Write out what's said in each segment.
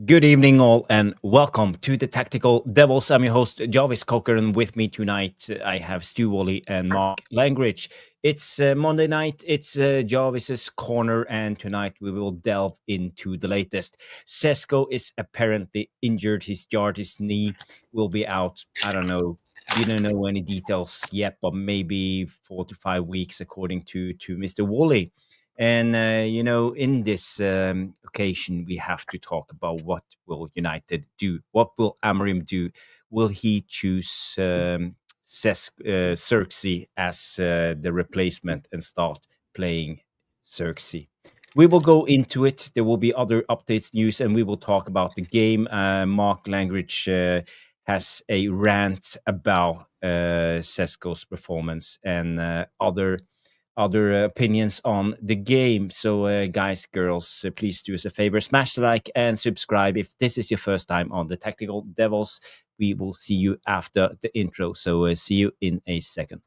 Good evening, all, and welcome to the Tactical Devils. I'm your host, Jarvis Cocker, and with me tonight, I have Stu Woolley and Mark Langridge. It's Monday night, it's Jarvis's Corner, and tonight we will delve into the latest. Sesko is apparently injured. He's jarred his knee, will be out, I don't know. We don't know any details yet, but maybe 4 to 5 weeks, according to Mr. Woolley. And in this occasion, we have to talk about what will United do. What will Amorim do? Will he choose Zirkzee as the replacement and start playing Zirkzee? We will go into it. There will be other updates, news, and we will talk about the game. Mark Langridge has a rant about Sesko's performance and other opinions on the game. So, guys, girls, please do us a favor, smash the like and subscribe if this is your first time on the Tactical Devils. We will see you after the intro. So, see you in a second.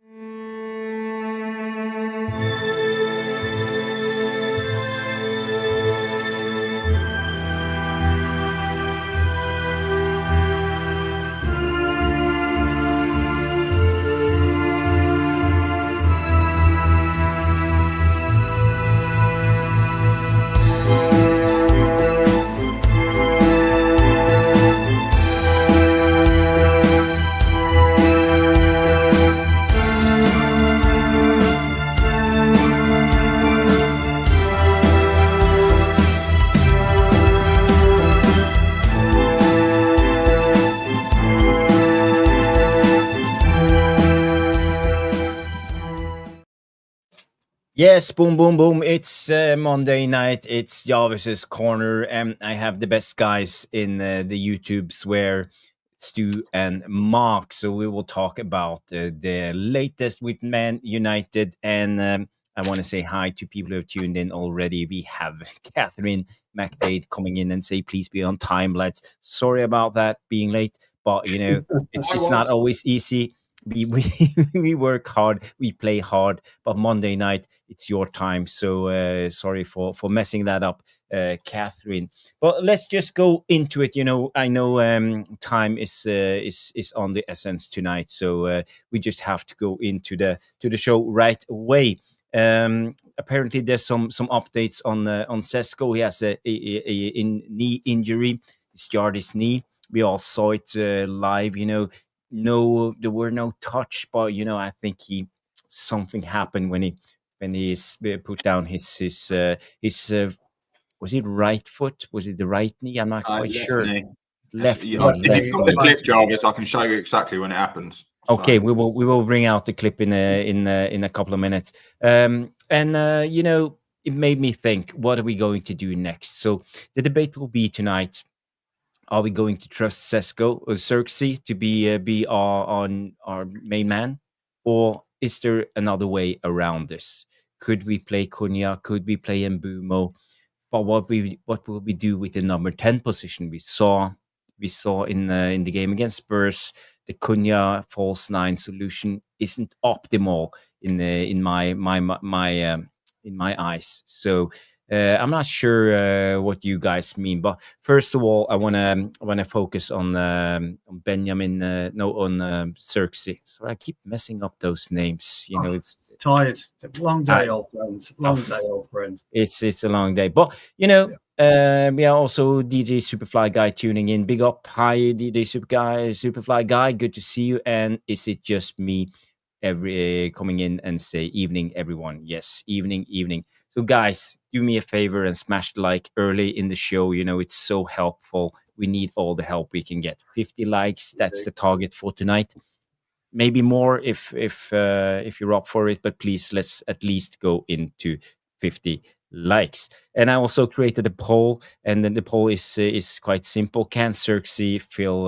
Yes, boom, boom, boom. It's Monday night. It's Jarvis's Corner. And I have the best guys in the YouTubes where Stu and Mark. So we will talk about the latest with Man United. And I want to say hi to people who have tuned in already. We have Catherine McDade coming in and say, please be on time, lads. Sorry about that being late. But, it's not always easy. We work hard, we play hard, but Monday night it's your time. So sorry for messing that up, Catherine. But let's just go into it. I know time is on the essence tonight, so we just have to go into the show right away. Apparently, there's some updates on Sesko. He has a knee injury. He's jarred his knee. We all saw it live. No, there were no touch, but I think something happened when he put down his was it right foot? Was it the right knee? I'm not quite sure. Knee. Left knee. If you've got the clip, Jarvis, I can show you exactly when it happens. Okay, we will bring out the clip in a couple of minutes. It made me think, what are we going to do next? So the debate will be tonight. Are we going to trust Sesko or Zirkzee to be our main man, or is there another way around this? Could we play Cunha? Could we play Mbeumo? But what will we do with the number 10 position? We saw in the game against Spurs, the Cunha false 9 solution isn't optimal in my eyes. So. I'm not sure what you guys mean, but first of all, I wanna focus on Benjamin. On Zirkzee. So I keep messing up those names. It's tired. It's a long day, old friend. Old friend. It's a long day, but we are also DJ Superfly guy tuning in. Big up, hi DJ Superfly guy. Good to see you. And is it just me? Coming in and say evening, everyone. Yes, evening. So guys, do me a favor and smash the like early in the show. It's so helpful. We need all the help we can get. 50 likes, that's the target for tonight. Maybe more if you're up for it, but please, let's at least go into 50 likes. And I also created a poll, and then the poll is quite simple. Can Zirkzee fill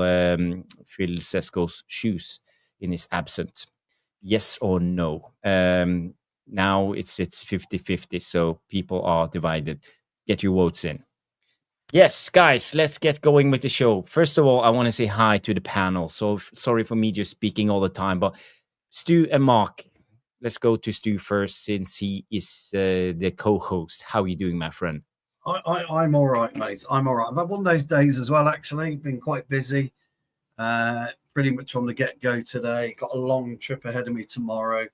Sesko's shoes in his absence? Yes or no? Now it's 50-50, so people are divided. Get your votes in. Yes, guys, let's get going with the show. First of all, I want to say hi to the panel. So sorry for me just speaking all the time, but Stu and Mark, let's go to Stu first since he is the co-host. How are you doing, my friend? I'm all right, mate. I'm all right. I've had one of those days as well, actually. Been quite busy. Pretty much from the get-go today. Got a long trip ahead of me tomorrow.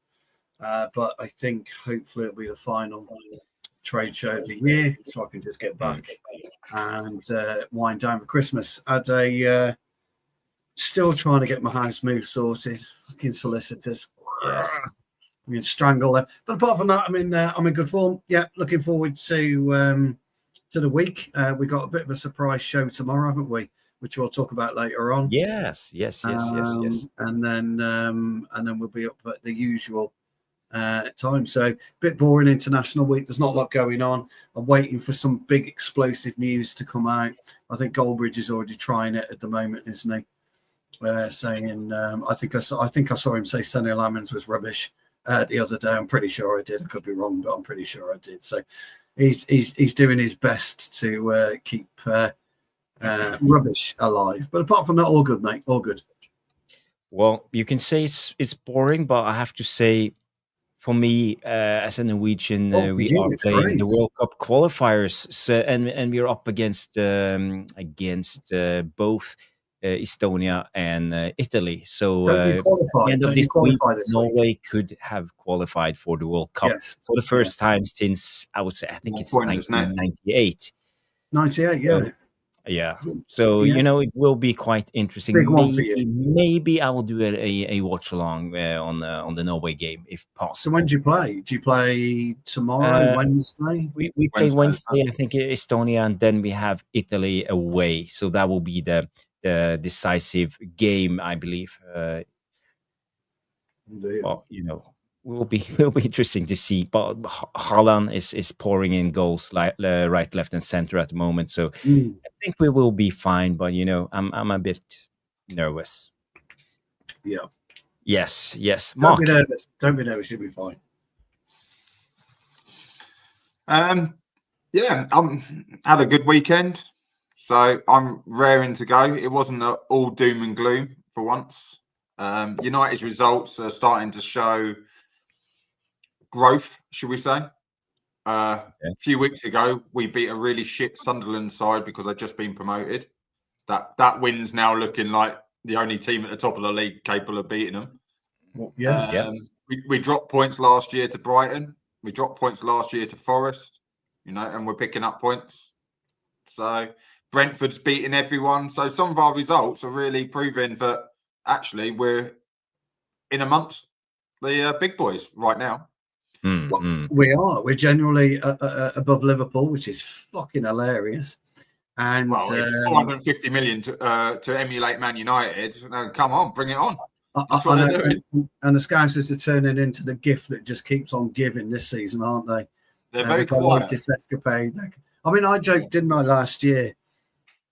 But I think hopefully it'll be the final trade show of the year, so I can just get back and wind down for Christmas. Still trying to get my house move sorted. Fucking solicitors. Yes. We can strangle them. But apart from that, I'm in good form. Yeah, looking forward to the week. We got a bit of a surprise show tomorrow, haven't we? Which we'll talk about later on. Yes. And then we'll be up at the usual time. So a bit boring international week. There's not a lot going on. I'm waiting for some big explosive news to come out. I think Goldbridge is already trying it at the moment, isn't he? Saying I think I saw him say Sonny Lamans was rubbish the other day. I'm pretty sure I did. I could be wrong, but I'm pretty sure I did. So he's doing his best to keep rubbish alive. But apart from that, all good, mate. All good. Well, you can say it's boring, but I have to say, for me, as a Norwegian, we are playing the World Cup qualifiers, so, and we're up against both Estonia and Italy. So at the end of this week, Norway could have qualified for the World Cup for the first time since, I would say, I think it's 1998. 98, yeah. Yeah. So, it will be quite interesting. Big one for you. Maybe I will do a watch along on the Norway game if possible. So when do you play? Do you play tomorrow, Wednesday? We play Wednesday, I think, Estonia, and then we have Italy away. So that will be the decisive game, I believe. Well, will be interesting to see. But Haaland is pouring in goals right, left, and center at the moment. So I think we will be fine. But I'm a bit nervous. Yeah. Yes. Mark. Don't be nervous. You'll be fine. Yeah. Had a good weekend, so I'm raring to go. It wasn't all doom and gloom for once. United's results are starting to show growth, should we say? A few weeks ago, we beat a really shit Sunderland side because they'd just been promoted. That win's now looking like the only team at the top of the league capable of beating them. Well, We dropped points last year to Brighton. We dropped points last year to Forest, and we're picking up points. So Brentford's beating everyone. So some of our results are really proving that actually we're in amongst the big boys right now. We are. We're generally above Liverpool, which is fucking hilarious. And 450 million to emulate Man United. Come on, bring it on. That's what they're doing. And the Scousers are turning into the gift that just keeps on giving this season, aren't they? They're very quiet. Escapade. I mean, I joked, didn't I, last year,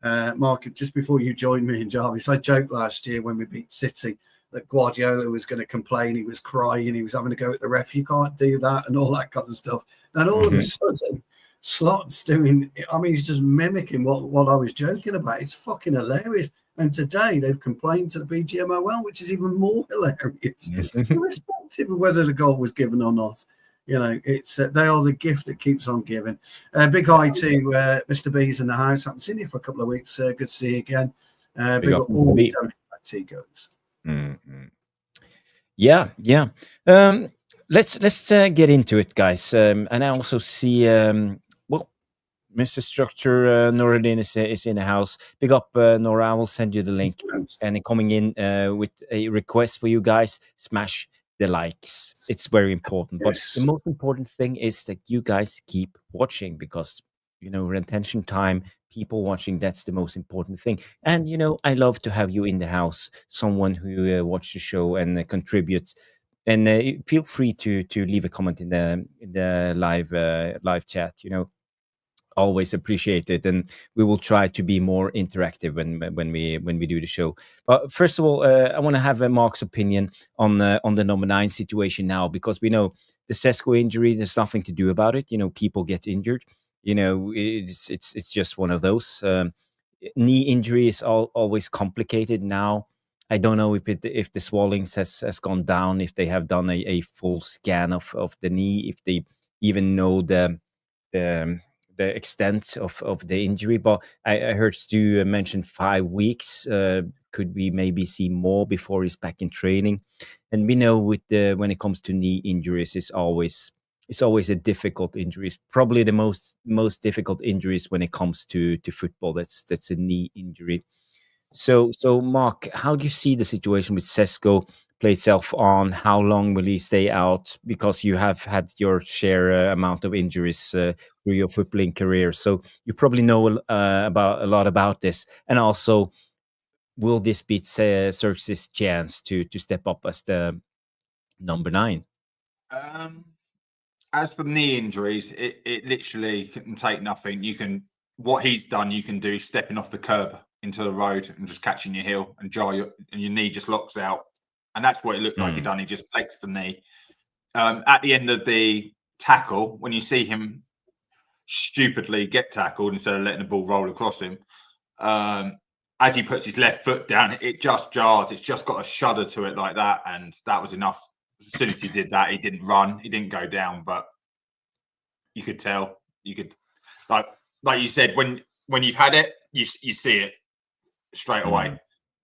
Mark, just before you joined me and Jarvis, I joked last year when we beat City that Guardiola was going to complain, he was crying, he was having to go at the ref, you can't do that, and all that kind of stuff. And all of a sudden, Slot's doing, he's just mimicking what I was joking about. It's fucking hilarious. And today they've complained to the BGMOL, which is even more hilarious, irrespective of whether the goal was given or not. It's they are the gift that keeps on giving. Big hi to Mr. B's in the house. I haven't seen you for a couple of weeks. Good to see you again. Big up all the goes. Yeah. Let's get into it, guys. And I also see Mr. Structure Nuradin is in the house. Big up, Nora. I will send you the link. And coming in with a request for you guys, smash the likes. It's very important. But the most important thing is that you guys keep watching, because retention time, people watching, that's the most important thing. And I love to have you in the house, someone who watch the show and contributes. And feel free to leave a comment in the live chat. Always appreciate it, and we will try to be more interactive when we do the show. But first of all, I want to have Mark's opinion on the number 9 situation now, because we know the Sesko injury. There's nothing to do about it. People get injured. It's just one of those. Knee injury is always complicated now. I don't know if the swellings has gone down, if they have done a full scan of the knee, if they even know the the extent of the injury, but I heard Stu mention 5 weeks. Could we maybe see more before he's back in training? And we know when it comes to knee injuries, it's always a difficult injury. It's probably the most difficult injuries when it comes to football. That's a knee injury. So Mark, how do you see the situation with Sesko play itself on? How long will he stay out? Because you have had your share amount of injuries through your footballing career, so you probably know about a lot about this. And also, will this be Zirkzee's chance to step up as the number 9? As for knee injuries, it literally can take nothing. What he's done, you can do stepping off the curb into the road and just catching your heel and and your knee just locks out. And that's what it looked like he done. He just flexed the knee. At the end of the tackle, when you see him stupidly get tackled instead of letting the ball roll across him, as he puts his left foot down, it just jars. It's just got a shudder to it like that. And that was enough. As soon as he did that, he didn't run. He didn't go down, but you could tell. You could, like you said, when you've had it, you see it straight away.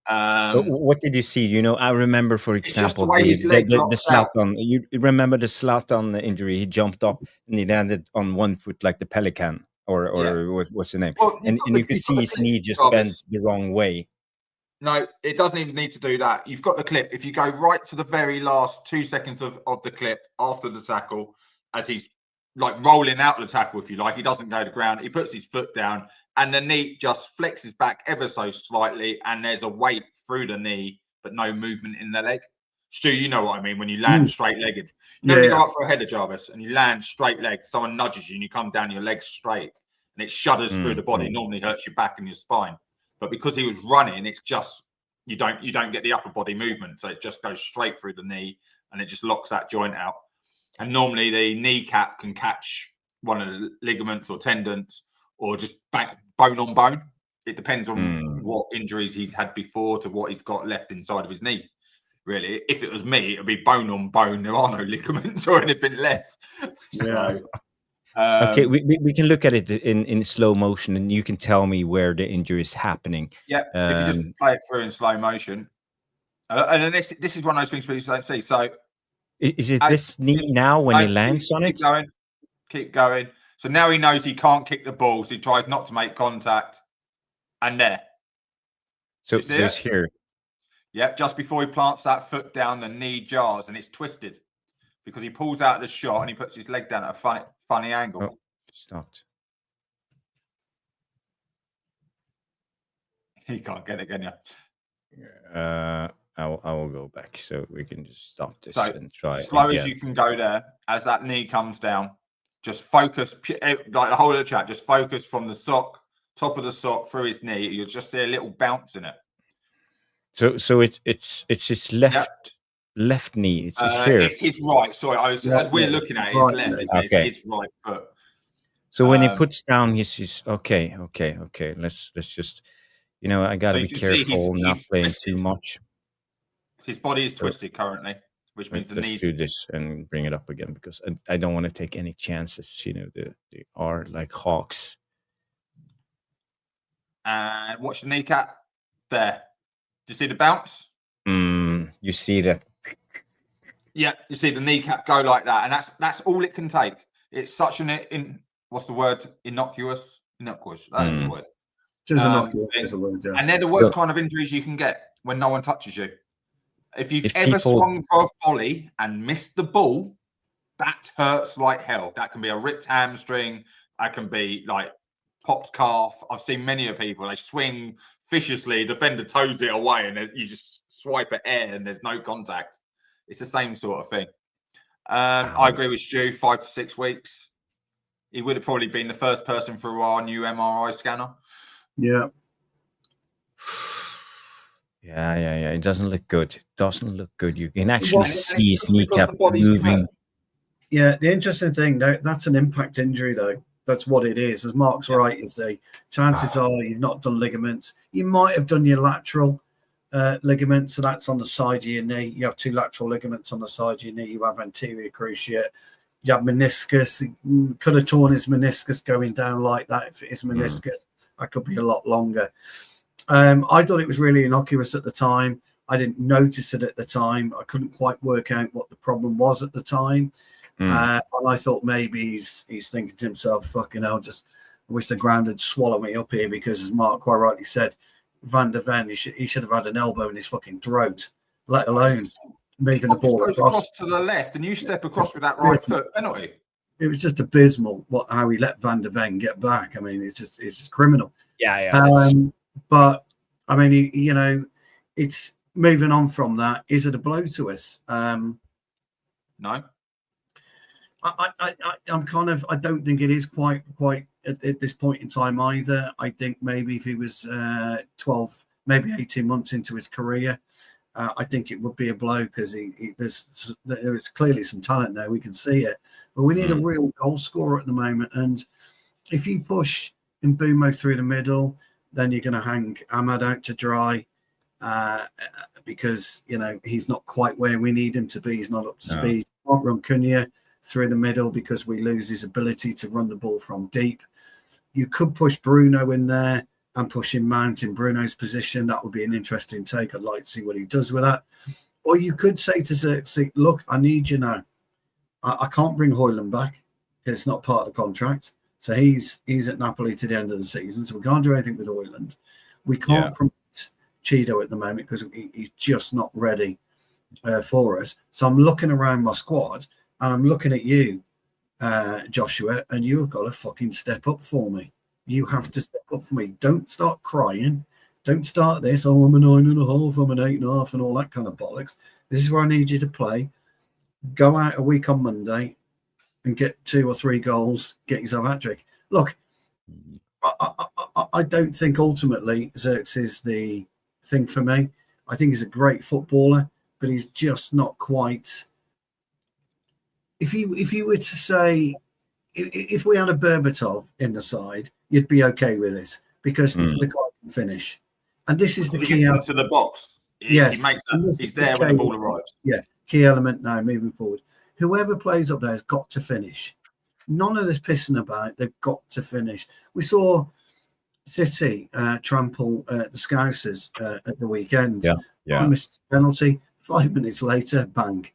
What did you see? I remember, for example, the Zlatan. You remember the Zlatan injury? He jumped up and he landed on one foot like the pelican, or what's the name? Well, and you could see his knee just bent the wrong way. No, it doesn't even need to do that. You've got the clip. If you go right to the very last 2 seconds of the clip after the tackle, as he's like rolling out the tackle, if you like, he doesn't go to the ground. He puts his foot down and the knee just flexes back ever so slightly. And there's a weight through the knee, but no movement in the leg. Stu, you know what I mean? When you land straight-legged. You go up for a header, Jarvis, and you land straight-legged. Someone nudges you and you come down, your leg's straight. And it shudders through the body. Normally hurts your back and your spine. But because he was running, it's just, you don't get the upper body movement. So it just goes straight through the knee and it just locks that joint out. And normally the kneecap can catch one of the ligaments or tendons or just bone on bone. It depends on what injuries he's had before to what he's got left inside of his knee. Really, if it was me, it would be bone on bone. There are no ligaments or anything left. Yeah. So, okay, we can look at it in slow motion, and you can tell me where the injury is happening. Yeah, if you just play it through in slow motion. And then this is one of those things people don't see. So, is it this knee now when he lands on it? Keep going. So now he knows he can't kick the ball, so he tries not to make contact. And there. So it's here. Yeah, just before he plants that foot down, the knee jars and it's twisted because he pulls out the shot and he puts his leg down at a funny angle. Oh, stopped. He can't get it, can you? I will go back so we can just stop this and try slow again. As you can go there, as that knee comes down, just focus, like the whole of the chat, just focus from the top of the sock through his knee. You'll just see a little bounce in it. So it's his left knee. It's here. It's his right. Sorry, as we're looking at it, it's left. Isn't it? It's his right foot. So when he puts down his okay. Let's just, I gotta be careful not playing too much. His body is twisted currently, which means the knees. Let's do this and bring it up again because I don't want to take any chances. They are like hawks. And watch the kneecap there. Do you see the bounce? You see that? Yeah, you see the kneecap go like that, and that's all it can take. It's such what's the word? Innocuous. That is the word. Just innocuous is the word. Yeah. And they're the worst kind of injuries you can get when no one touches you. If you've ever swung for a volley and missed the ball, that hurts like hell. That can be a ripped hamstring. That can be like popped calf. I've seen many of people, they swing viciously, defender toes it away, and you just swipe at air and there's no contact. It's the same sort of thing. I agree with Stu, 5 to 6 weeks. He would have probably been the first person through our new MRI scanner. Yeah. Yeah. It doesn't look good. You can actually see his kneecap moving. Yeah, the interesting thing, that's an impact injury, though. That's what it is. As Mark's right, is the chances are you've not done ligaments. You might have done your lateral ligament, so that's on the side of your knee. You have 2 lateral ligaments on the side of your knee. You have anterior cruciate. You have meniscus. He could have torn his meniscus going down like that. If it is meniscus, that could be a lot longer. I thought it was really innocuous at the time. I didn't notice it at the time. I couldn't quite work out what the problem was at the time. And I thought maybe he's thinking to himself, fucking hell, I wish the ground had swallowed me up here, because as Mark quite rightly said, Van der Ven, he should have had an elbow in his fucking throat, let alone moving the ball across to the left, and you step across with that right foot, penalty. It was just abysmal how he let Van der Ven get back. I mean, it's just criminal. Yeah. But I mean, it's moving on from that. Is it a blow to us? No. I'm kind of. I don't think it is quite at this point in time either. I think maybe if he was 12, maybe 18 months into his career, I think it would be a blow, because there's clearly some talent there. We can see it, but we need a real goal scorer at the moment. And if you push Mbeumo through the middle, then you're going to hang Ahmad out to dry, because he's not quite where we need him to be. He's not up to speed. Can't run Cunha through the middle because we lose his ability to run the ball from deep. You could push Bruno in there and push him Mount in Bruno's position. That would be an interesting take. I'd like to see what he does with that. Or you could say to Zirkzee, look, I need you now. I can't bring Højlund back because it's not part of the contract. So he's at Napoli to the end of the season. So we can't do anything with Højlund. We can't promote Cheeto at the moment because he's just not ready for us. So I'm looking around my squad and I'm looking at you, Joshua, and you have got to fucking step up for me. You have to step up for me. Don't start crying. Don't start this. Oh, I'm a 9.5. I'm an 8.5, and all that kind of bollocks. This is where I need you to play. Go out a week on Monday and get 2 or 3 goals. Get yourself a hat-trick. Look, I don't think ultimately Zirkzee is the thing for me. I think he's a great footballer, but he's just not quite. If you were to say, if we had a Berbatov in the side, you'd be okay with this because the guy can finish. And this is the key element to the box. Yes, he makes that. He's there when the ball arrives. Yeah, key element now moving forward. Whoever plays up there has got to finish. None of this pissing about. They've got to finish. We saw City trample the Scousers at the weekend. Yeah. Missed penalty. 5 minutes later, bang,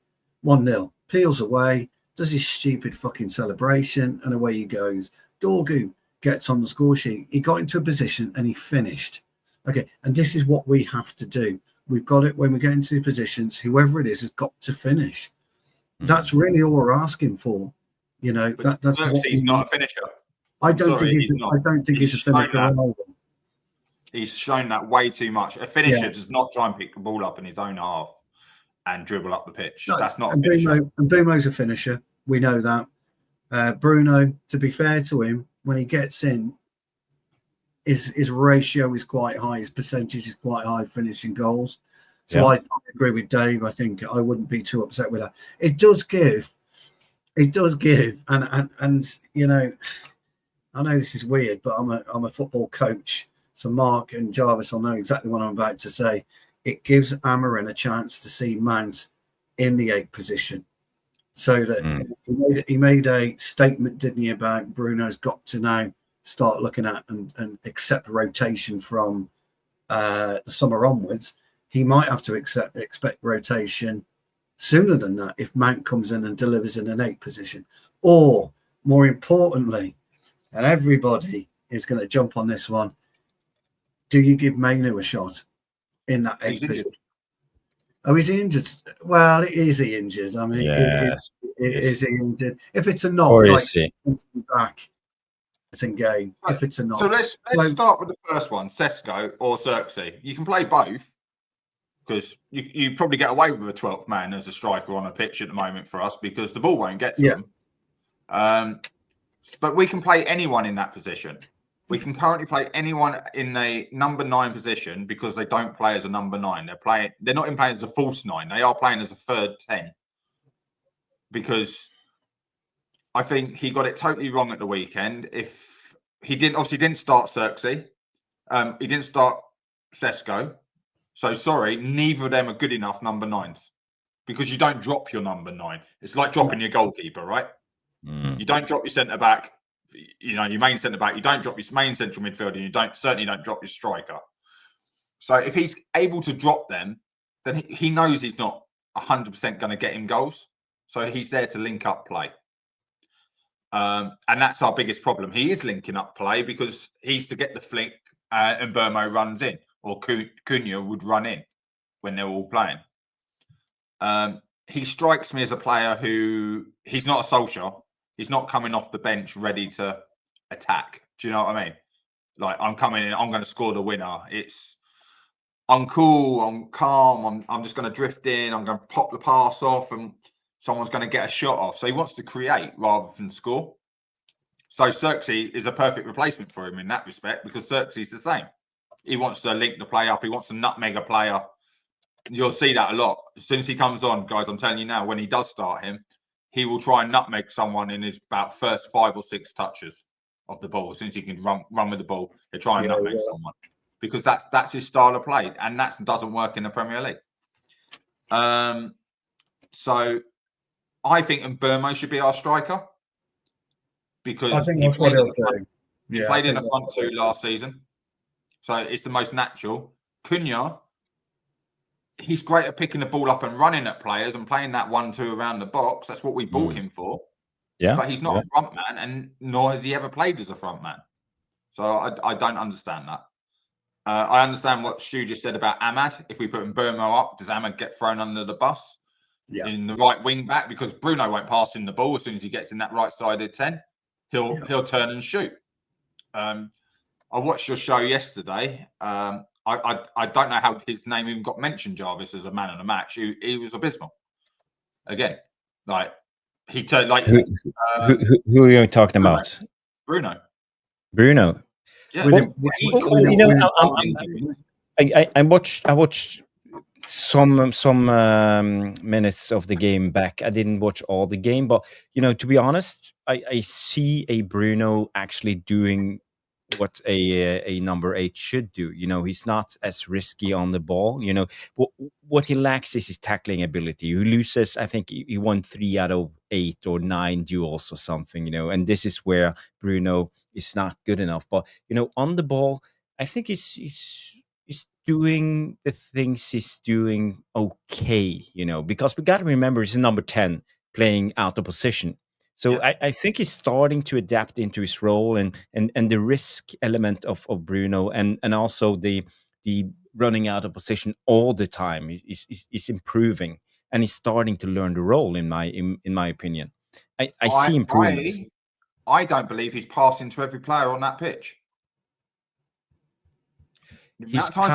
1-0. Peels away, does his stupid fucking celebration, and away he goes. Dorgu gets on the score sheet. He got into a position and he finished. Okay, and this is what we have to do. We've got it when we get into positions. Whoever it is has got to finish. That's really all we're asking for. That's what he's not a finisher. I don't think he's a finisher. He's shown that way too much. A finisher does not try and pick the ball up in his own half and dribble up the pitch. No, that's not a finisher. Mbeumo's a finisher. We know that. Bruno, to be fair to him, when he gets in, his ratio is quite high. His percentage is quite high finishing goals. So I agree with Dave. I think I wouldn't be too upset with that. It does give, and I know this is weird, but I'm a football coach. So Mark and Jarvis will know exactly what I'm about to say. It gives Amorim a chance to see Mount in the 8th position. So that he made a statement, didn't he, about Bruno's got to now start looking at and accept rotation from the summer onwards. He might have to expect rotation sooner than that if Mount comes in and delivers in an 8th position. Or, more importantly, and everybody is going to jump on this one, do you give Mainu a shot in that 8th position? Oh, is he injured? Well, is he injured? I mean, is he injured? If it's a knock, or is he back? It's in game. If it's a knock. So let's start with the first one, Sesko or Zirkzee. You can play both because you probably get away with a 12th man as a striker on a pitch at the moment for us because the ball won't get to him. But we can play anyone in that position. We can currently play anyone in the number 9 position because they don't play as a number 9. They're not even playing as a false 9. They are playing as a third 10. Because I think he got it totally wrong at the weekend. If he didn't start Zirkzee, he didn't start Sesko. So sorry, neither of them are good enough number 9s because you don't drop your number 9. It's like dropping your goalkeeper, right? You don't drop your centre back. Your main centre back. You don't drop your main central midfielder. You certainly don't drop your striker. So if he's able to drop them, then he knows he's not 100% going to get him goals. So he's there to link up play. And that's our biggest problem. He is linking up play because he's to get the flick and Mbeumo runs in, or Cunha would run in when they're all playing. He strikes me as a player who, he's not a Solskjaer. He's not coming off the bench ready to attack. Do you know what I mean? Like, I'm coming in, I'm going to score the winner. I'm cool, I'm calm, I'm just going to drift in, I'm going to pop the pass off and someone's going to get a shot off. So he wants to create rather than score. So Zirkzee is a perfect replacement for him in that respect, because Zirkzee's the same. He wants to link the play up. He wants to nutmeg a player. You'll see that a lot. As soon as he comes on, guys, I'm telling you now, when he does start him, he will try and nutmeg someone in his about first 5 or 6 touches of the ball. As soon as he can run with the ball, he'll try and nutmeg someone. Because that's his style of play, and that doesn't work in the Premier League. So I think Mbeumo should be our striker, because I think that's what he'll do. He played in a front two last season, so it's the most natural. Cunha, he's great at picking the ball up and running at players and playing that 1-2 around the box. That's what we bought him for. Yeah, but he's not a front man, and nor has he ever played as a front man. So I don't understand that. I understand what Stu just said about Ahmad. If we put Mbeumo up, does Ahmad get thrown under the bus in the right wing back? Because Bruno won't pass in the ball as soon as he gets in that right-sided 10. He'll turn and shoot. I watched your show yesterday. I don't know how his name even got mentioned, Jarvis, as a man of the match. He was abysmal. Again, like he turned like who are you talking about? Bruno. Yeah, I watched some minutes of the game back. I didn't watch all the game, but to be honest, I see a Bruno actually doing what a number 8 should do. He's not as risky on the ball. What he lacks is his tackling ability. He loses, I think he won 3 out of 8 or 9 duels or something, and this is where Bruno is not good enough. But on the ball, I think he's doing the things he's doing okay, because we got to remember he's a number 10 playing out of position. So I think he's starting to adapt into his role, and the risk element of Bruno and also the running out of position all the time is improving, and he's starting to learn the role in my opinion. I see improvements. I don't believe he's passing to every player on that pitch. He didn't pass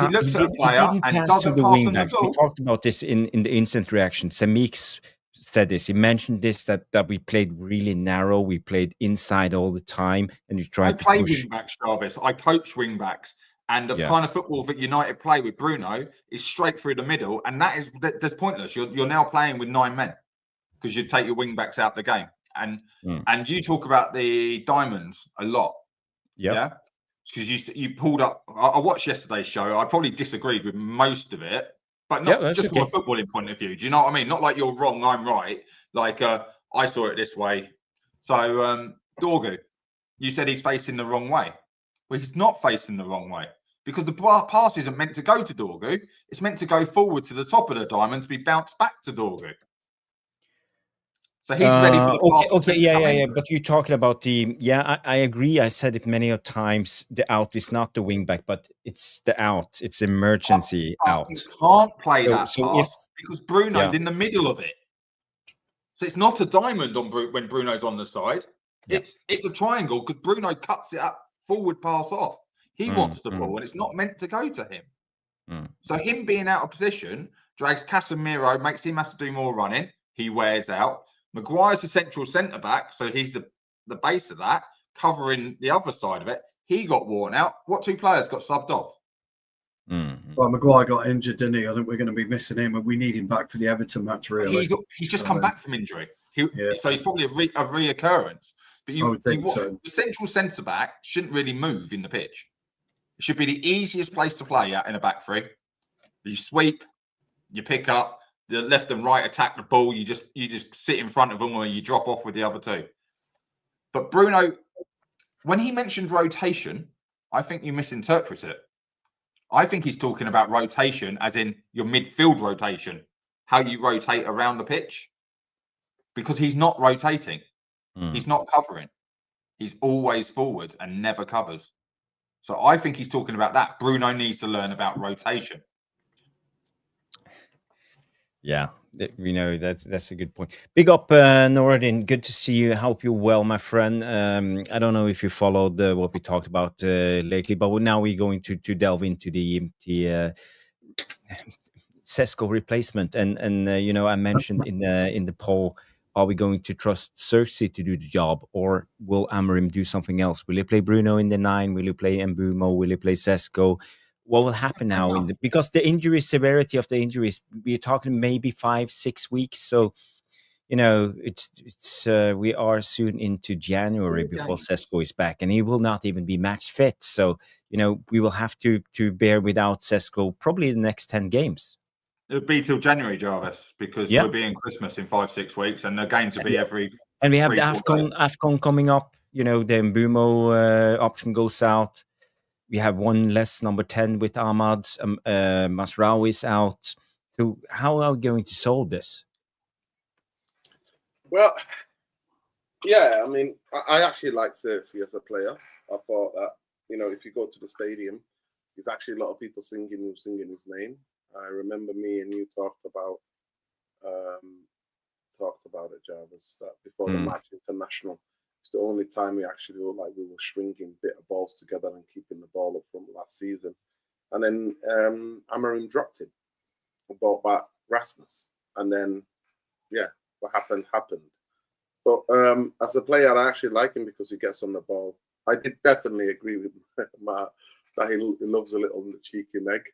to the wing backs. We talked about this in the instant reaction. Samik said this. He mentioned this, that we played really narrow. We played inside all the time, and you tried to push. I play wing backs, Jarvis. I coach wing backs, and the kind of football that United play with Bruno is straight through the middle, and that's pointless. You're now playing with 9 men because you take your wing backs out the game, and you talk about the diamonds a lot. Yeah, because you pulled up. I watched yesterday's show. I probably disagreed with most of it. But not just from a footballing point of view. Do you know what I mean? Not like you're wrong, I'm right. Like I saw it this way. So Dorgu, you said he's facing the wrong way. Well, he's not facing the wrong way, because the pass isn't meant to go to Dorgu. It's meant to go forward to the top of the diamond to be bounced back to Dorgu. So he's ready for the pass. Okay, But you're talking about the I agree. I said it many times. The out is not the wing back, but it's the out. It's emergency out. You can't play that pass because Bruno's in the middle of it. So it's not a diamond when Bruno's on the side. It's a triangle because Bruno cuts it up forward pass off. He wants the ball, and it's not meant to go to him. So him being out of position drags Casemiro, makes him have to do more running. He wears out. Maguire's the central centre back, so he's the base of that, covering the other side of it. He got worn out. What 2 players got subbed off? Well, Maguire got injured, didn't he? I think we're going to be missing him, and we need him back for the Everton match, really. He's just come back from injury. So he's probably a reoccurrence. But I would think so. The central centre back shouldn't really move in the pitch. It should be the easiest place to play at in a back three. You sweep, you pick up. The left and right attack the ball. You just sit in front of them, or you drop off with the other 2. But Bruno, when he mentioned rotation, I think you misinterpret it. I think he's talking about rotation as in your midfield rotation, how you rotate around the pitch. Because he's not rotating. He's not covering. He's always forward and never covers. So I think he's talking about that. Bruno needs to learn about rotation. Yeah, that's a good point. Big up, Nuradin. Good to see you. Hope you're well, my friend. I don't know if you followed what we talked about lately, but now we're going to delve into the Sesko replacement, and I mentioned in the poll, are we going to trust Zirkzee to do the job, or will Amorim do something else? Will he play Bruno in the 9? Will he play Mbeumo? Will he play Sesko? What will happen now? Because the severity of the injuries, we're talking maybe 5-6 weeks. So, it's we are soon into January before Sesko is back, and he will not even be match fit. So, we will have to bear without Sesko probably the next 10 games. It'll be till January, Jarvis, because we'll be in Christmas in 5-6 weeks, and the games will be every. And we have the AFCON coming up. The Mbeumo option goes out. We have one less number 10 with Ahmad. Masraoui is out. So how are we going to solve this? Well, yeah, I mean, I actually like Zirkzee as a player. I thought that, if you go to the stadium, there's actually a lot of people singing his name. I remember me and you talked about it, Jarvis, that before the match international, it's the only time we actually looked like we were stringing a bit of balls together and keeping the ball up from last season. And then Amorim dropped him, brought back Rasmus, and then what happened. But as a player, I actually like him because he gets on the ball. I did definitely agree with Matt that he loves a little cheeky Meg.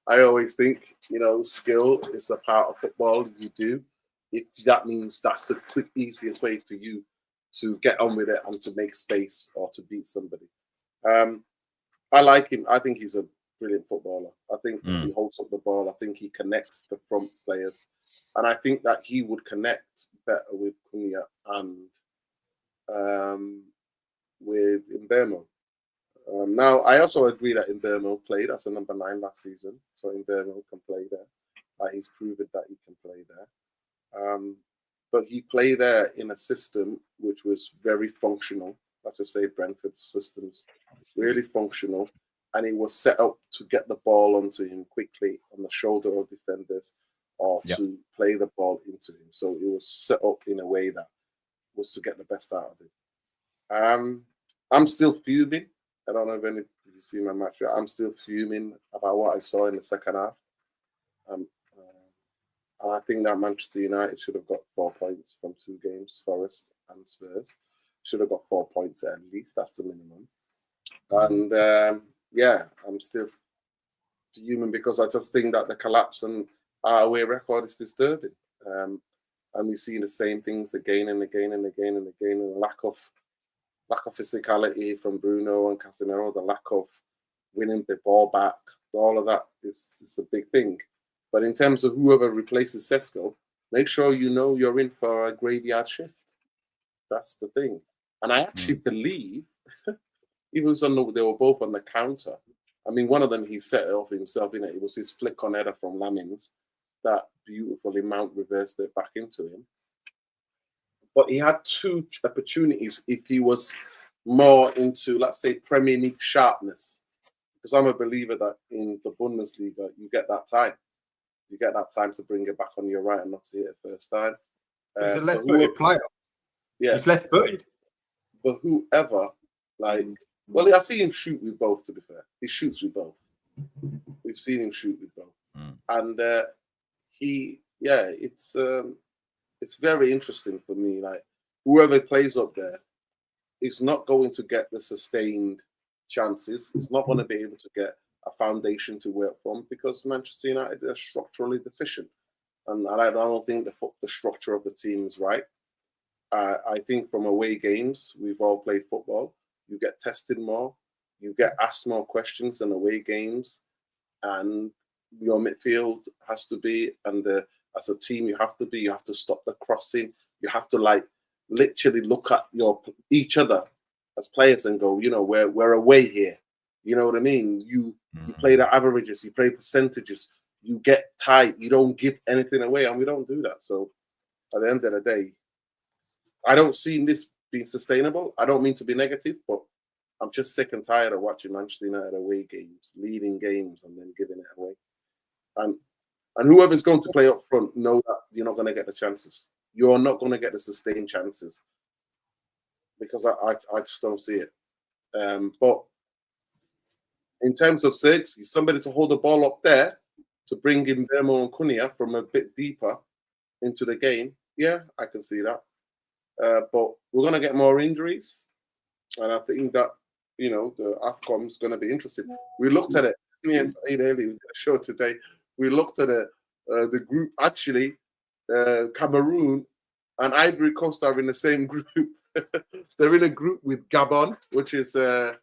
I always think, skill is a part of football. You do. If that means that's the quick, easiest way for you to get on with it and to make space or to beat somebody. I like him. I think he's a brilliant footballer. I think he holds up the ball. I think he connects the front players. And I think that he would connect better with Cunha and with Mbeumo. Now, I also agree that Mbeumo played as a number 9 last season. So Mbeumo can play there. He's proven that he can play there. But he played there in a system which was very functional. Let's just say Brentford's systems, really functional. And it was set up to get the ball onto him quickly on the shoulder of defenders or to play the ball into him. So it was set up in a way that was to get the best out of it. I'm still fuming. I don't know if any of you see my match. I'm still fuming about what I saw in the second half. And I think that Manchester United should have got 4 points from 2 games, Forest and Spurs. Should have got 4 points at least. That's the minimum. And I'm still fuming because I just think that the collapse and our away record is disturbing. And we see the same things again and again and again and again, and lack of physicality from Bruno and Casemiro, the lack of winning the ball back, all of that is a big thing. But in terms of whoever replaces Sesko, make sure you're in for a graveyard shift. That's the thing. And I actually believe they were both on the counter. I mean, one of them, he set it off himself, innit? It was his flick on header from Lamins that beautifully Mount reversed it back into him. But he had 2 opportunities if he was more into, let's say, Premier League sharpness. Because I'm a believer that in the Bundesliga, you get that time. You get that time to bring it back on your right and not to hit it first time. He's a left-footed player. Yeah. He's left-footed. But whoever, well, I've seen him shoot with both, to be fair. He shoots with both. We've seen him shoot with both. And it's very interesting for me. Like, whoever plays up there is not going to get the sustained chances. It's not going to be able to get a foundation to work from because Manchester United are structurally deficient. And I don't think the structure of the team is right. I think from away games, we've all played football. You get tested more. You get asked more questions in away games. And your midfield has to be, and as a team, you have to stop the crossing. You have to literally look at each other as players and go, you know, we're away here. You know what I mean? You play the averages, you play percentages, you get tight, you don't give anything away, and we don't do that. So at the end of the day, I don't see this being sustainable. I don't mean to be negative, but I'm just sick and tired of watching Manchester United away games, leading games, and then giving it away. And whoever's going to play up front, know that you're not going to get the chances. You're not going to get the sustained chances because I just don't see it. But in terms of Zirkzee, somebody to hold the ball up there to bring in Mbeumo and Cunha from a bit deeper into the game, yeah, I can see that. But we're going to get more injuries. And I think that, you know, the AFCON's going to be interesting. We looked at it. Yes, earlier, we did a show today. We looked at the group. Actually, Cameroon and Ivory Coast are in the same group. They're in a group with Gabon, which is and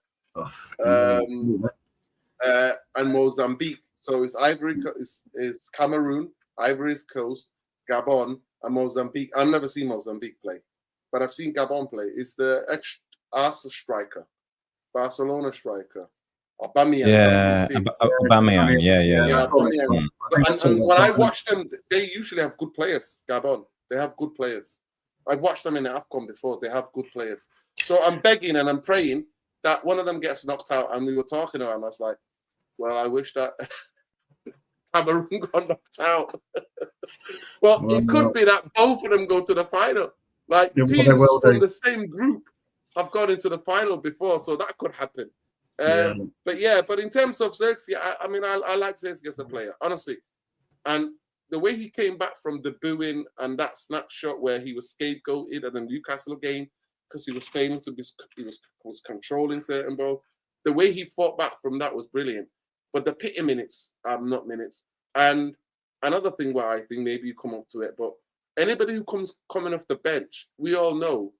Mozambique. So it's Cameroon, Ivory Coast, Gabon, and Mozambique. I've never seen Mozambique play, but I've seen Gabon play. It's the ex-Arsenal striker, Barcelona striker, Aubameyang. Yeah, Aubameyang. Yeah. Aubameyang. And when I watch them, they usually have good players. Gabon, they have good players. I've watched them in the AFCON before. They have good players. So I'm begging and I'm praying that one of them gets knocked out. And we were talking to him. I was like, well, I wish that Cameroon got knocked out. Well, it could be that both of them go to the final. Like teams from the same group have got into the final before, so that could happen. But in terms of Zirkzee, I mean, I like Zirkzee as a player, honestly. And the way he came back from the booing and that snapshot where he was scapegoated at the Newcastle game because he was failing to be, he was controlling certain ball. The way he fought back from that was brilliant. But the pity minutes are not minutes. And another thing where I think maybe you come up to it, but anybody who coming off the bench, we all know.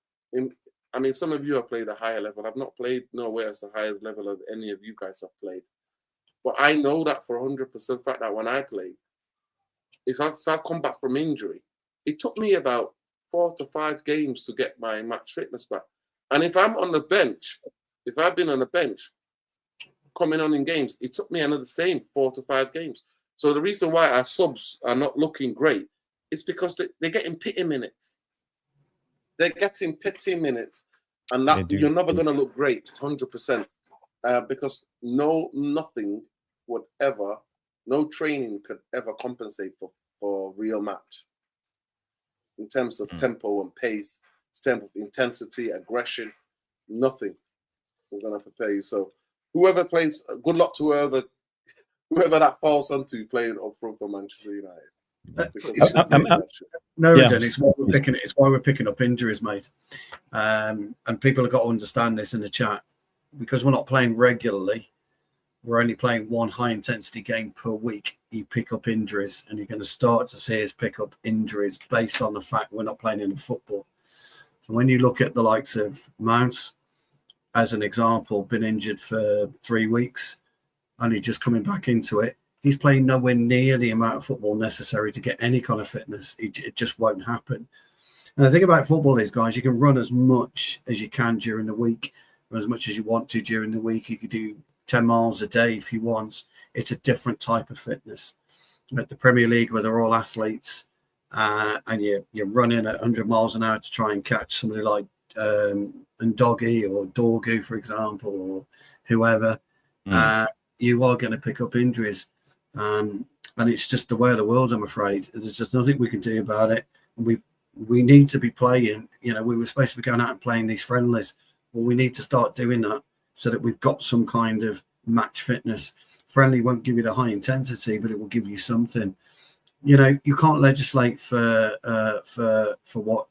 I mean, some of you have played a higher level. I've not played nowhere as the highest level of any of you guys have played. But I know that for 100% fact that when I played, if I come back from injury, it took me about 4 to 5 games to get my match fitness back. And if I'm on the bench, if I've been on the bench, coming on in games, it took me another same 4 to 5 games. So the reason why our subs are not looking great is because they're getting pity minutes. They're getting pity minutes. And that you're never going to look great, 100%. Because nothing would ever, no training could ever compensate for real match. In terms of tempo and pace, tempo, intensity, aggression, nothing. We're going to prepare you. So whoever plays, good luck to whoever that falls onto playing up front for Manchester United. It's why we're picking up injuries, mate. And people have got to understand this in the chat. Because we're not playing regularly, we're only playing one high-intensity game per week. You pick up injuries, and you're going to start to see us pick up injuries based on the fact we're not playing in football. So when you look at the likes of Mount, as an example, been injured for 3 weeks, only just coming back into it, he's playing nowhere near the amount of football necessary to get any kind of fitness. It just won't happen. And the thing about football is, guys, you can run as much as you can during the week, or as much as you want to during the week. You could do 10 miles a day if you want. It's a different type of fitness. At the Premier League, where they're all athletes, and you're running at 100 miles an hour to try and catch somebody like Ndoggy or Dorgu, for example, or whoever, you are going to pick up injuries. And it's just the way of the world, I'm afraid. There's just nothing we can do about it. We need to be playing. You know, we were supposed to be going out and playing these friendlies. Well, we need to start doing that so that we've got some kind of match fitness. Friendly won't give you the high intensity, but it will give you something. You know, you can't legislate for what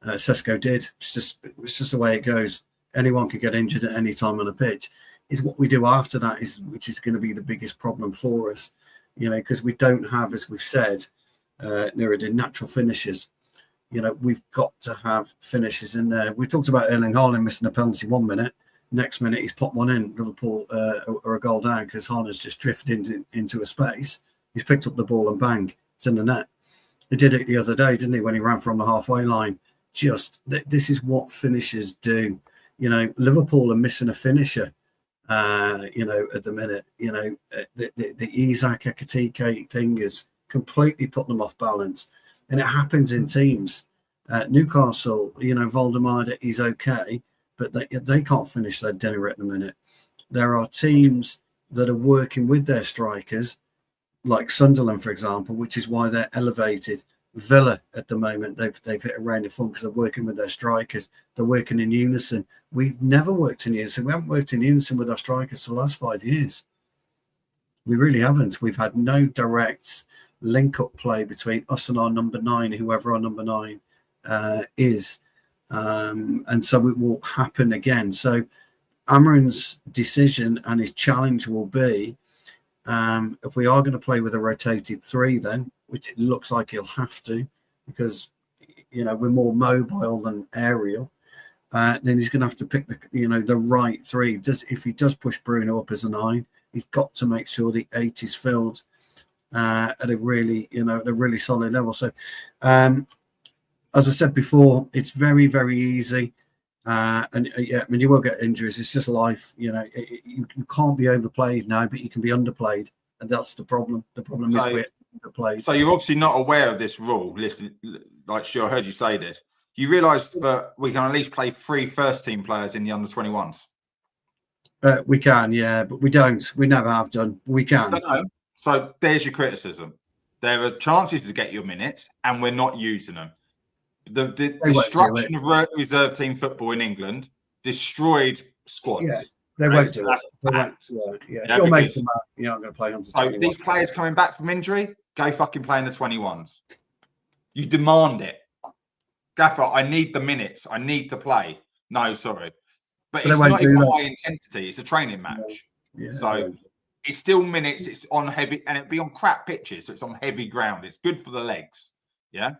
Sesko did. It's just the way it goes. Anyone can get injured at any time on a pitch. Is what we do after that which is going to be the biggest problem for us. You know, because we don't have, as we've said, Nuradin, natural finishes. You know, we've got to have finishes in there. We talked about Erling Haaland missing a penalty 1 minute. Next minute, he's popped one in. Liverpool are a goal down because Haaland's just drifted into a space. He's picked up the ball and bang, it's in the net. He did it the other day, didn't he, when he ran from the halfway line? This is what finishers do. Liverpool are missing a finisher, at the minute. The Isak Ekitike thing has completely put them off balance. And it happens in teams. Newcastle, Voldemar is okay, but they can't finish their dinner at the minute. There are teams that are working with their strikers, like Sunderland, for example, which is why they're elevated. Villa at the moment, they've hit a round of fun because they're working with their strikers. They're working in unison. We've never worked in unison. We haven't worked in unison with our strikers for the last 5 years. We really haven't. We've had no direct link-up play between us and our number 9, whoever our number 9 is. And so it will happen again. So Amorim's decision and his challenge will be, if we are going to play with a rotated 3 then, which it looks like he'll have to, because, we're more mobile than aerial, then he's going to have to pick the right 3. If he does push Bruno up as a 9, he's got to make sure the 8 is filled at a really, at a really solid level. So, as I said before, it's very, very easy. You will get injuries. It's just life. You can't be overplayed now, but you can be underplayed, and that's the problem. The problem is we're underplayed. So you're obviously not aware of this rule. Listen, I heard you say this. You realise that we can at least play 3 first-team players in the under-21s. We can, yeah, but we don't. We never have done. We can. I don't know. So there's your criticism. There are chances to get your minutes, and we're not using them. The destruction of reserve team football in England destroyed squads. Yeah, they won't do it. If you're Mason Mount, you're not going to play on. So these players coming back from injury, go fucking play in the 21s. You demand it. Gaffer, I need the minutes. I need to play. No, sorry. But it's not even high intensity. It's a training match. Yeah, so it's still minutes. It's on heavy, and it'll be on crap pitches. So it's on heavy ground. It's good for the legs. Yeah.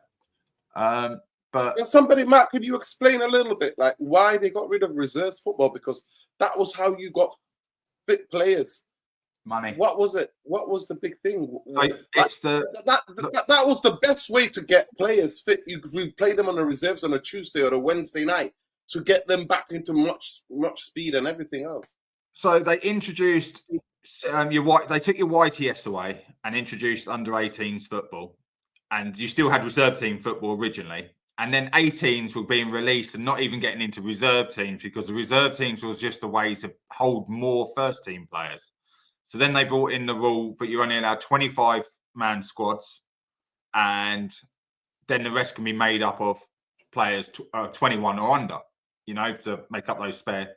But somebody, Matt, could you explain a little bit like why they got rid of reserves football? Because that was how you got fit players. Money. What was it? What was the big thing? So that was the best way to get players fit. You play them on the reserves on a Tuesday or a Wednesday night to get them back into much speed and everything else. So they introduced they took your YTS away and introduced under-18s football, and you still had reserve team football originally. And then 18s were being released and not even getting into reserve teams because the reserve teams was just a way to hold more first team players. So then they brought in the rule that you're only allowed 25-man squads, and then the rest can be made up of players 21 or under, to make up those spare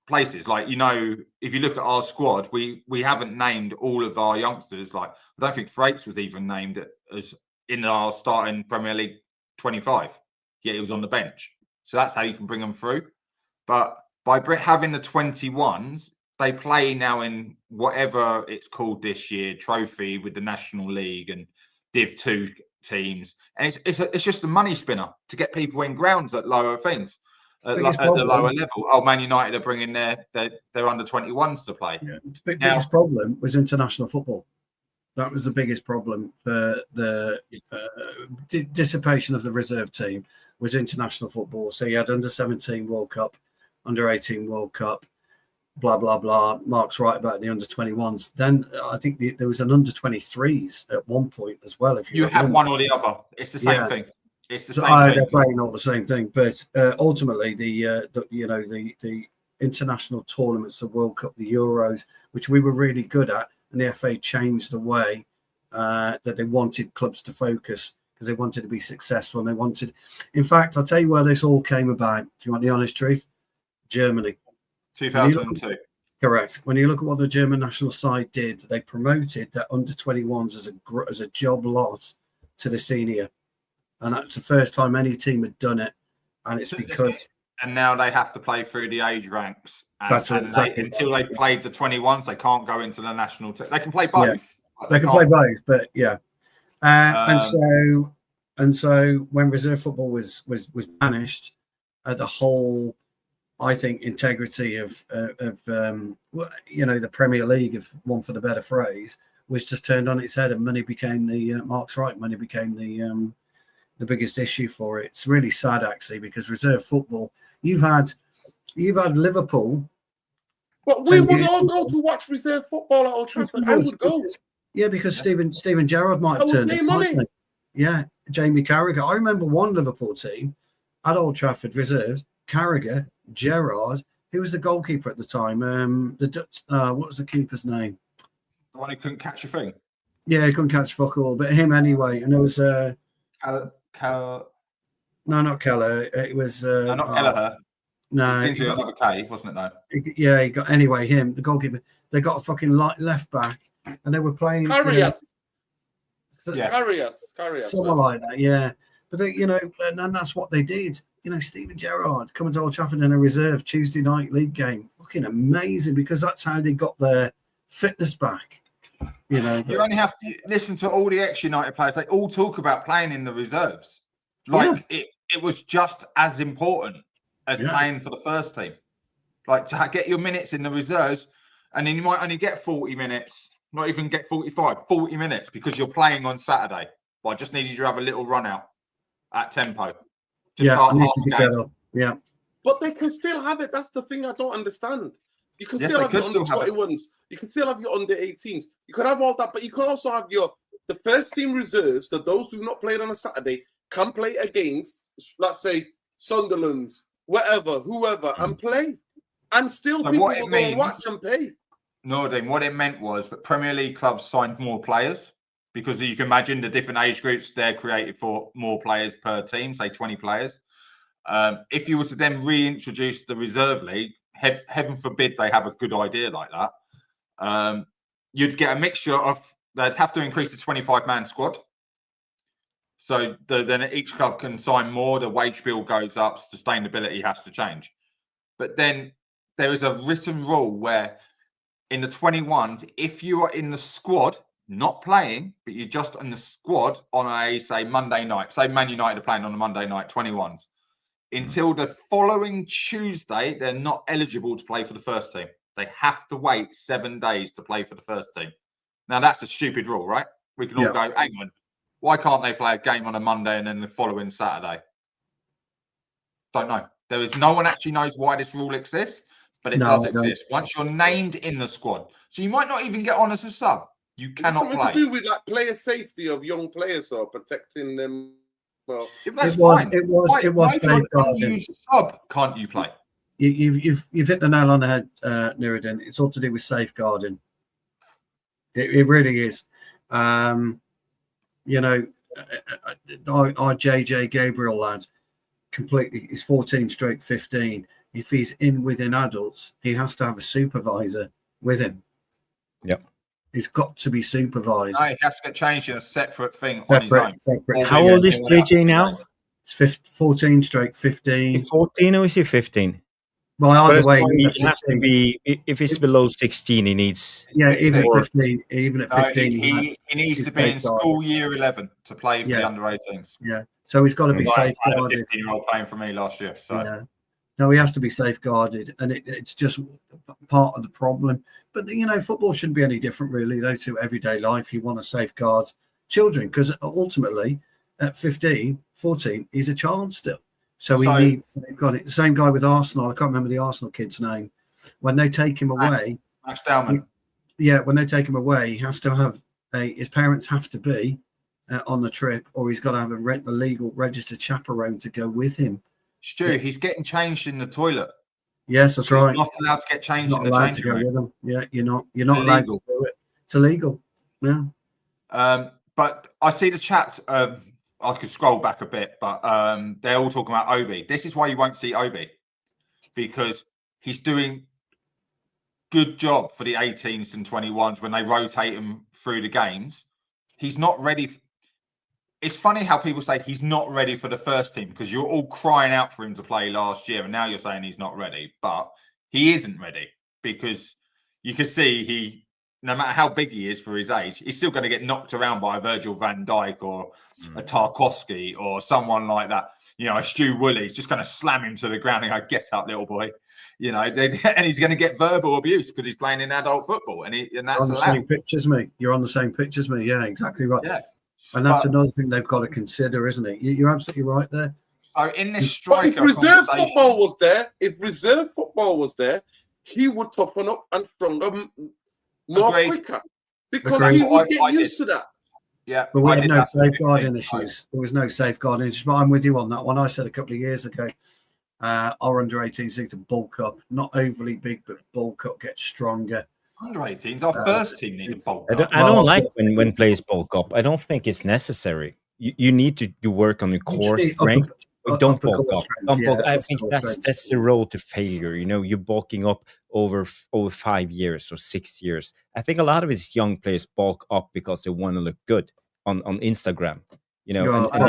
places. Like, if you look at our squad, we haven't named all of our youngsters. Like, I don't think Frakes was even named as in our starting Premier League 25. Yeah, he was on the bench. So that's how you can bring them through. But by having the 21s, they play now in whatever it's called this year, trophy with the National League and Div 2 teams. And it's just a money spinner to get people in grounds at lower things, at the lower level. Oh, Man United are bringing their under 21s to play. Yeah. The biggest problem was international football. That was the biggest problem for the dissipation of the reserve team was international football. So you had under-17 World Cup, under-18 World Cup, blah, blah, blah. Mark's right about the under-21s. Then I think there was an under-23s at one point as well. If you have one or the other. It's the same thing. It's the same thing. They're playing all the same thing. But ultimately, the international tournaments, the World Cup, the Euros, which we were really good at, and the FA changed the way that they wanted clubs to focus because they wanted to be successful. And they wanted, in fact, I'll tell you where this all came about. If you want the honest truth, Germany. 2002. Correct. When you look at what the German national side did, they promoted their under-21s as a job lot to the senior. And that's the first time any team had done it. And it's because... And now they have to play through the age ranks. Until they played the 21s, they can't go into the national team. They can play both. Yeah. They can play both, but yeah. And so when reserve football was banished, the whole, I think, integrity of the Premier League, if one for the better phrase, was just turned on its head, and money became the Mark's right. Money became the biggest issue for it. It's really sad actually, because reserve football. You've had Liverpool. But we would all go to watch reserve football at Old Trafford. I would go. Yeah, because Steven Gerrard might have turned up. Money. Yeah, Jamie Carragher. I remember one Liverpool team at Old Trafford reserves. Carragher, Gerrard. Who was the goalkeeper at the time? The Dutch. What was the keeper's name? The one who couldn't catch a thing. Yeah, he couldn't catch fuck all, but him anyway. And there was no, not Keller. It was no, not Kelleher. No, Another K, wasn't it? No. Yeah, he got anyway. Him, the goalkeeper. They got a fucking left back, and they were playing. Carriers, something like that. Yeah, but they, and that's what they did. Steven Gerrard coming to Old Trafford in a reserve Tuesday night league game. Fucking amazing, because that's how they got their fitness back. You only have to listen to all the ex-United players. They all talk about playing in the reserves. Like it was just as important as playing for the first team. Like to get your minutes in the reserves, and then you might only get 40 minutes, not even get 45, 40 minutes because you're playing on Saturday. Well, I just needed you to have a little run out at tempo. Yeah. But they can still have it. That's the thing I don't understand. You can still have your under 21s. You can still have your under 18s. You could have all that, but you can also have the first team reserves. So those who've not played on a Saturday can play against, let's say, Sunderland's, whoever, and play. And still people will go and watch and pay. Nuradin, what it meant was that Premier League clubs signed more players, because you can imagine the different age groups, they're created for more players per team, say 20 players. If you were to then reintroduce the reserve league, heaven forbid they have a good idea like that, you'd get a mixture of, they'd have to increase the 25-man squad. So then each club can sign more, the wage bill goes up, sustainability has to change. But then there is a written rule where in the 21s, if you are in the squad, not playing, but you're just in the squad on a, say, Monday night, say Man United are playing on a Monday night, 21s, until the following Tuesday, they're not eligible to play for the first team. They have to wait 7 days to play for the first team. Now, that's a stupid rule, right? We can all go, hang on, why can't they play a game on a Monday and then the following Saturday? Don't know. No one actually knows why this rule exists, but it does exist. Once you're named in the squad. So you might not even get on as a sub. You cannot play. Something to do with like player safety of young players or protecting them. Well, that's fine. It was safeguarding. You sub, can't you play? You've hit the nail on the head, Nuradin. It's all to do with safeguarding. It really is. Our JJ Gabriel lad, completely, he's 14/15. If he's within adults, he has to have a supervisor with him. Yep. He's got to be supervised. No, he has to get changed in a separate thing on his own. How old is JJ now? It's 14/15. Is 14 or is he 15? Well, either way, he has to be. If he's below 16, he needs. Yeah, even at 15. Even at 15, he needs to be in school year 11 to play for the under 18s. Yeah, so he's got to be safeguarded. I had a 15-year-old playing for me last year. So. Yeah. No, he has to be safeguarded, and it's just part of the problem. But football shouldn't be any different, really, though, to everyday life. You want to safeguard children because ultimately, at 15, 14, he's a child still. So he needs safeguarding. Same guy with Arsenal. I can't remember the Arsenal kid's name. When they take him away, Max Dowman. When they take him away, he has to have his parents have to be on the trip, or he's got to have a legal registered chaperone to go with him. Stu, he's getting changed in the toilet. Yes, that's right. He's not allowed to get changed in the changing room. Yeah, you're not allowed to do it. It's illegal. Yeah. But I see the chat. I could scroll back a bit, but they're all talking about Obi. This is why you won't see Obi, because he's doing good job for the 18s and 21s when they rotate him through the games. He's not ready. It's funny how people say he's not ready for the first team because you're all crying out for him to play last year, and now you're saying he's not ready. But he isn't ready because you can see no matter how big he is for his age, he's still going to get knocked around by a Virgil van Dijk or a Tarkowski or someone like that. A Stu Woolley's just going to slam him to the ground and go, "Get up, little boy." you know, and he's going to get verbal abuse because he's playing in adult football, and that's on the same pitch as me. You're on the same pitch as me. Yeah, exactly right. Yeah, and that's another thing they've got to consider, isn't it? You're absolutely right there. So in this striker, if reserve football was there, he would toughen up and stronger more quicker because he would get used to that. Yeah, but we had no safeguarding issues. There was no safeguarding issues. But I'm with you on that one. I said a couple of years ago, our under-18s need to bulk up, not overly big, but bulk up, get stronger. Under-18s, our first team need to bulk up. I don't like when players bulk up. I don't think it's necessary. You need to do work on your core strength. Don't bulk up. I think that's the road to failure. You know, you're bulking up over 5 years or 6 years. I think a lot of these young players bulk up because they want to look good on Instagram. You know, and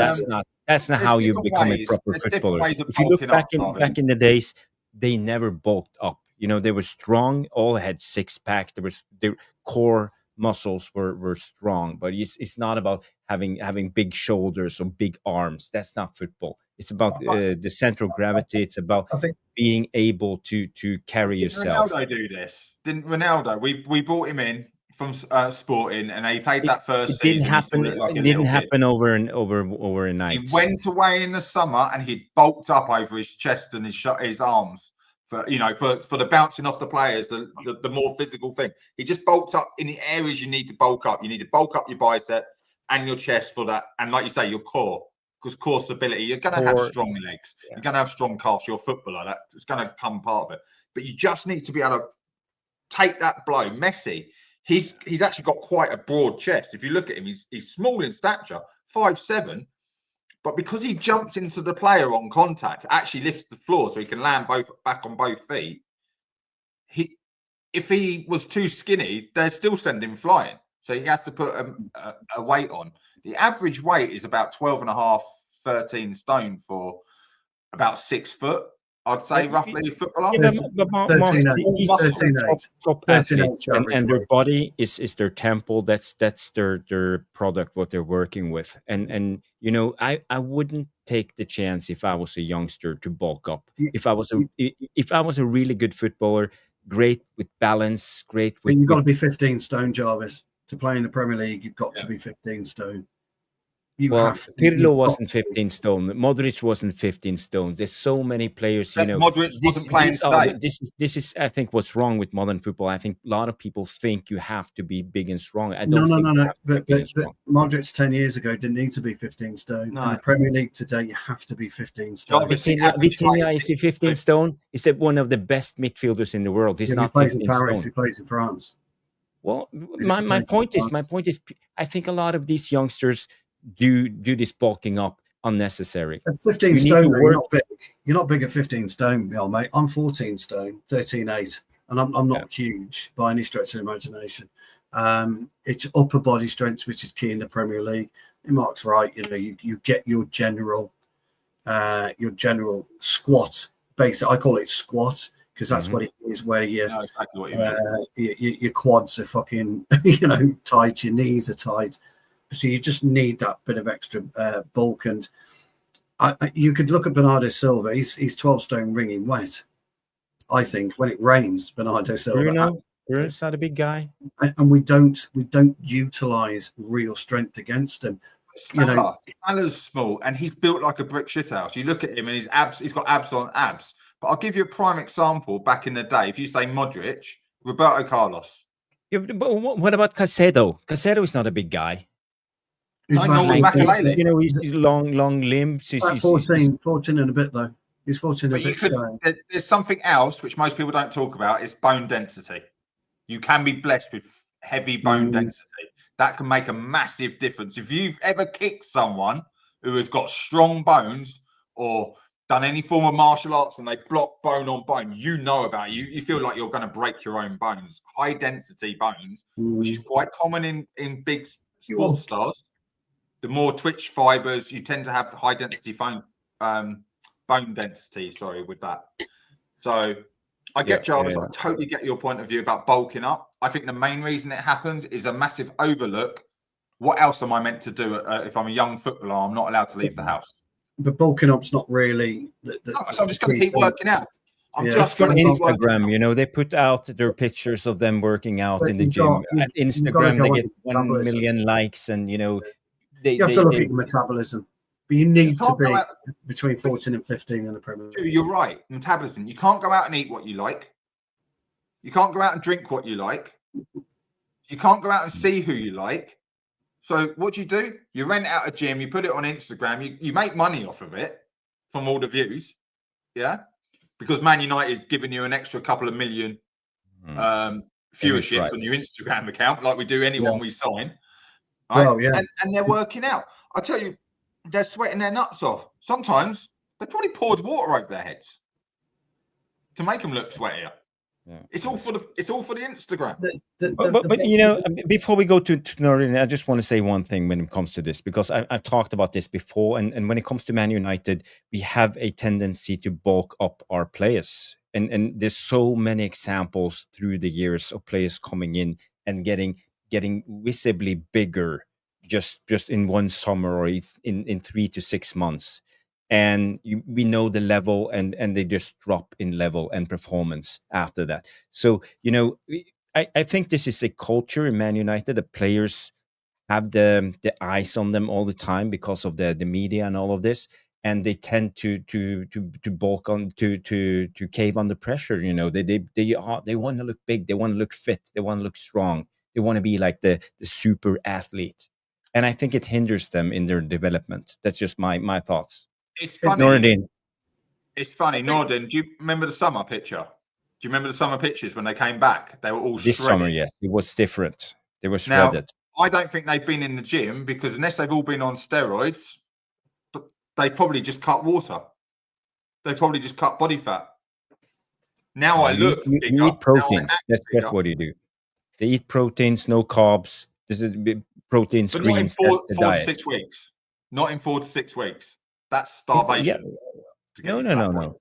that's not how you become a proper footballer. If you look back in the days, they never bulked up. You know, they were strong. All had six pack. Their core muscles were strong, but it's not about having big shoulders or big arms. That's not football. It's about the central gravity. It's about being able to carry yourself. Ronaldo do this? Didn't Ronaldo? We brought him in from Sporting, and he played that first season. It didn't happen over a night. He went away in the summer, and he bulked up over his chest and his arms for the bouncing off the players, the more physical thing. He just bulked up in the areas you need to bulk up. You need to bulk up your bicep and your chest for that, and like you say, your core. Because core stability, you're going to have strong legs. Yeah. You're going to have strong calves. You're a footballer. It's going to come part of it. But you just need to be able to take that blow. Messi, he's actually got quite a broad chest. If you look at him, he's small in stature, 5'7", but because he jumps into the player on contact, actually lifts the floor so he can land back on both feet. If he was too skinny, they'd still send him flying. So he has to put a weight on. The average weight is about 12.5, 13 stone for about 6 foot. I'd say roughly a footballer. Yeah, these top athletes, and their body is their temple. That's their product, what they're working with. And you know, I wouldn't take the chance if I was a youngster to bulk up. If I was a really good footballer, great with balance, great with. But you've got to be 15 stone, Jarvis. To play in the Premier League, you've got to be 15 stone. Pirlo wasn't 15 stone. Modric wasn't 15 stone. There's so many players, you know. Modric wasn't playing today. This is, I think, what's wrong with modern football. I think a lot of people think you have to be big and strong. I don't think no. But Modric 10 years ago didn't need to be 15 stone. No. In the Premier League today, you have to be 15 stone. Vitinha is 15 stone. He's one of the best midfielders in the world. He's not 15 stone. He plays in France. Well, my point is, I think a lot of these youngsters do this bulking up unnecessary. At 15 stone, you're not big. You're not big at 15 stone, mate. I'm 14 stone, 13.8, and I'm not huge by any stretch of the imagination. It's upper body strength, which is key in the Premier League. And Mark's right. You know, you get your general squat base. I call it squat because that's what it is, where your quads are fucking tight, your knees are tight. So you just need that bit of extra bulk. And you could look at Bernardo Silva. He's 12 stone ringing wet. I think when it rains, Bernardo Silva. Bruno's not a big guy, and we don't utilize real strength against him. Salah's small, and he's built like a brick shithouse. You look at him, and he's got abs on abs. But I'll give you a prime example. Back in the day, if you say Modric, Roberto Carlos. Yeah, but what about Caicedo? Caicedo is not a big guy. He's he's long limbs. He's 14 and a bit though. He's 14 and a bit. There's something else which most people don't talk about. It's bone density. You can be blessed with heavy bone density. That can make a massive difference. If you've ever kicked someone who has got strong bones or done any form of martial arts and they block bone on bone, you know about it. You feel like you're going to break your own bones. High density bones, which is quite common in big sports stars. The more twitch fibers, you tend to have high density bone density. Sorry, with that. So I get Jarvis. I totally get your point of view about bulking up. I think the main reason it happens is a massive overlook. What else am I meant to do if I'm a young footballer? I'm not allowed to leave the house. But bulking up's not really. So I'm just going to keep working out. I'm Yeah, It's just for going to keep working. Instagram, you know. They put out their pictures of them working out But in the you've gym. got- At you've got to Instagram, go they on get 1 metabolism. million likes, and you know, they You have to look at your metabolism, but you need to can't go be out- between 14 and 15 in the Premier League. You're right. Metabolism. You can't go out and eat what you like. You can't go out and drink what you like. You can't go out and see who you like. So what do? You rent out a gym, you put it on Instagram, you make money off of it from all the views. Yeah. Because Man United is giving you an extra couple of million viewerships right. on your Instagram account, like we do anyone we sign. Right? Well, yeah. And they're working out. I tell you, they're sweating their nuts off. Sometimes they probably poured water over their heads to make them look sweatier. Yeah. It's all for the Instagram. But you know, before we go to Nuradin, I just want to say one thing when it comes to this, because I've talked about this before, and when it comes to Man United, we have a tendency to bulk up our players, and there's so many examples through the years of players coming in and getting visibly bigger just in one summer, or it's in 3 to 6 months. And we know the level, and they just drop in level and performance after that. So, you know, I think this is a culture in Man United. The players have the eyes on them all the time because of the media and all of this, and they tend to bulk on to cave under pressure. You know, they want to look big, they want to look fit, they want to look strong, they want to be like the super athlete, and I think it hinders them in their development. That's just my thoughts. It's funny. Nuradin. It's funny. Nuradin, do you remember the summer picture? Do you remember the summer pictures when they came back? They were all This shredded. summer, yes, it was different. They were shredded. Now, I don't think they've been in the gym, because unless they've all been on steroids, they probably just cut water. They probably just cut body fat. Now You eat proteins. That's what you do. They eat proteins, no carbs. This is protein But not in screens. 4 to 6 weeks. Not in 4 to 6 weeks. That's starvation. Yeah. No.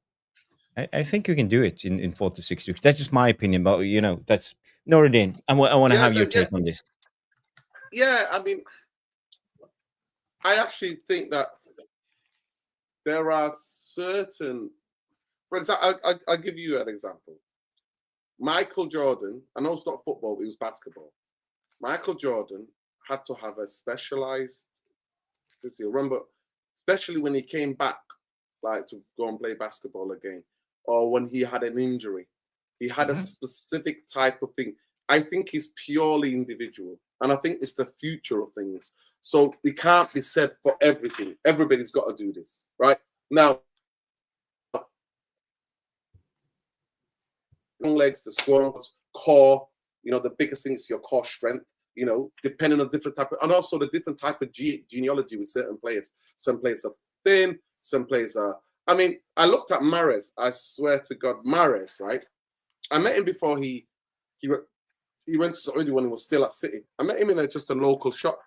I think you can do it in 4 to 6 weeks. That's just my opinion, but you know, that's Nuradin. I want to have your take on this. Yeah, I mean, I actually think that there are certain, for example, I'll give you an example. Michael Jordan, I know it's not football, but it was basketball. Michael Jordan had to have a specialized, you remember, especially when he came back, like to go and play basketball again, or when he had an injury. He had a specific type of thing. I think he's purely individual, and I think it's the future of things. So it can't be said for everything. Everybody's got to do this, right? Now, long legs, the squats, core, you know, the biggest thing is your core strength, you know, depending on different type of, and also the different type of genealogy with certain players. Some players are thin, some players are, I mean, I looked at Mahrez, I swear to God, Mahrez, right? I met him before he went to Saudi when he was still at City. I met him in just a local shop,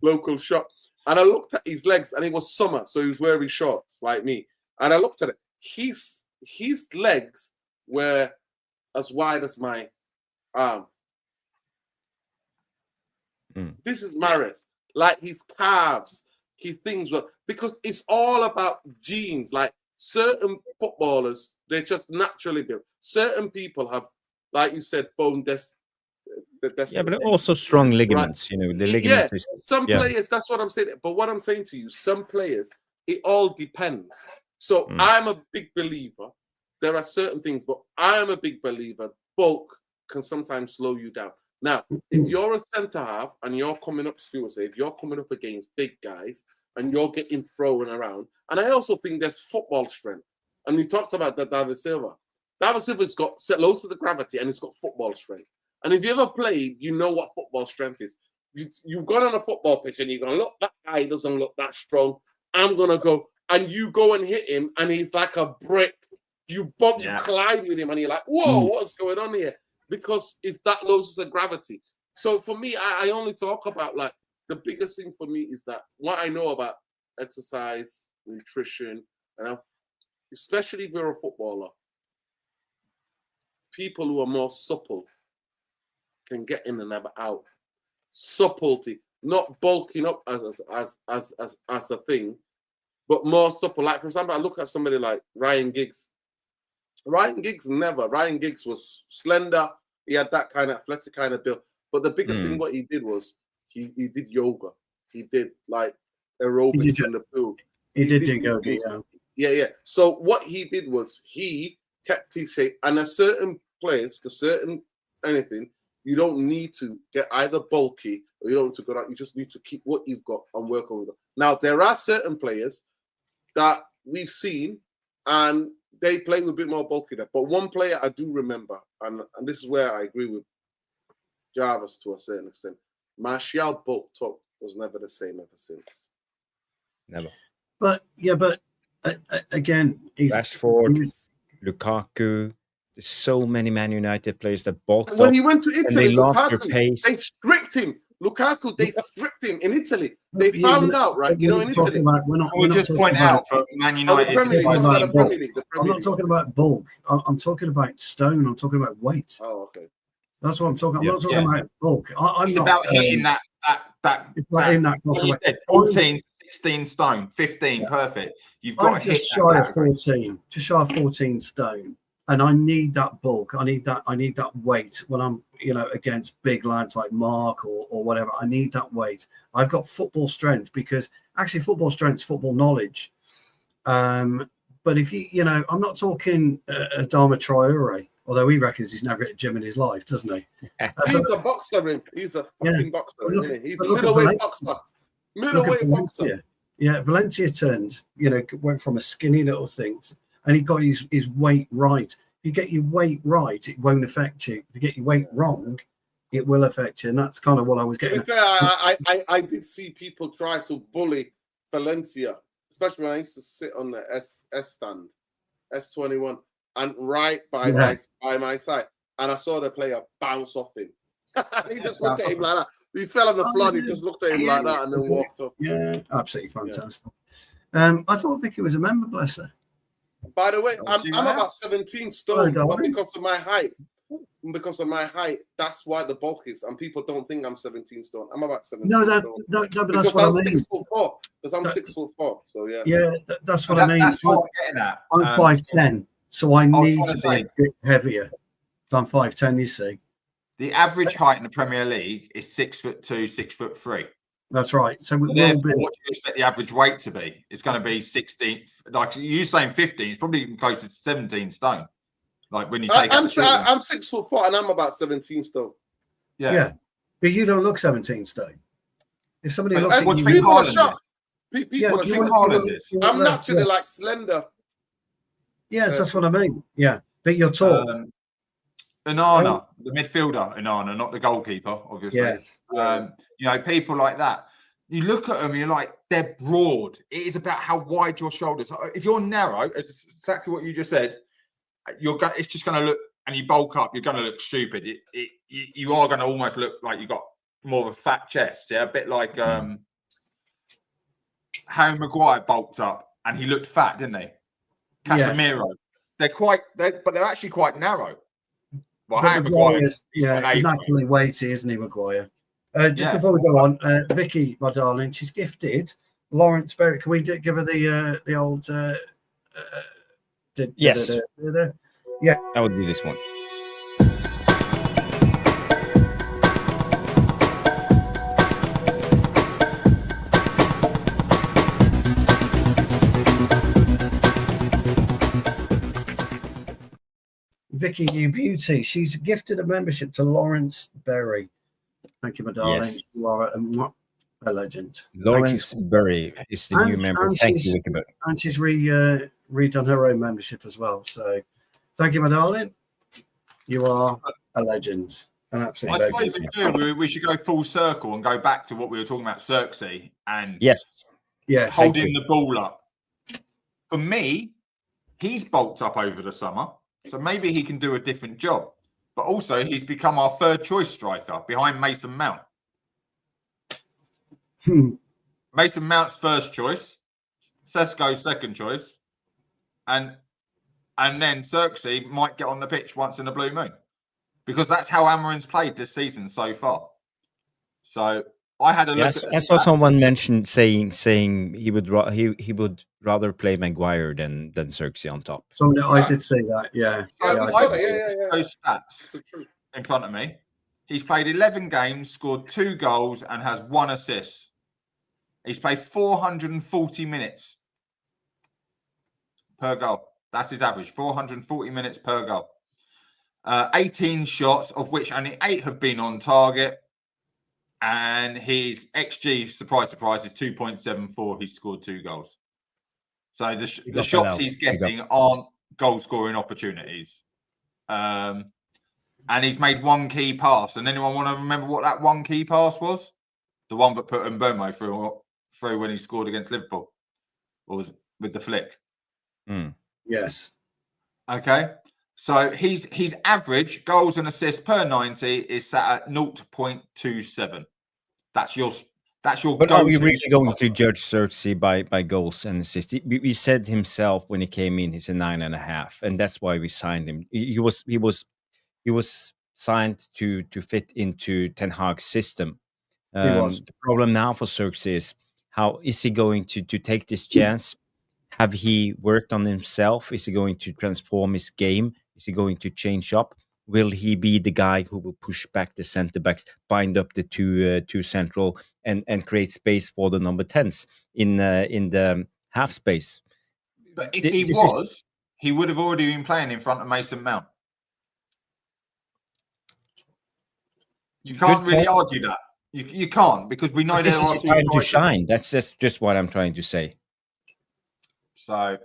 local shop. And I looked at his legs, and it was summer, so he was wearing shorts like me. And I looked at it. His legs were as wide as my arm. This is Mahrez. Like his calves, his things were, because it's all about genes. Like certain footballers, they're just naturally built. Certain people have, like you said, bone destiny. Yeah, but also strong ligaments, right? You know, the ligaments. Yeah, some players, that's what I'm saying. But what I'm saying to you, some players, it all depends. So I'm a big believer. There are certain things, but I'm a big believer. Bulk can sometimes slow you down. Now, if you're a centre half and you're coming up, if you're coming up against big guys and you're getting thrown around, and I also think there's football strength. And we talked about that David Silva. David Silva's got set loads with the gravity, and he's got football strength. And if you ever played, you know what football strength is. You've gone on a football pitch and you're going to look, that guy doesn't look that strong. I'm going to go, and you go and hit him, and he's like a brick. You bump, you collide with him, and you're like, whoa, what's going on here? Because it's that loads of gravity. So for me, I only talk about, like, the biggest thing for me is that what I know about exercise, nutrition, and especially if you're a footballer, people who are more supple can get in and out. Subtlety, not bulking up as a thing, but more supple. Like, for example, I look at somebody like Ryan Giggs. Ryan Giggs was slender. He had that kind of athletic kind of build. But the biggest thing what he did was he did yoga. He did like aerobics in the pool. He did do yoga, yeah. So what he did was he kept his shape. And at certain players, because certain anything, you don't need to get either bulky or you don't need to go out. You just need to keep what you've got and work on it. Now, there are certain players that we've seen and they play with a bit more bulky there. But one player I do remember, and this is where I agree with Jarvis to a certain extent, Martial bulked up was never the same ever since. Never. But again, Rashford, Lukaku. There's so many Man United players that bulked up. When he went to Italy, they lost their pace. They stripped him. Lukaku, they stripped him in Italy. They found out, right? You know, in Italy. We'll just point out for Man United. I'm not talking about bulk. I'm talking about stone. I'm talking about weight. Oh, okay. That's what I'm talking. I'm not talking about bulk. It's about hitting that. It's about hitting that. What you said, 14, 16 stone, 15, perfect. You've got to hit just shy of 14. Just shy of 14 stone. And I need that bulk. I need that weight when I'm, against big lads like Mark or whatever. I need that weight. I've got football strength because actually football strength is football knowledge. But if I'm not talking Adama Traore, although he reckons he's never hit a gym in his life, doesn't he? He's a boxer. He's a fucking boxer. He's a middleweight boxer. Middleweight boxer. Yeah, Valencia turned, went from a skinny little thing and he got his weight right. If you get your weight right, it won't affect you. If you get your weight wrong, it will affect you. And that's kind of what I was getting. I did see people try to bully Valencia, especially when I used to sit on the S stand, S21, and right by my side. And I saw the player bounce off him. And he just looked at him like that. He fell on the floor. He just looked at him like that and then walked up. Yeah, absolutely fantastic. I thought Vicky was a member, bless her. By the way, I'm about 17 stone, but because of my height, that's why the bulk is. And people don't think I'm 17 stone. I'm about 17 stone. No, but that's what I mean. 6'4", because I'm 6'4", so yeah. Yeah, that's what I mean. That's what I'm getting at. I'm 5'10", so I need to be a bit heavier. So I'm 5'10", you see. The average height in the Premier League is 6'2", 6'3". That's right. So we will be. What do you expect the average weight to be? It's going to be 16. Like you saying 15, it's probably even closer to 17 stone. Like when you take. I'm 6'4" and I'm about 17 stone. Yeah, but you don't look 17 stone. If somebody looks at you, people are shocked. People are shocked. I'm naturally like slender. Yes, that's what I mean. Yeah, but you're tall. Onana, the midfielder, Onana, not the goalkeeper, obviously. Yes. People like that. You look at them, you're like, they're broad. It is about how wide your shoulders are. If you're narrow, it's exactly what you just said, it's just going to look, and you bulk up, you're going to look stupid. You are going to almost look like you've got more of a fat chest, yeah? A bit like Harry Maguire bulked up, and he looked fat, didn't he? Casemiro. Yes. But they're actually quite narrow. Well, he's naturally weighty, isn't he, Maguire? Before we go on, Vicky, my darling, she's gifted Lawrence Berry. Can we give her the old? Yes. Yeah, I would do this one. Vicky, you beauty. She's gifted a membership to Lawrence Berry. Thank you, my darling. Yes. You are a legend. Lawrence Berry is the new member. Thank you, Vicky. And she's redone her own membership as well. So thank you, my darling. You are a legend. An absolute legend. I suppose we should go full circle and go back to what we were talking about, Zirkzee, and yes, holding the ball up. For me, he's bulked up over the summer. So maybe he can do a different job. But also, he's become our third choice striker behind Mason Mount. Mason Mount's first choice, Sesko's second choice, and then Zirkzee might get on the pitch once in a blue moon. Because that's how Amorim's played this season so far. So I had a look Yes, at the I saw stats. someone mention saying he would he would rather play Maguire than Zirkzee on top. Something I did say that. Yeah. So Yeah, I've I got did. those stats So true. in front of me. He's played 11 games, scored 2 goals, and has 1 assist. He's played 440 minutes per goal. That's his average, 440 minutes per goal. 18 shots, of which only 8 have been on target. And his XG, surprise, surprise, is 2.74. He's scored 2 goals. So the shots he's getting aren't goal-scoring opportunities. And he's made 1 key pass. And anyone want to remember what that 1 key pass was? The one that put Mbeumo through when he scored against Liverpool, or was it with the flick? Yes. Okay. So his average goals and assists per 90 is sat at 0.27. That's your But are we really going to judge Zirkzee by goals and assists? We said himself when he came in, he's a 9.5, and that's why we signed him. He was signed to fit into Ten Hag's system. The problem now for Zirkzee is how is he going to take this chance? Have he worked on himself? Is he going to transform his game? Is he going to change up? Will he be the guy who will push back the centre backs, bind up the two central, and create space for the number 10s in the half space? But if he would have already been playing in front of Mason Mount. You can't really argue that. You can't, because we know this is time to shine. That's just what I'm trying to say. So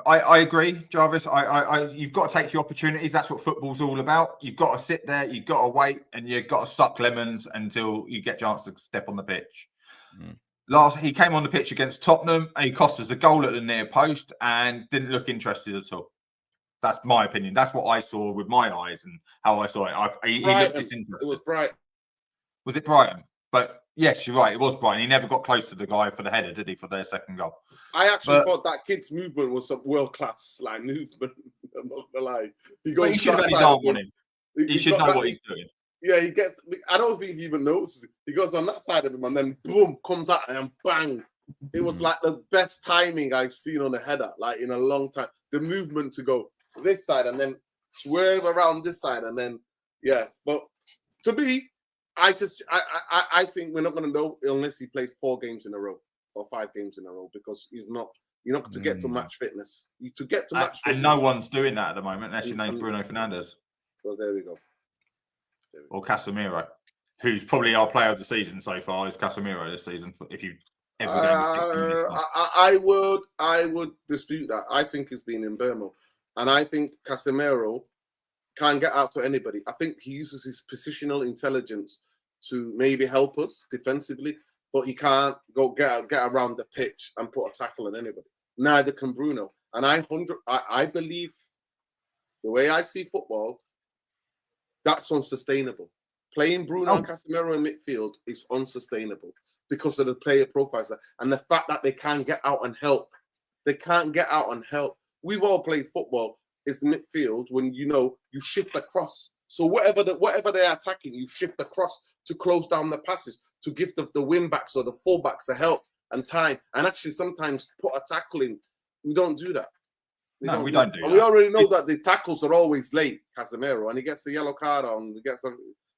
I agree, Jarvis. You've got to take your opportunities. That's what football's all about. You've got to sit there, you've got to wait, and you've got to suck lemons until you get a chance to step on the pitch. He came on the pitch against Tottenham, and he cost us a goal at the near post and didn't look interested at all. That's my opinion. That's what I saw with my eyes and how I saw it. He looked disinterested. It was Brighton. Was it Brighton? But yes, you're right. It was Brighton. He never got close to the guy for the header, did he, for their second goal? I actually thought that kid's movement was some world-class movement. I'm not gonna lie. He should have had his arm on him. He should know what he's doing. Yeah, he gets. I don't think he even notices it. He goes on that side of him and then boom, comes out and bang. It was like the best timing I've seen on a header, like in a long time. The movement to go this side and then swerve around this side and then But to me, I think we're not going to know unless he played 4 games in a row or 5 games in a row, because you're not going to get to match fitness. And no one's doing that at the moment unless your name's Bruno Fernandes. Well, there we go. Or Casemiro, who's probably our player of the season so far, is Casemiro this season. If you every game is 60 minutes. I would dispute that. I think it's been Mbeumo, and I think Casemiro can't get out to anybody. I think he uses his positional intelligence to maybe help us defensively, but he can't go get around the pitch and put a tackle on anybody. Neither can Bruno. And I believe the way I see football, that's unsustainable. Playing Bruno and Casemiro in midfield is unsustainable because of the player profiles and the fact that they can't get out and help. We've all played football. It's midfield when you shift across. So whatever they're attacking, you shift across to close down the passes, to give the wing backs or the full backs the help and time, and actually sometimes put a tackle in. We don't do that. We don't do that. And we already know that the tackles are always late, Casemiro, and he gets a yellow card on. He gets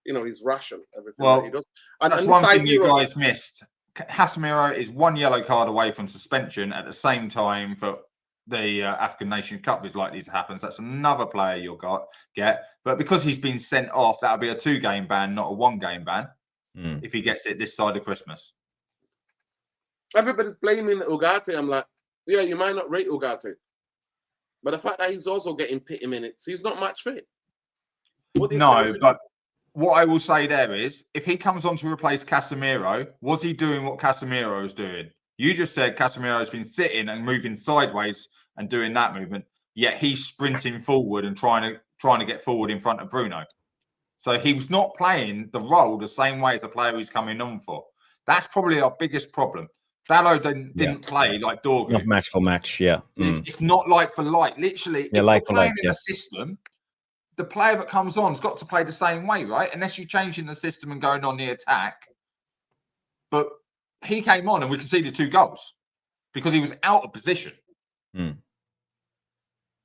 he's ration everything that he does. And that's one thing you guys missed. Casemiro is 1 yellow card away from suspension at the same time for the African Nation Cup is likely to happen. So that's another player you'll get. But because he's been sent off, that'll be a 2-game ban, not a 1-game ban, if he gets it this side of Christmas. Everybody's blaming Ugarte. I'm like, yeah, you might not rate Ugarte, but the fact that he's also getting pity minutes, he's not match fit. No, but what I will say there is, if he comes on to replace Casemiro, was he doing what Casemiro was doing? You just said Casemiro has been sitting and moving sideways and doing that movement, yet he's sprinting forward and trying to get forward in front of Bruno. So he was not playing the role the same way as a player he's coming on for. That's probably our biggest problem. Dalot didn't play like Dorgu. Not match for match, yeah. It's not like for like. Literally, if like you're playing in a system, the player that comes on has got to play the same way, right? Unless you're changing the system and going on the attack. But he came on and we conceded 2 goals because he was out of position.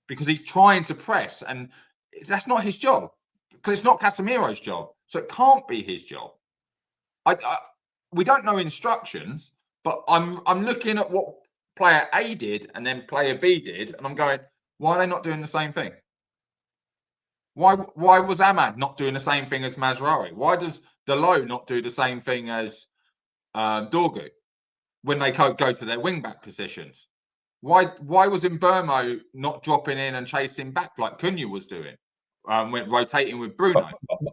Because he's trying to press, and that's not his job. Because it's not Casemiro's job, so it can't be his job. We don't know instructions, but I'm looking at what player A did and then player B did, and I'm going, why are they not doing the same thing? Why was Ahmad not doing the same thing as Mazraoui? Why does Delo not do the same thing as Dorgu when they go to their wing-back positions? Why was Mbeumo not dropping in and chasing back like Cunha was doing? Rotating with Bruno.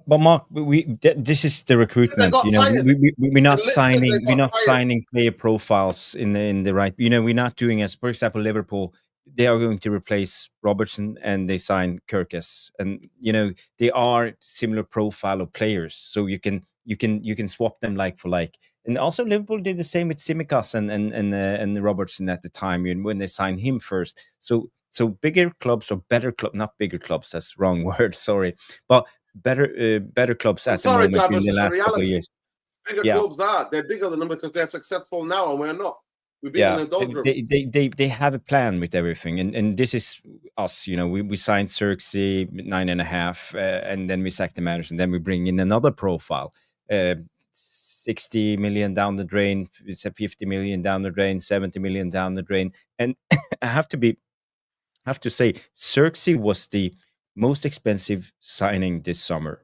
But Mark, this is the recruitment. You know, we're not signing player profiles in the right. You know, we're not doing as, for example, Liverpool. They are going to replace Robertson and they sign Kirkes, and you know they are similar profile of players, so you can swap them like for like. And also Liverpool did the same with Tsimikas and Robertson at the time when they signed him first. So bigger clubs or better club, not bigger clubs. That's the wrong word. Sorry, but better clubs at the moment in the last couple of years. Bigger clubs they're bigger than them because they're successful now and we're not. They have a plan with everything, and this is us. You know, we signed Zirkzee 9.5, and then we sacked the manager, and then we bring in another profile, 60 million down the drain, 50 million down the drain, 70 million down the drain, and I have to say, Zirkzee was the most expensive signing this summer.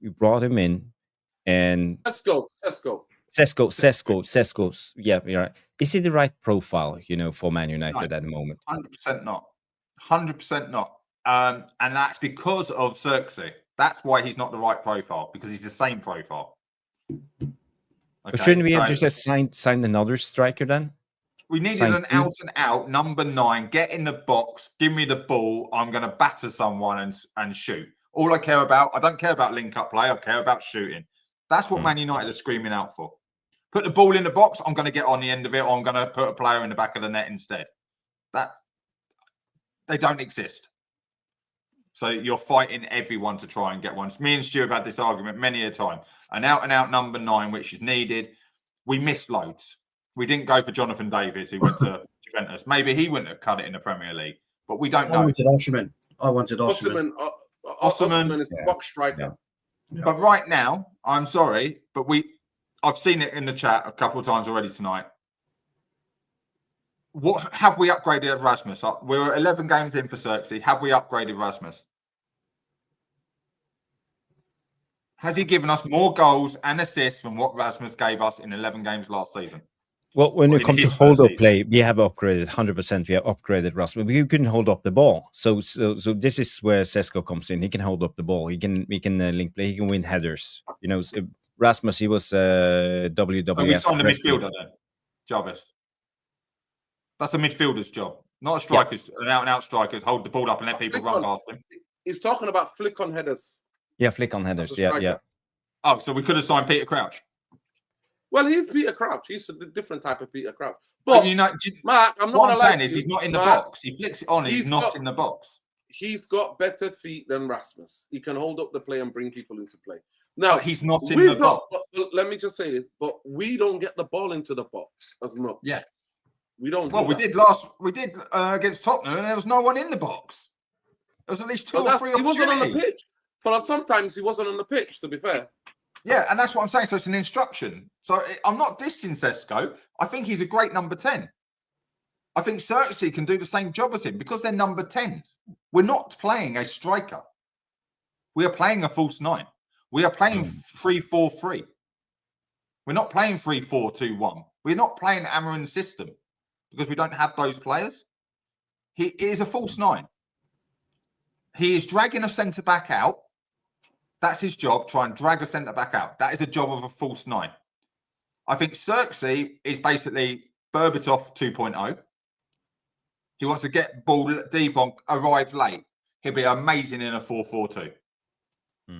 We brought him in, and Sesko. Yeah, you're right. Is he the right profile, you know, for Man United at the moment? 100% not. 100% not. And that's because of Zirkzee. That's why he's not the right profile, because he's the same profile. Okay, but shouldn't we have just signed another striker then? We needed an out-and-out number 9. Get in the box, give me the ball. I'm going to batter someone and shoot. All I care about, I don't care about link-up play. I care about shooting. That's what Man United are screaming out for. Put the ball in the box, I'm going to get on the end of it, or I'm going to put a player in the back of the net instead. They don't exist. So you're fighting everyone to try and get one. Me and Stu have had this argument many a time. An out-and-out number 9, which is needed. We missed loads. We didn't go for Jonathan Davis, who went to Juventus. Maybe he wouldn't have cut it in the Premier League, but we don't know. I wanted Osimhen. Osimhen is a box striker. Yeah. But right now, I'm sorry, but I've seen it in the chat a couple of times already tonight. What have we upgraded Rasmus? We're 11 games in for Zirkzee. Have we upgraded Rasmus? Has he given us more goals and assists than what Rasmus gave us in 11 games last season? Well, when it comes to hold-up play, we have upgraded 100%. We have upgraded Rasmus. We couldn't hold up the ball, so this is where Sesko comes in. He can hold up the ball. He can link play. He can win headers. You know, Rasmus. He was WWF. So we signed a midfielder then, Jarvis. That's a midfielder's job, not a striker's. An out-and-out striker's hold the ball up and let people run past him. He's talking about flick on headers. Yeah, flick on headers. Yeah. Oh, so we could have signed Peter Crouch. Well, he's Peter Crouch. He's a different type of Peter Crouch. But Mark, I'm not what I'm saying is he's not in the box. He flicks it on. He's not in the box. He's got better feet than Rasmus. He can hold up the play and bring people into play. Now, but he's not in the box. Let me just say this, but we don't get the ball into the box as much. Yeah. We don't. Well, we did against Tottenham, and there was no one in the box. There was at least 2 or 3 opportunities. He wasn't on the pitch. But sometimes he wasn't on the pitch, to be fair. Yeah, and that's what I'm saying. So it's an instruction. So I'm not dissing Sesko. I think he's a great number 10. I think Zirkzee can do the same job as him because they're number 10s. We're not playing a striker. We are playing a false 9. We are playing 3-4-3. We're not playing 3-4-2-1. We're not playing Amorim's system because we don't have those players. He is a false 9. He is dragging a centre-back out. That's his job, try and drag a centre-back out. That is a job of a false 9. I think Zirkzee is basically Berbatov 2.0. He wants to get ball deep on, arrive late. He'll be amazing in a 4-4-2.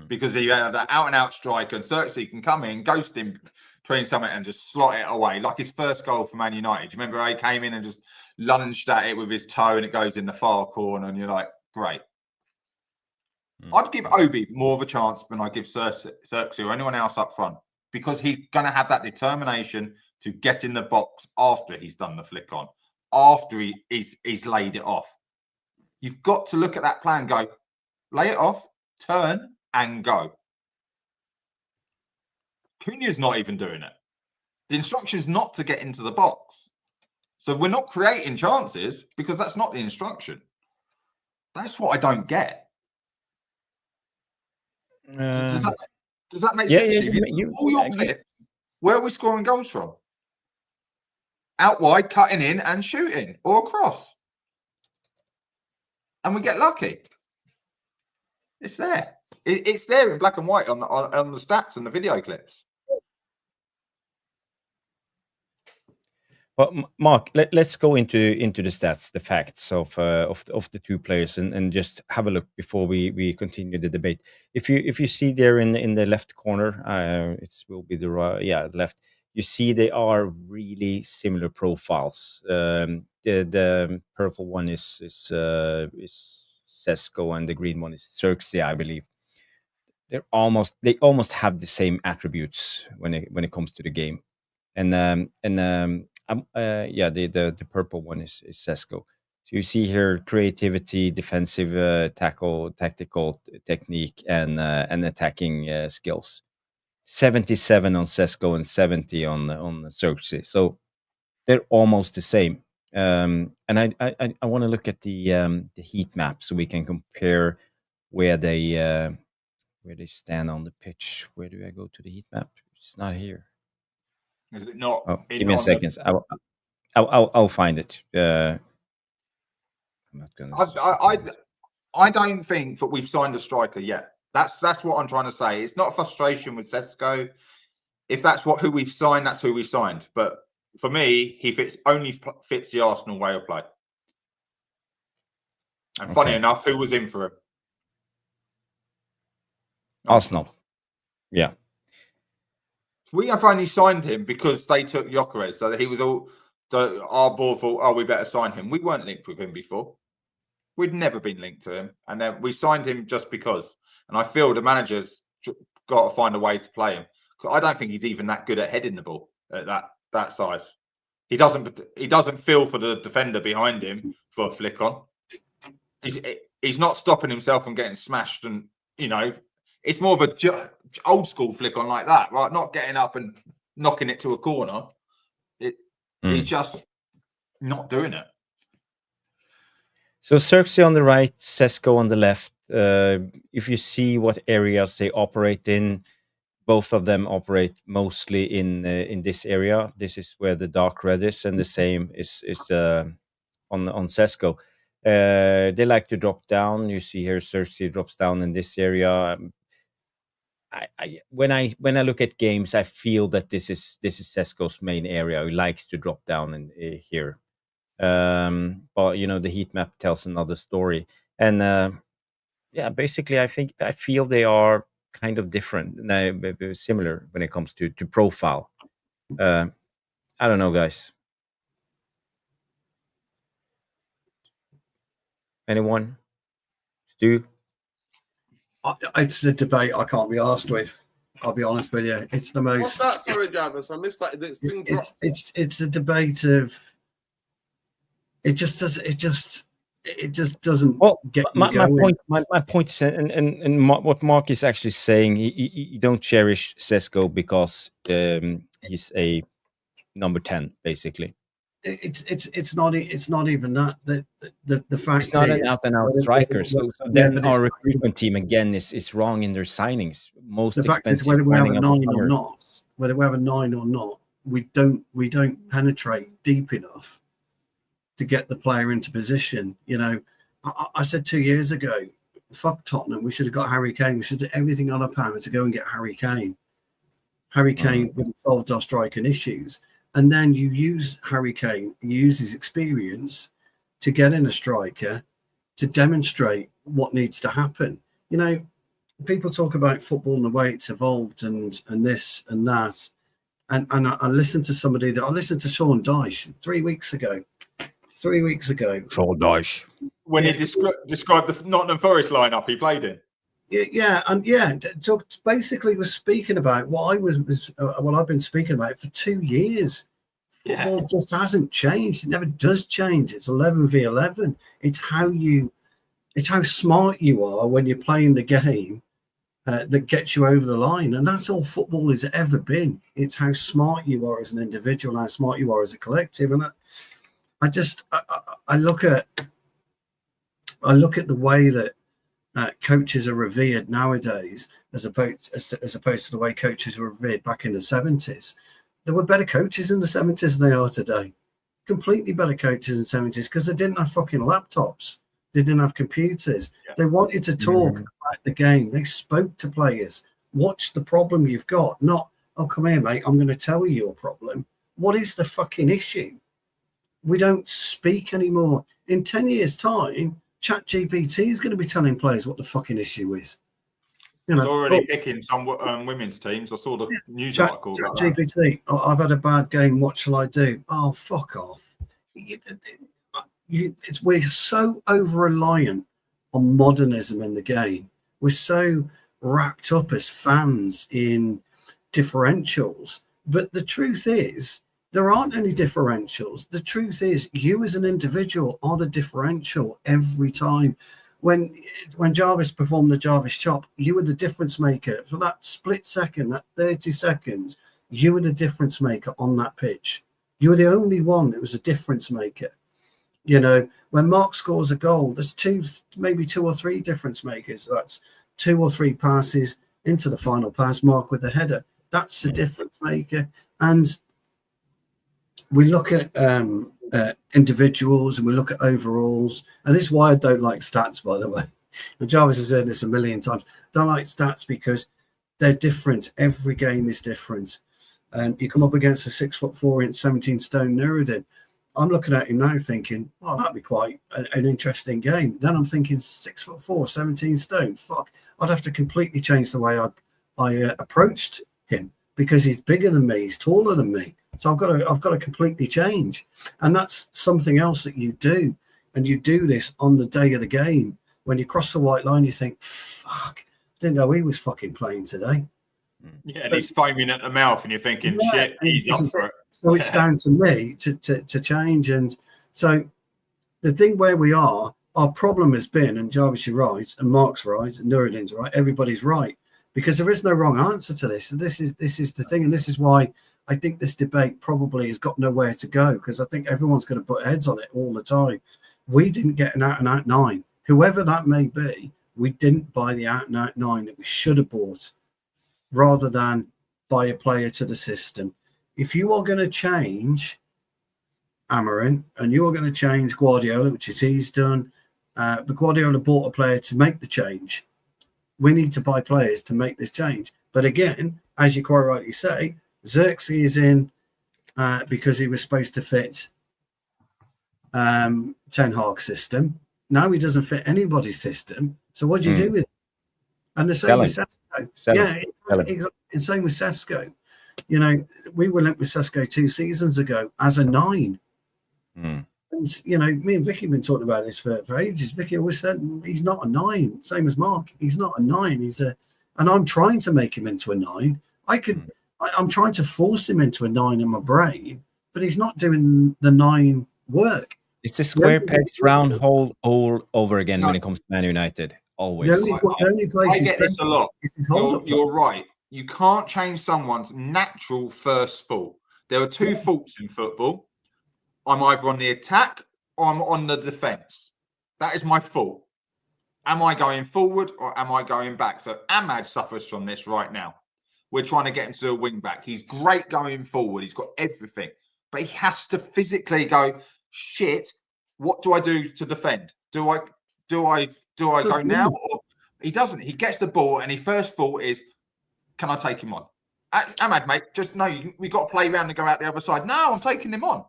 Because he had that out-and-out striker, and Zirkzee can come in, ghost him between something and just slot it away. Like his first goal for Man United. Do you remember how he came in and just lunged at it with his toe and it goes in the far corner and you're like, great. I'd give Obi more of a chance than I give Zirkzee or anyone else up front because he's going to have that determination to get in the box after he's done the flick on, after he's laid it off. You've got to look at that plan, go, lay it off, turn and go. Cunha's not even doing it. The instruction is not to get into the box. So we're not creating chances because that's not the instruction. That's what I don't get. Does that make sense? All your clips, where are we scoring goals from? Out wide, cutting in and shooting, or across. And we get lucky. It's there. It's there in black and white on the stats and the video clips. But Mark, let's go into the stats, the facts of the two players, and just have a look before we continue the debate. If you see there in the left corner, it will be the right, left. You see they are really similar profiles. The purple one is Sesko, and the green one is Zirkzee, I believe. They almost have the same attributes when it comes to the game, the purple one is Sesko. So you see here creativity, defensive tackle, tactical technique, and attacking skills. 77 on Sesko and 70 on Zirkzee. So they're almost the same. And I want to look at the heat map so we can compare where they stand on the pitch. Where do I go to the heat map? It's not here. Is it not? Oh, give me a second. I'll find it. I'm not gonna. I don't think that we've signed a striker yet. That's what I'm trying to say. It's not a frustration with Sesko. If that's who we've signed, that's who we signed. But for me, he only fits the Arsenal way of play. And funny enough, who was in for him? Arsenal. Yeah. We have only signed him because they took Gyökeres, so that he was our board thought, oh, we better sign him. We weren't linked with him before. We'd never been linked to him, and then we signed him just because. And I feel the manager's got to find a way to play him. I don't think he's even that good at heading the ball at that size. He doesn't feel for the defender behind him for a flick on. He's not stopping himself from getting smashed, and it's more of a old school flick on like that, right? Not getting up and knocking it to a corner. He's just not doing it. So Zirkzee on the right, Sesko on the left. If you see what areas they operate in, both of them operate mostly in this area. This is where the dark red is, and the same is on Sesko. They like to drop down. You see here, Zirkzee drops down in this area. When I look at games, I feel that this is Sesko's main area. He likes to drop down in here. But the heat map tells another story. And basically, I feel they are kind of different, similar when it comes to profile. I don't know, guys. Anyone? Stu? It's a debate I can't be arsed with. I'll be honest with you. It's the most. What's that? Sorry, Jarvis. I missed that. It's a debate of. It just doesn't. Well, get my point is, and what Mark is actually saying, you don't cherish Sesko because he's a number 10, basically. It's not even that. The fact it's not is, an out and out striker. So then our recruitment team again is wrong in their signings. Most the fact expensive. Is whether we have a 9 or not, we don't penetrate deep enough to get the player into position. I said 2 years ago, fuck Tottenham. We should have got Harry Kane. We should do everything on our power to go and get Harry Kane. Harry Kane would have solved our striking issues. And then you use Harry Kane, you use his experience to get in a striker to demonstrate what needs to happen. People talk about football and the way it's evolved and this and that. And I listened to Sean Dyche 3 weeks ago. 3 weeks ago. Sean Dyche. When he described the Nottingham Forest lineup he played in. So basically, we're speaking about what I've been speaking about for 2 years. Football just hasn't changed. It never does change. It's 11v11. It's how smart you are when you're playing the game that gets you over the line, and that's all football has ever been. It's how smart you are as an individual, how smart you are as a collective, and I look at the way that coaches are revered nowadays, as opposed to the way coaches were revered back in the 70s. There were better coaches in the 70s than they are today. Completely better coaches in the 70s because they didn't have fucking laptops. They didn't have computers. Yeah. They wanted to talk about the game. They spoke to players. Watch the problem you've got. Not, oh, come here, mate, I'm going to tell you your problem. What is the fucking issue? We don't speak anymore. In 10 years' time, ChatGPT is going to be telling players what the fucking issue is. It's already picking some women's teams. I saw the news article about GPT. I've had a bad game. What shall I do? Oh, fuck off. We're so over-reliant on modernism in the game. We're so wrapped up as fans in differentials. But the truth is, there aren't any differentials. The truth is, you as an individual are the differential every time. When Jarvis performed the Jarvis chop, you were the difference maker. For that split second, that 30 seconds, you were the difference maker on that pitch. You were the only one that was a difference maker. You know, when Mark scores a goal, there's maybe two or three difference makers. That's 2 or 3 passes into the final pass, Mark with the header. That's the difference maker. And we look at individuals and we look at overalls, and this is why I don't like stats, by the way. And Jarvis has said this a million times. Don't like stats because they're different. Every game is different. And you come up against a 6'4" 17 stone Nuradin. I'm looking at him now thinking, oh, that'd be quite an interesting game. Then I'm thinking 6'4", 17 stone. Fuck, I'd have to completely change the way I approached him because he's bigger than me, he's taller than me. So I've got to completely change. And that's something else that you do. And you do this on the day of the game. When you cross the white line, you think, fuck, didn't know he was fucking playing today. Yeah, and he's foaming at the mouth and you're thinking, shit, he's up for it. So it's down to me to change. And so the thing where we are, our problem has been, and Jarvis, you're right, and Mark's right, and Nuradin's right, everybody's right. Because there is no wrong answer to this. So this is the thing, and this is why I think this debate probably has got nowhere to go, because I think everyone's going to put heads on it all the time. We didn't get an out-and-out 9. Whoever that may be, we didn't buy the out-and-out 9 that we should have bought, rather than buy a player to the system. If you are going to change Amorim and you are going to change Guardiola, which is he's done, but Guardiola bought a player to make the change. We need to buy players to make this change. But again, as you quite rightly say, Zirkzee is in because he was supposed to fit Ten Hag's system. Now he doesn't fit anybody's system. So what do you do with it? And the same with Sesko. It's same with Sesko. You know, we were linked with Sesko 2 seasons ago as a 9. And, you know, me and Vicky have been talking about this for ages. Vicky always said he's not a 9. Same as Mark. He's not a 9. And I'm trying to make him into a 9. I'm trying to force him into a 9 in my brain, but he's not doing the 9 work. It's a square pegs round hole all over again when it comes to Man United. Always. I get this a lot. You're right. You can't change someone's natural first thought. There are 2 thoughts in football. I'm either on the attack or I'm on the defence. That is my thought. Am I going forward or am I going back? So Ahmad suffers from this right now. We're trying to get him to a wing back. He's great going forward. He's got everything. But he has to physically go, shit, what do I do to defend? Do I go now? Or he doesn't. He gets the ball and his first thought is, can I take him on? Ahmad, mate, just no, we've got to play around and go out the other side. No, I'm taking him on.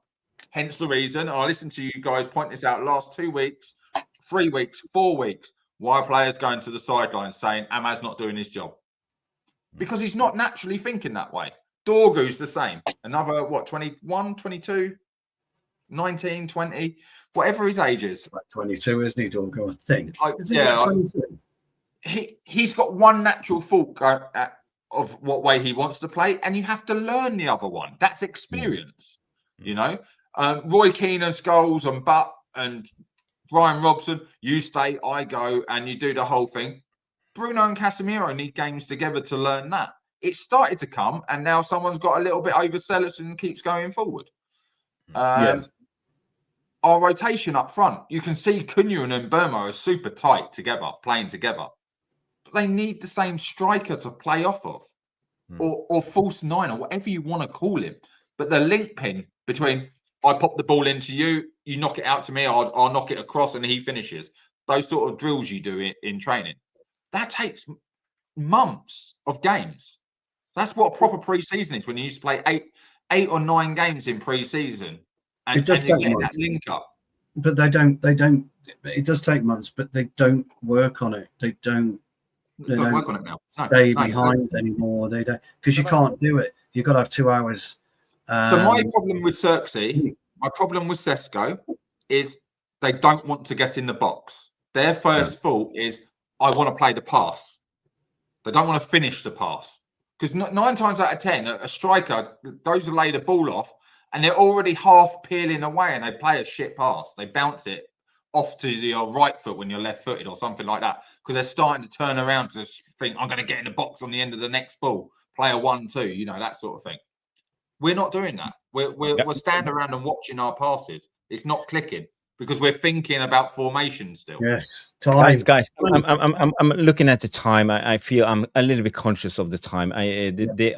Hence the reason, I listened to you guys point this out last 2 weeks, 3 weeks, 4 weeks, why players going to the sidelines saying Ahmad's not doing his job. Because he's not naturally thinking that way. Dorgu's the same. Another, 21, 22, 19, 20, whatever his age is. Like 22, isn't he, Dorgu, I think? 22. he's got one natural thought of what way he wants to play, and you have to learn the other one. That's experience, you know. Roy Keane's goals and Butt and Brian Robson, you stay, I go, and you do the whole thing. Bruno and Casemiro need games together to learn that. It started to come, and now someone's got a little bit overzealous and keeps going forward. Yes. Our rotation up front, you can see Cunha and Mbeumo are super tight together, playing together. But they need the same striker to play off of, or false nine, or whatever you want to call him. But the link pin between I pop the ball into you, you knock it out to me, I'll knock it across, and he finishes. Those sort of drills you do in training. That takes months of games. That's what a proper pre-season is, when you used to play eight or 9 games in pre-season. And, it does and you're take getting months. that link up. But they don't. It does take months, but they don't work on it. They don't work on it now. Stay behind anymore. They don't, because you can't do it. You've got to have 2 hours. So my problem with Zirkzee, my problem with Sesko is they don't want to get in the box. Their first thought is, I want to play the pass. They don't want to finish the pass. Because 9 times out of 10, a striker goes to lay the ball off, and they're already half peeling away, and they play a shit pass. They bounce it off to your right foot when you're left-footed or something like that, because they're starting to turn around to think, I'm going to get in the box on the end of the next ball, play a 1-2, you know, that sort of thing. We're not doing that. We're standing around and watching our passes. It's not clicking because we're thinking about formation still. Yes, guys. I'm looking at the time. I feel I'm a little bit conscious of the time. There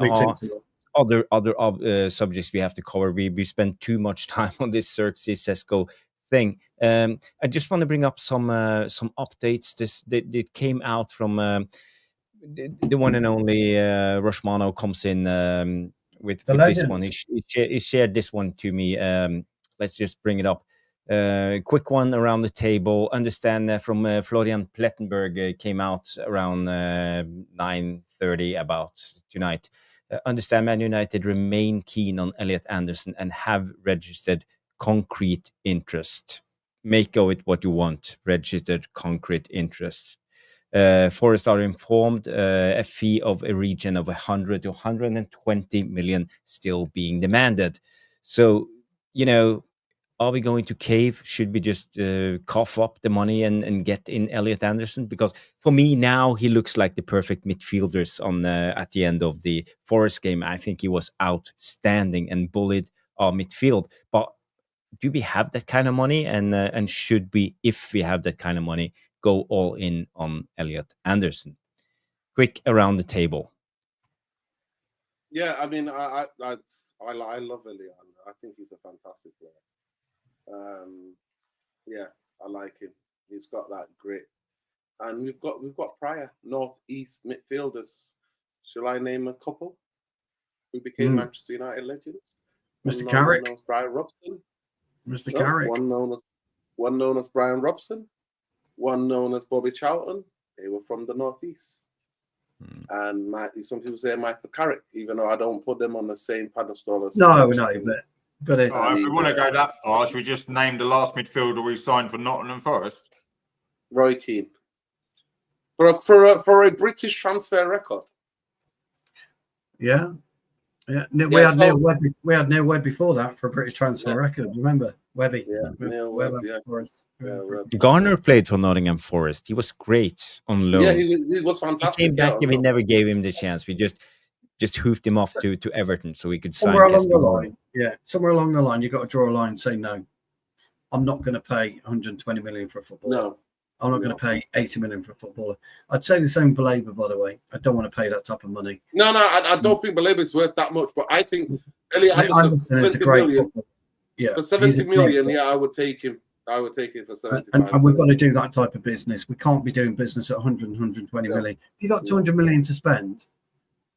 are other subjects we have to cover. We spent too much time on this Zirkzee Sesko thing. I just want to bring up some updates. That came out from the one and only Rushmano comes in with this one. He shared this one to me. Let's just bring it up. Quick one around the table. Understand from Florian Plettenberg came out around 9:30 about tonight. Understand Man United remain keen on Elliot Anderson and have registered concrete interest. Make of it what you want. Registered concrete interest. Forest are informed a fee of a region of 100 to 120 million still being demanded. So, you know, are we going to cave? Should we just cough up the money and get in Elliot Anderson? Because for me now, he looks like the perfect midfielders on at the end of the Forest game. I think he was outstanding and bullied our midfield. But do we have that kind of money? And should we, if we have that kind of money, go all in on Elliot Anderson? Quick around the table. Yeah, I mean, I love Elliot. I think he's a fantastic player. Yeah, I like him. He's got that grit, and we've got prior north-east midfielders. Shall I name a couple who became Manchester United legends? Mr. Carrick, Brian Robson. Mr. Carrick. One known as Brian Robson. One known as Bobby Charlton. They were from the northeast. And some people say Michael Carrick, even though I don't put them on the same pedestal as. No, but if we want to go that far, should we just name the last midfielder we signed for Nottingham Forest? Roy Keane. For a British transfer record. Yeah. We had Neil Webb before that for a British transfer record. Remember Webby? Yeah, Neil Webb. Garner played for Nottingham Forest. He was great on loan. Yeah, he was fantastic. He came back and we never gave him the chance. We just hoofed him off to Everton so we could sign somewhere along the line. Yeah, somewhere along the line, you've got to draw a line and say, no, I'm not going to pay 120 million for a footballer. No. I'm not going to pay 80 million for a footballer. I'd say the same for Labour, by the way. I don't want to pay that type of money. No, I don't think Labour's worth that much, but I think Elliot Anderson is a great footballer. Yeah, for 70 million, I would take him. I would take it for 75. And we've got to do that type of business. We can't be doing business at 100 and 120 million. If you've got 200 million to spend,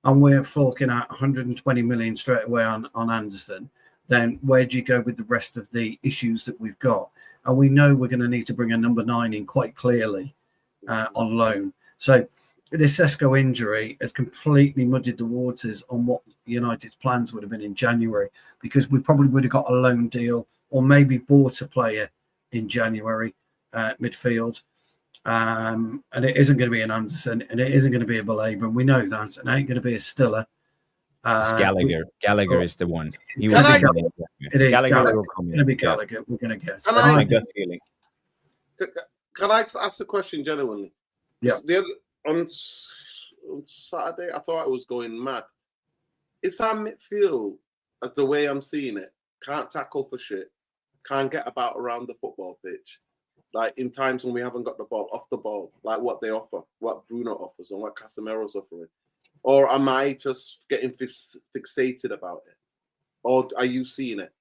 and we're forking out 120 million straight away on Anderson, then where do you go with the rest of the issues that we've got? And we know we're going to need to bring a number 9 in quite clearly on loan. So this Sesko injury has completely muddied the waters on what United's plans would have been in January, because we probably would have got a loan deal or maybe bought a player in January midfield. And it isn't going to be an Anderson, and it isn't going to be a Belaber, and we know that. And it ain't going to be a Stiller. It's Gallagher. Gallagher is the one. He Can will I- be coming. It is Gallagher Gallagher. will come It's in. going to be Gallagher. We're going to guess. Can That's I- my gut feeling. Can I ask a question genuinely? Yeah. On Saturday, I thought I was going mad. It's our midfield, as the way I'm seeing it, can't tackle for shit, can't get about around the football pitch. Like in times when we haven't got the ball off the ball, like what they offer, what Bruno offers, and what Casemiro's offering. Or am I just getting fixated about it? Or are you seeing it?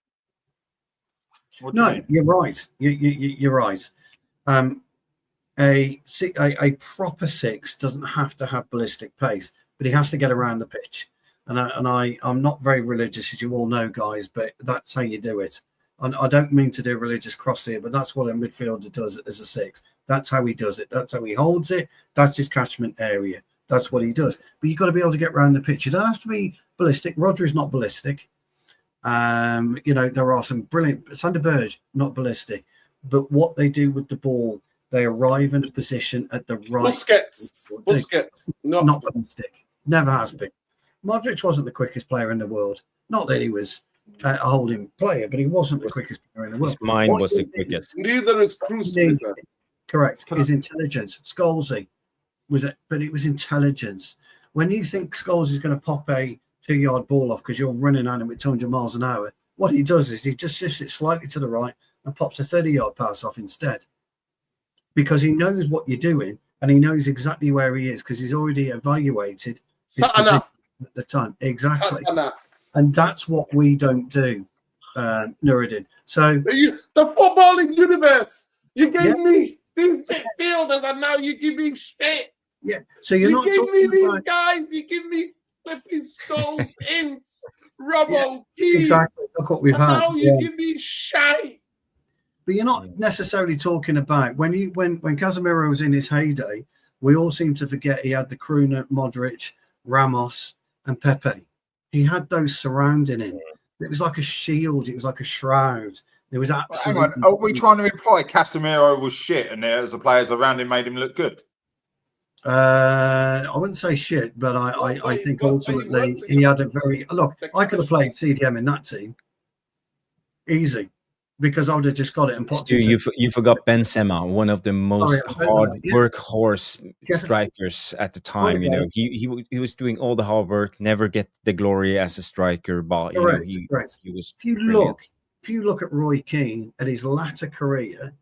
No, you're right. You're right. A proper six doesn't have to have ballistic pace, but he has to get around the pitch. And I'm not very religious, as you all know, guys, but that's how you do it. And I don't mean to do religious cross here, but that's what a midfielder does as a six. That's how he does it. That's how he holds it. That's his catchment area. That's what he does. But you've got to be able to get around the pitch. You don't have to be ballistic. Rodri's not ballistic. There are some brilliant. Sander Berge, not ballistic. But what they do with the ball, they arrive in a position at the right. Busquets, not ballistic. Never has been. Modric wasn't the quickest player in the world. Not that he was a holding player, but he wasn't the quickest player in the world. His mind was the quickest. Neither is Cruz. Correct. His intelligence. Scholesy was it, but it was intelligence. When you think Scholes is going to pop a 2-yard ball off because you're running at him at 200 miles an hour, what he does is he just shifts it slightly to the right and pops a 30-yard pass off instead, because he knows what you're doing and he knows exactly where he is because he's already evaluated his position at the time. Exactly. And that's what we don't do, Nuradin. So the footballing universe, you gave me these midfielders and now you give me shit. Yeah. So you're not give talking me about these guys, you give me flipping Scholes, Ince, Robbo, exactly. Look what we've had. Now you give me shite. But you're not necessarily talking about when Casemiro was in his heyday, we all seem to forget he had the Kruna, Modric, Ramos, and Pepe. He had those surrounding him. It was like a shield. It was like a shroud. It was absolutely. Hang on. Are we trying to imply Casemiro was shit and the players around him made him look good? I wouldn't say shit, but I think ultimately he had a very look. I could have played CDM in that team easy because I would have just got it and popped it. You forgot Benzema, one of the most hard workhorse strikers at the time. You know, he was doing all the hard work, never get the glory as a striker, but you know, he was. If you look at Roy Keane at his latter career,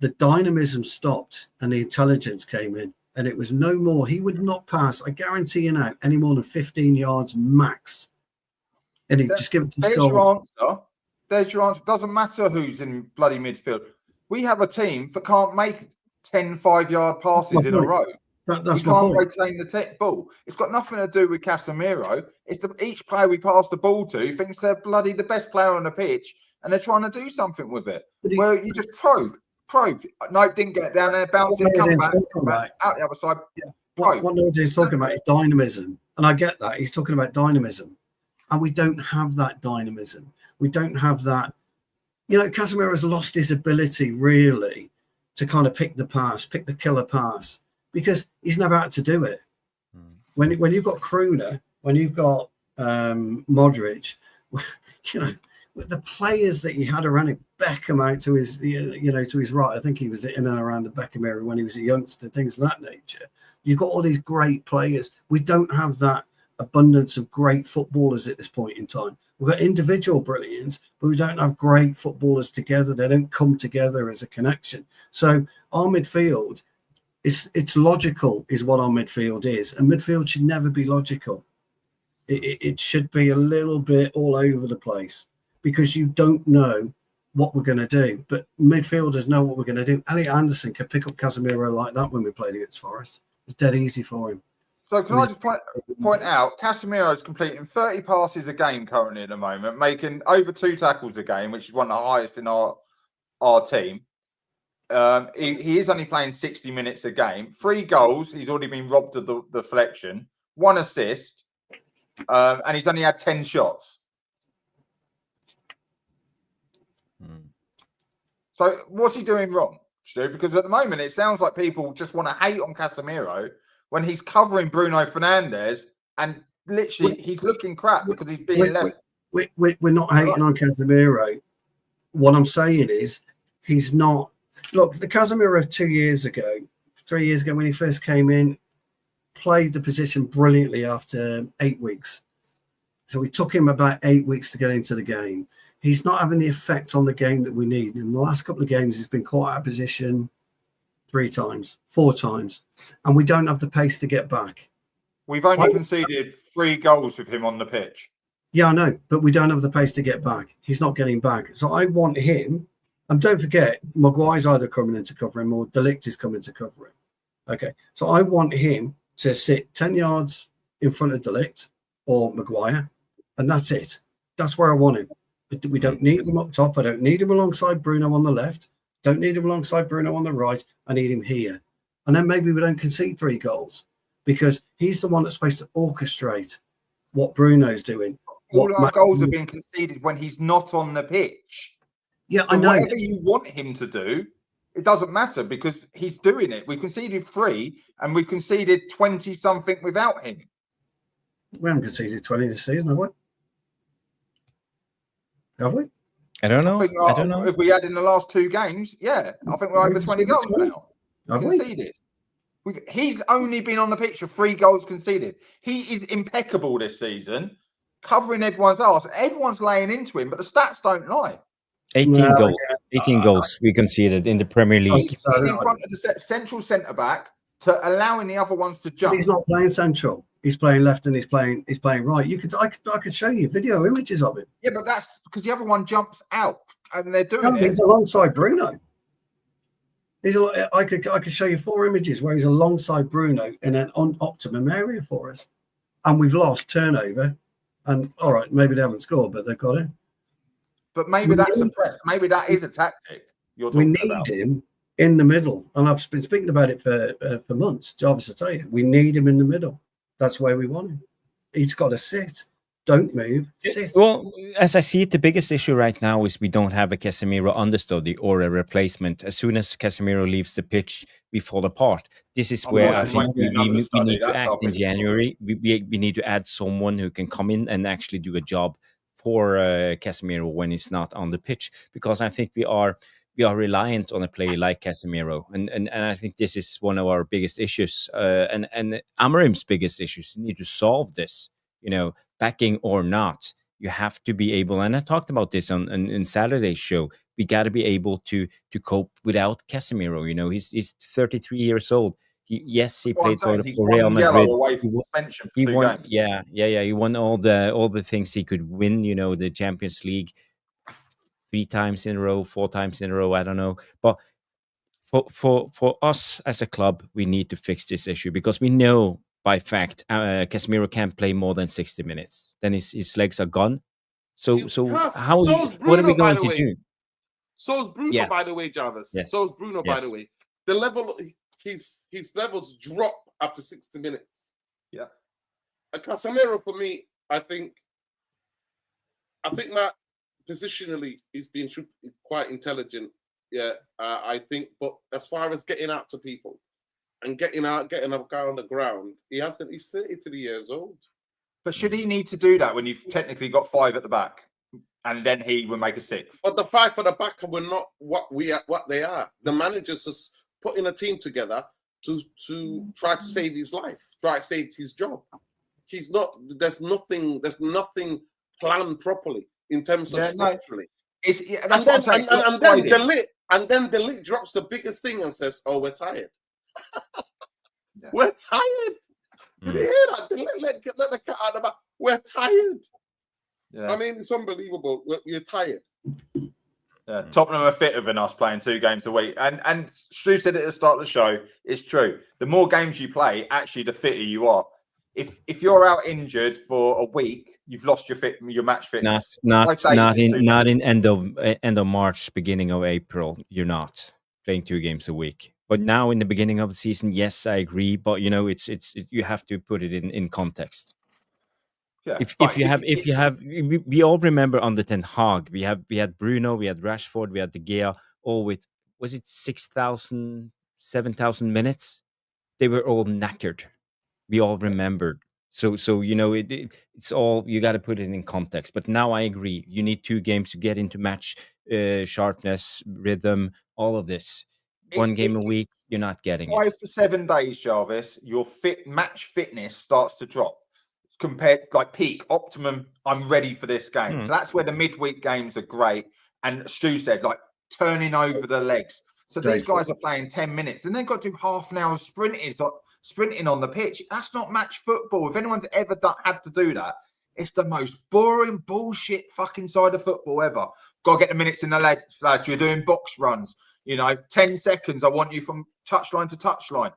the dynamism stopped and the intelligence came in, and it was no more. He would not pass, I guarantee you now, any more than 15 yards max. And he just give it to There's your answer. There's your answer. Doesn't matter who's in bloody midfield. We have a team that can't make 10 5-yard passes in a row. That's we can't retain the ball. It's got nothing to do with Casemiro. It's each player we pass the ball to thinks they're bloody the best player on the pitch, and they're trying to do something with it. Well, you just probe. No, didn't get down there, bouncing, come back, out the other side. Yeah. What he's talking about is dynamism, and I get that. He's talking about dynamism, and we don't have that dynamism. We don't have that. You know, Casemiro's lost his ability really to kind of pick the killer pass, because he's never had to do it. When you've got Kruna, when you've got Modric, you know, the players that he had around him, Beckham out to his, to his right. I think he was in and around the Beckham area when he was a youngster, things of that nature. You've got all these great players. We don't have that abundance of great footballers at this point in time. We've got individual brilliance, but we don't have great footballers together. They don't come together as a connection. So our midfield, it's logical is what our midfield is. And midfield should never be logical. It should be a little bit all over the place, because you don't know what we're going to do. But midfielders know what we're going to do. Elliot Anderson could pick up Casemiro like that when we played against Forest. It's dead easy for him. So can I just point out, Casemiro is completing 30 passes a game currently at the moment, making over 2 tackles a game, which is one of the highest in our team. He is only playing 60 minutes a game. 3 goals. He's already been robbed of the deflection. 1 assist. And he's only had 10 shots. So what's he doing wrong, Stu? Because at the moment it sounds like people just want to hate on Casemiro when he's covering Bruno Fernandes and literally he's looking crap because he's being left. We're not hating on Casemiro. What I'm saying is he's not. Look, the Casemiro of 3 years ago, when he first came in, played the position brilliantly after 8 weeks. So we took him about 8 weeks to get into the game. He's not having the effect on the game that we need. In the last couple of games, he's been caught out of position 3 times, 4 times, and we don't have the pace to get back. We've only conceded 3 goals with him on the pitch. Yeah, I know, but we don't have the pace to get back. He's not getting back. So I want him, and don't forget, Maguire's either coming in to cover him or De Ligt is coming to cover him. Okay, so I want him to sit 10 yards in front of De Ligt or Maguire, and that's it. That's where I want him. We don't need him up top. I don't need him alongside Bruno on the left. Don't need him alongside Bruno on the right. I need him here. And then maybe we don't concede 3 goals because he's the one that's supposed to orchestrate what Bruno's doing. All our goals are being conceded when he's not on the pitch. Yeah, so I know. Whatever you want him to do, it doesn't matter because he's doing it. We've conceded 3 and we've conceded 20-something without him. We haven't conceded 20 this season, have we? Have we? I don't know. I don't know. If we had in the last 2 games, yeah. I think we're over 20 goals now. Conceded. He's only been on the pitch for 3 goals conceded. He is impeccable this season, covering everyone's arse. Everyone's laying into him, but the stats don't lie. 18 goals. 18 goals we conceded in the Premier League. He's sitting in front of the central centre-back to allowing the other ones to jump. But he's not playing central. He's playing left and he's playing right. I could show you video images of it. Yeah, but that's because the other one jumps out and they're doing it. He's alongside Bruno. I could show you 4 images where he's alongside Bruno in an optimum area for us, and we've lost turnover. And all right, maybe they haven't scored, but they've got it. But maybe that's a press. Maybe that is a tactic. We need him in the middle, and I've been speaking about it for months. Jarvis, I tell you, we need him in the middle. That's where we want him. He's got to sit. Don't move. Sit. Well, as I see it, the biggest issue right now is we don't have a Casemiro understudy or a replacement. As soon as Casemiro leaves the pitch, we fall apart. This is where I think we need to act in January. We need to add someone who can come in and actually do a job for Casemiro when he's not on the pitch, because I think we are reliant on a player like Casemiro, and I think this is one of our biggest issues, and Amorim's biggest issues. You need to solve this, backing or not. You have to be able, and I talked about this in Saturday's show. We got to be able to cope without Casemiro. He's 33 years old. He played for Real Madrid. He won, yeah. He won all the things he could win. The Champions League 3 times in a row, 4 times in a row. I don't know, but for us as a club, we need to fix this issue because we know by fact Casemiro can't play more than 60 minutes. Then his legs are gone. So what are we going to do? So is Bruno, by the way, Jarvis. Yes. So is Bruno, by the way. The level, his levels drop after 60 minutes. Yeah. Casemiro, for me, I think that positionally he's been quite intelligent. Yeah, I think. But as far as getting out to people and getting a guy on the ground, he's 33 years old. But should he need to do that when you've technically got 5 at the back, and then he will make a 6th? But the 5 at the back were not what they are. The manager's just putting a team together to try to save his life, try to save his job. He's not. There's nothing planned properly in terms of structurally. And then the league drops the biggest thing and says, "Oh, we're tired. We're tired." Did you hear that? Let the cat out of the bag. We're tired. Yeah. I mean, it's unbelievable. You're tired. Yeah, Tottenham are fitter than us playing 2 games a week. And Stu said at the start of the show, it's true. The more games you play, actually, the fitter you are. If you're out injured for a week, you've lost your match fitness. Not in end of March, beginning of April. You're not playing 2 games a week. But now in the beginning of the season, yes, I agree. But it's you have to put it in context. Yeah, we all remember under Ten Hag, we had Bruno, we had Rashford, we had De Gea, all with, was it 6,000, 7,000 minutes? They were all knackered. We all remembered. So it's all, you got to put it in context. But now I agree. You need 2 games to get into match sharpness, rhythm, all of this. One game a week, you're not getting it. 5 to 7 days, Jarvis, your match fitness starts to drop compared like peak optimum. I'm ready for this game. So that's where the midweek games are great. And Stu said, like, turning over the legs. So these guys are playing 10 minutes and they've got to do half an hour sprinting on the pitch. That's not match football. If anyone's ever had to do that, it's the most boring bullshit fucking side of football ever. Got to get the minutes in the legs, lads. You're doing box runs. 10 seconds. I want you from touchline to touchline.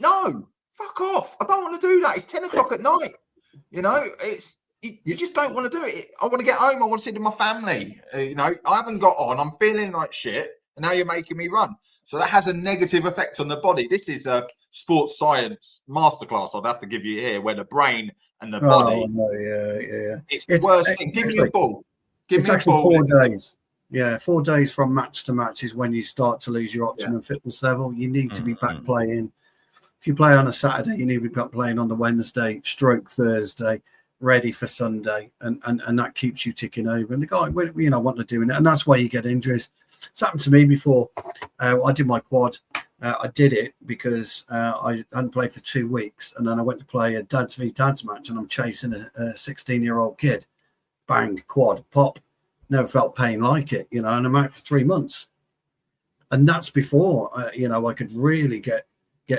No, fuck off. I don't want to do that. It's 10 o'clock at night. You just don't want to do it. I want to get home. I want to sit with my family. I haven't got on. I'm feeling like shit. And now you're making me run. So that has a negative effect on the body. This is a sports science masterclass I'd have to give you here, where the brain and the body. It's the worst thing. Give me a ball. It's actually 4 days. Yeah, 4 days from match to match is when you start to lose your optimum fitness level. You need to be back playing. If you play on a Saturday, you need to be back playing on the Wednesday, Thursday, ready for Sunday, and that keeps you ticking over. And the guy, want to do it, and that's why you get injuries. It's happened to me before. I did my quad. I did it because I hadn't played for 2 weeks, and then I went to play a dads v dads match, and I'm chasing a 16-year-old kid. Bang, quad, pop. Never felt pain like it, and I'm out for 3 months. And that's before, I could really get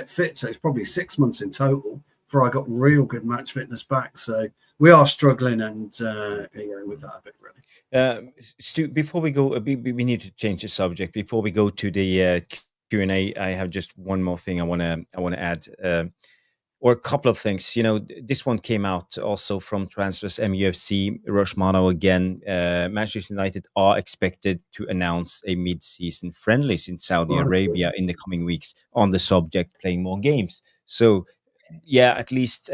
fit. So it's probably 6 months in total before I got real good match fitness back. So we are struggling and with that a bit, really. Stu, before we go, we need to change the subject. Before we go to the Q&A, I have just one more thing I want to add, or a couple of things. This one came out also from Transfers MUFC, Rushmano again. Manchester United are expected to announce a mid-season friendlies in Saudi Arabia in the coming weeks on the subject playing more games. So, yeah, at least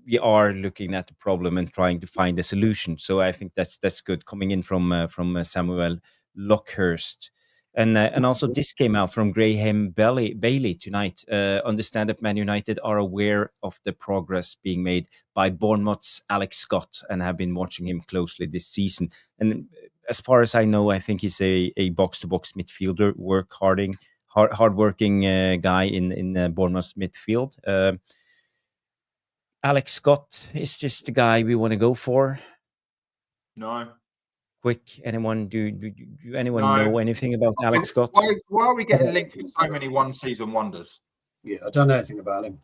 we are looking at the problem and trying to find a solution. So I think that's good coming in from Samuel Lockhurst. And also this came out from Graham Bailey tonight. Understand that Man United are aware of the progress being made by Bournemouth's Alex Scott and have been watching him closely this season. And as far as I know, I think he's a box-to-box midfielder, hardworking guy in Bournemouth's midfield. Alex Scott, is this the guy we want to go for? No. Quick, anyone do anyone know anything about Alex Scott? Why are we getting linked with so many one-season wonders? Yeah, I don't know anything about him.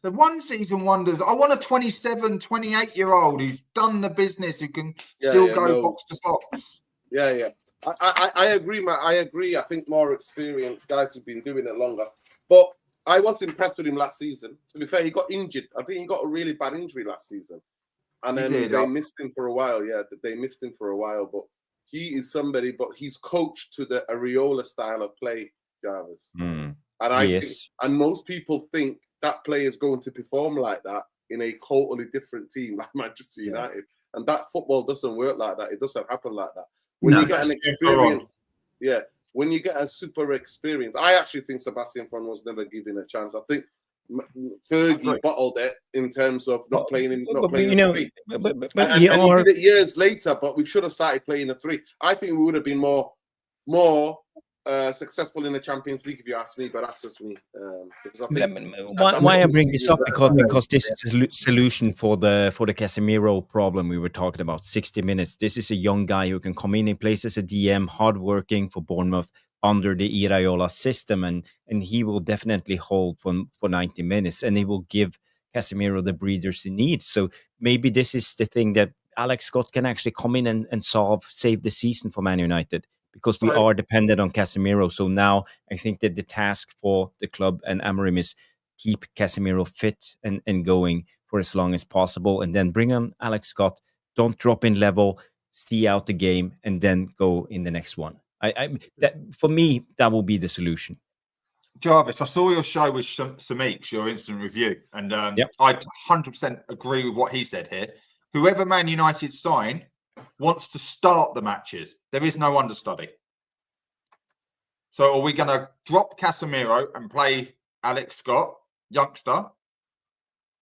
The one-season wonders. I want a 27, 28-year-old who's done the business, who can still go box to box. Yeah. I agree, Matt. I agree. I think more experienced guys who've been doing it longer. But I was impressed with him last season. To be fair, he got injured. I think he got a really bad injury last season. And then they missed him for a while. Yeah, they missed him for a while. But he is somebody, but he's coached to the Areola style of play, Jarvis. And think, and most people think that player is going to perform like that in a totally different team like Manchester United. And that football doesn't work like that. It doesn't happen like that. When you get an experience, when you get a super experience, I actually think Sebastian Fon was never given a chance. I think Fergie bottled it in terms of not playing him, not playing a 3. And he did it years later, but we should have started playing a 3. I think we would have been more successful in the Champions League, if you ask me, but that's just me. Because I think why I bring this up because this is a solution for the Casemiro problem we were talking about. 60 minutes. This is a young guy who can come in and plays as a DM, hardworking for Bournemouth under the Iraola system, and he will definitely hold for 90 minutes, and he will give Casemiro the breathers he needs. So maybe this is the thing that Alex Scott can actually come in and save the season for Man United, because we are dependent on Casemiro. So now I think that the task for the club and Amorim is keep Casemiro fit and going for as long as possible, and then bring on Alex Scott. Don't drop in level, see out the game, and then go in the next one. For me, that will be the solution. Jarvis, I saw your show with Samik, your instant review, and I 100% agree with what he said here. Whoever Man United sign, wants to start the matches. There is no understudy. So are we going to drop Casemiro and play Alex Scott, youngster,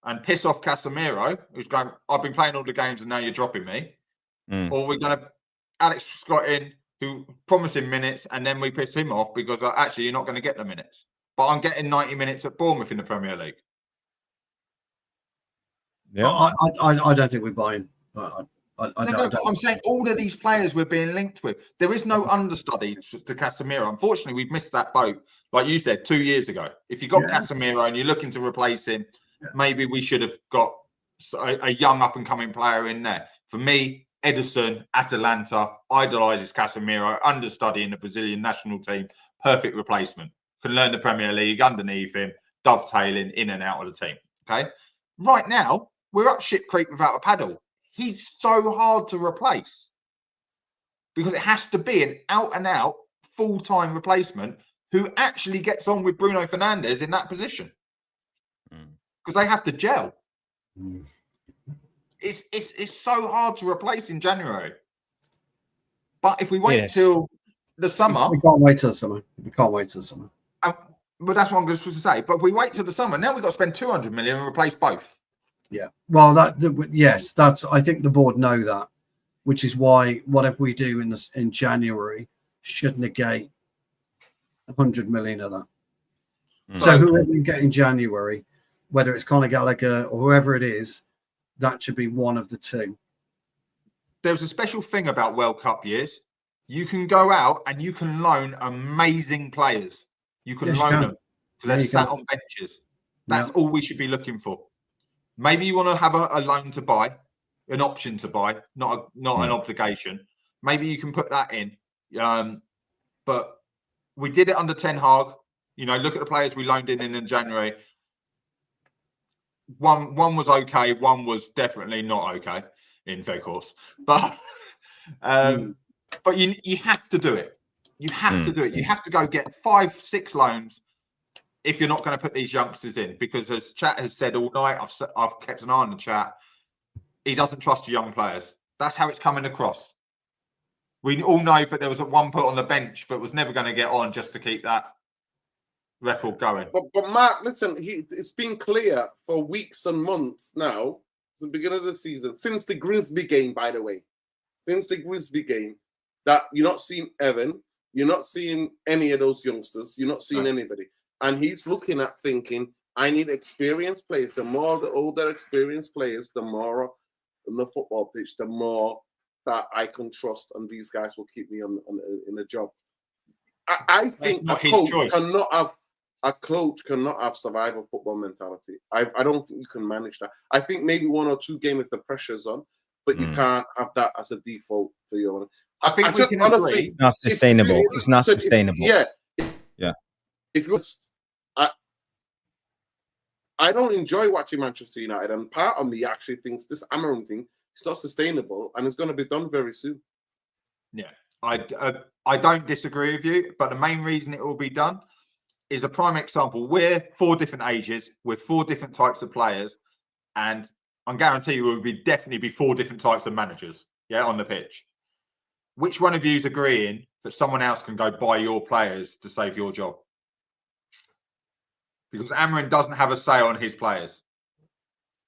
and piss off Casemiro, who's going, I've been playing all the games and now you're dropping me? Or are we going to Alex Scott in, who promising minutes, and then we piss him off because actually you're not going to get the minutes? But I'm getting 90 minutes at Bournemouth in the Premier League. Yeah, I don't think we're buying. I'm saying all of these players we're being linked with. There is no understudy to Casemiro. Unfortunately, we've missed that boat, like you said, 2 years ago. If you got Casemiro and you're looking to replace him, maybe we should have got a young up-and-coming player in there. For me, Ederson, Atalanta, idolises Casemiro, understudy in the Brazilian national team, perfect replacement. Can learn the Premier League underneath him, dovetailing in and out of the team. Okay, right now we're up shit creek without a paddle. He's so hard to replace because it has to be an out-and-out full-time replacement who actually gets on with Bruno Fernandes in that position because they have to gel. It's so hard to replace in January. But if we wait till the summer, we can't wait till the summer. We can't wait till the summer. But that's what I'm supposed to say. But if we wait till the summer, now we've got to spend 200 million and replace both. Yeah. Well, that's. I think the board know that, which is why whatever we do in January should negate 100 million of that. So whoever we get in January, whether it's Conor Gallagher or whoever it is, that should be one of the two. There's a special thing about World Cup years. You can go out and you can loan amazing players. You can loan them because they're sat on benches. That's all we should be looking for. Maybe you want to have a loan to buy, an option to buy, not an obligation. Maybe you can put that in. But we did it under Ten Hag. You know, look at the players we loaned in January. One was okay. One was definitely not okay, in fair course. But you have to do it. You have to do it. You have to go get 5-6 loans if you're not going to put these youngsters in, because as chat has said all night, I've kept an eye on the chat. He doesn't trust the young players. That's how it's coming across. We all know that there was one put on the bench that was never going to get on just to keep that record going. But Mark, listen, it's been clear for weeks and months now, since the beginning of the season, since the Grimsby game, by the way, that you're not seeing Evan, you're not seeing any of those youngsters, you're not seeing anybody. And he's looking at thinking, I need experienced players. The more the older experienced players, the more on the football pitch, the more that I can trust, and these guys will keep me in a job. I think a coach cannot have survival football mentality. I don't think you can manage that. I think maybe 1 or 2 games if the pressure's on, but you can't have that as a default for your. I think we can agree. It's not sustainable. It's not sustainable. If you, I don't enjoy watching Manchester United, and part of me actually thinks this Amorim thing is not sustainable, and it's going to be done very soon. Yeah, I don't disagree with you, but the main reason it will be done is a prime example. We're 4 different ages, we're 4 different types of players, and I guarantee you will definitely be 4 different types of managers. Yeah, on the pitch. Which one of you is agreeing that someone else can go buy your players to save your job? Because Amorim doesn't have a say on his players.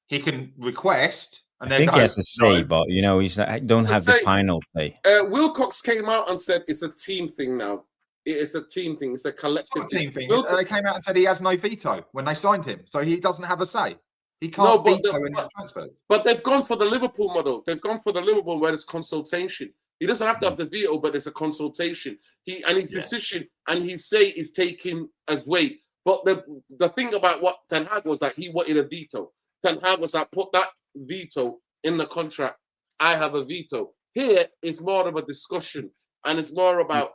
He can request, and I think he has a say, but you know, don't have the final say. Wilcox came out and said it's a team thing now. It's a team thing. It's a collective team thing. They came out and said he has no veto when they signed him, so he doesn't have a say. He can't veto any transfers. But they've gone for the Liverpool model. They've gone for the Liverpool where it's consultation. He doesn't have to have the veto, but it's a consultation. His decision and his say is taken as weight. But the thing about what Ten Hag was that he wanted a veto. Ten Hag was like, put that veto in the contract. I have a veto. Here is more of a discussion, and it's more about.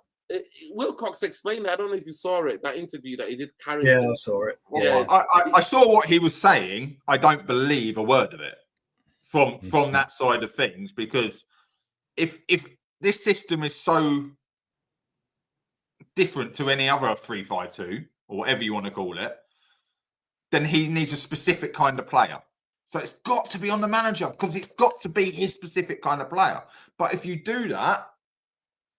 Wilcox explained that. I don't know if you saw it, that interview that he did. Carrington. Yeah, I saw it. Yeah, I saw what he was saying. I don't believe a word of it from that side of things, because if this system is so different to any other 3-5-2 or whatever you want to call it, then he needs a specific kind of player. So it's got to be on the manager because it's got to be his specific kind of player. But if you do that,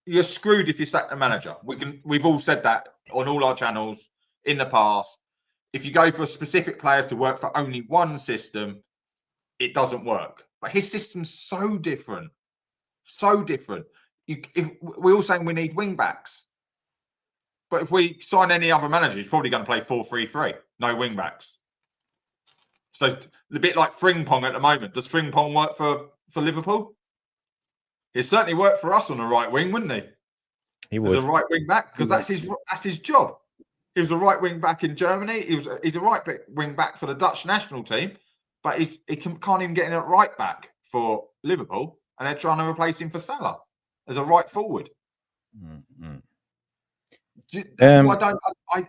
you're screwed if you sack the manager. We've all said that on all our channels in the past. If you go for a specific player to work for only one system, it doesn't work. But his system's so different. So different. If we're all saying we need wing backs. But if we sign any other manager, he's probably going to play 4-3-3. No wing backs. So a bit like Frimpong at the moment. Does Frimpong work for Liverpool? He'd certainly work for us on the right wing, wouldn't he? He would. As a right wing back, because that's his job. He was a right wing back in Germany. He's a right wing back for the Dutch national team, but he can't even get in at right back for Liverpool, and they're trying to replace him for Salah as a right forward. Mm-hmm.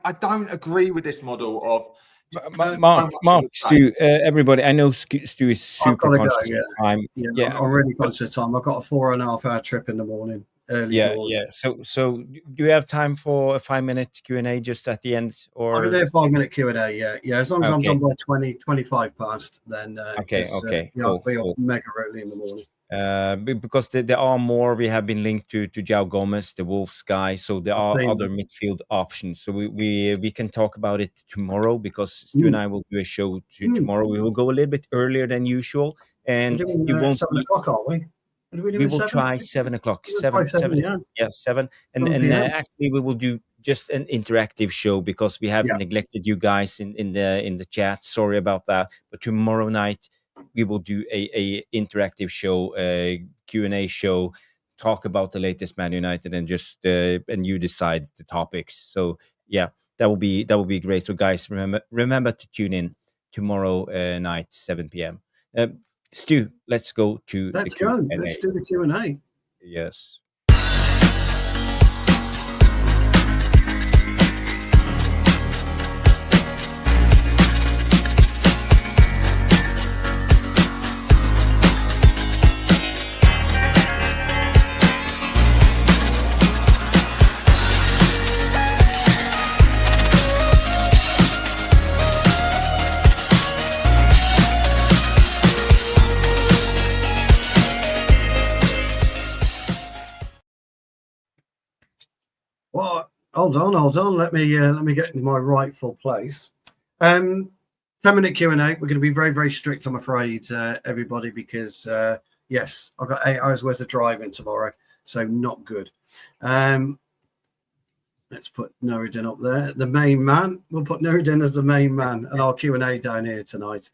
I don't agree with this model of Mark, Stu, everybody. I know Stu is super conscious of time. Yeah, I'm really conscious of time. I've got a 4.5 hour trip in the morning. Early doors. Yeah. So do you have time for a 5-minute Q&A just at the end? Or I can do a 5-minute Q&A, yeah. As long as I'm done by 25 past, then okay. I'll be up mega early in the morning. Because there are more. We have been linked to João Gomez, the Wolves guy. So there are other midfield options. So we can talk about it tomorrow because Stu and I will do a show tomorrow. We will go a little bit earlier than usual, and you won't 7 o'clock, aren't we? We will try 7 o'clock. 7. Yeah, 7. And actually, we will do just an interactive show because we have neglected you guys in the chat. Sorry about that. But tomorrow night we will do a interactive show, a Q&A show, talk about the latest Man United, and just and you decide the topics. So yeah, that will be great. So guys, remember to tune in tomorrow night, 7 p.m. Stu, let's go to Let's go. Let's do the Q&A. Yes. Well, hold on. Let me get into my rightful place. 10-minute Q&A. We're going to be very, very strict, I'm afraid, everybody, because yes, I've got 8 hours worth of driving tomorrow, so not good. Let's put Nuradin up there, the main man. We'll put Nuradin as the main man, and our Q&A down here tonight.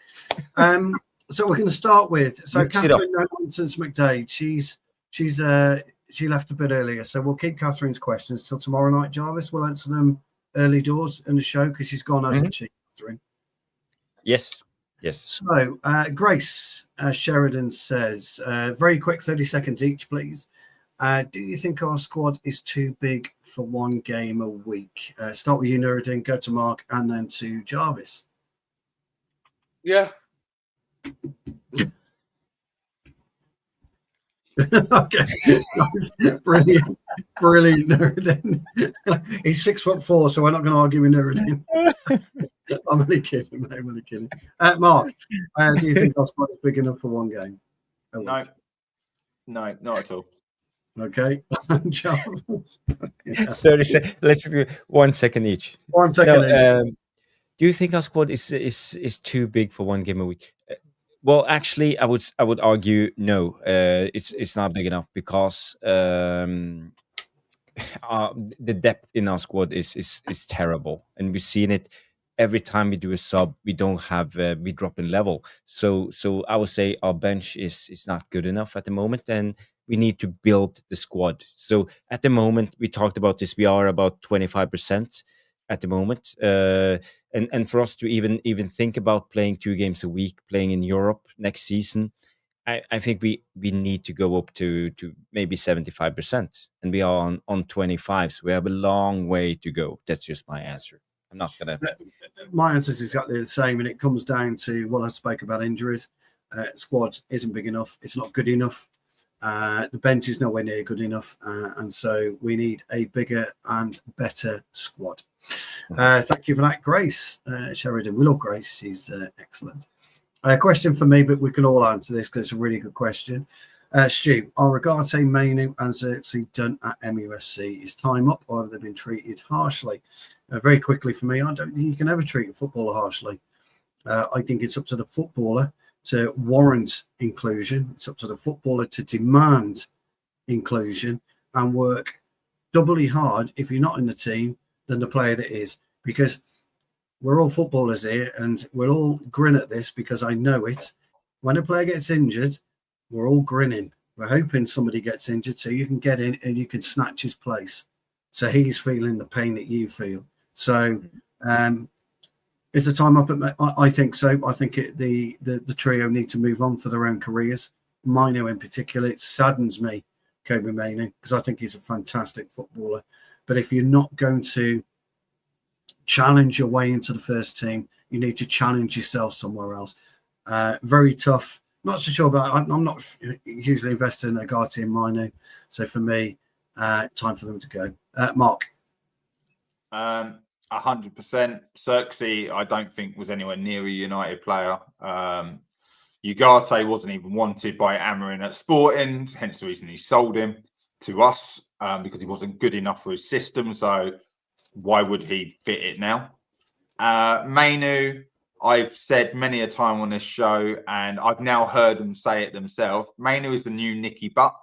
So we're going to start with Catherine Nonsense McDade. She left a bit earlier, so we'll keep Catherine's questions till tomorrow night, Jarvis. We'll answer them early doors in the show because she's gone, hasn't she, Catherine? Yes. So, Grace Sheridan says, very quick, 30 seconds each, please. Do you think our squad is too big for one game a week? Start with you, Nuradin, go to Mark, and then to Jarvis. Yeah. Okay, brilliant, Nuradin. He's 6'4", so we're not going to argue with Nuradin. I'm only kidding, mate. I'm only kidding. Mark, do you think our squad is big enough for one game? No, not at all. Okay, Charles. 30 seconds. Let's do 1 second each. 1 second each. Do you think our squad is too big for one game a week? Well, actually, I would argue no. It's not big enough because the depth in our squad is terrible, and we've seen it every time we do a sub. We don't have we drop in level. So I would say our bench is not good enough at the moment, and we need to build the squad. So at the moment, we talked about this. We are about 25% at the moment. And for us to even think about playing 2 games a week, playing in Europe next season, I think we need to go up to maybe 75%, and we are on 25, so we have a long way to go. That's just my answer. I'm not gonna. My answer is exactly the same, and it comes down to what I spoke about: injuries. Squad isn't big enough. It's not good enough. The bench is nowhere near good enough, and so we need a bigger and better squad. Thank you for that, Grace Sheridan. We love Grace. She's excellent. A question for me, but we can all answer this because it's a really good question. Stu, are Regate, Mainu and Zirkzee done at MUFC? Is time up or have they been treated harshly? Very quickly for me, I don't think you can ever treat a footballer harshly. I think it's up to the footballer to warrant inclusion. It's up to the footballer to demand inclusion and work doubly hard if you're not in the team than the player that is, because we're all footballers here and we'll all grin at this because I know it. When a player gets injured, we're all grinning. We're hoping somebody gets injured so you can get in and you can snatch his place. So he's feeling the pain that you feel. So is the time up? I think so. I think the trio need to move on for their own careers. Mainu in particular, it saddens me, Kobe Mainu, because I think he's a fantastic footballer. But if you're not going to challenge your way into the first team, you need to challenge yourself somewhere else. Very tough. Not so sure about. I'm not hugely invested in Agati and Mainu, so for me, time for them to go. Mark, 100%. Zirkzee, I don't think was anywhere near a United player. Ugarte wasn't even wanted by Amorim at Sporting, hence the reason he sold him to us, because he wasn't good enough for his system. So why would he fit it now? Mainu, I've said many a time on this show, and I've now heard them say it themselves. Mainu is the new Nicky Butt.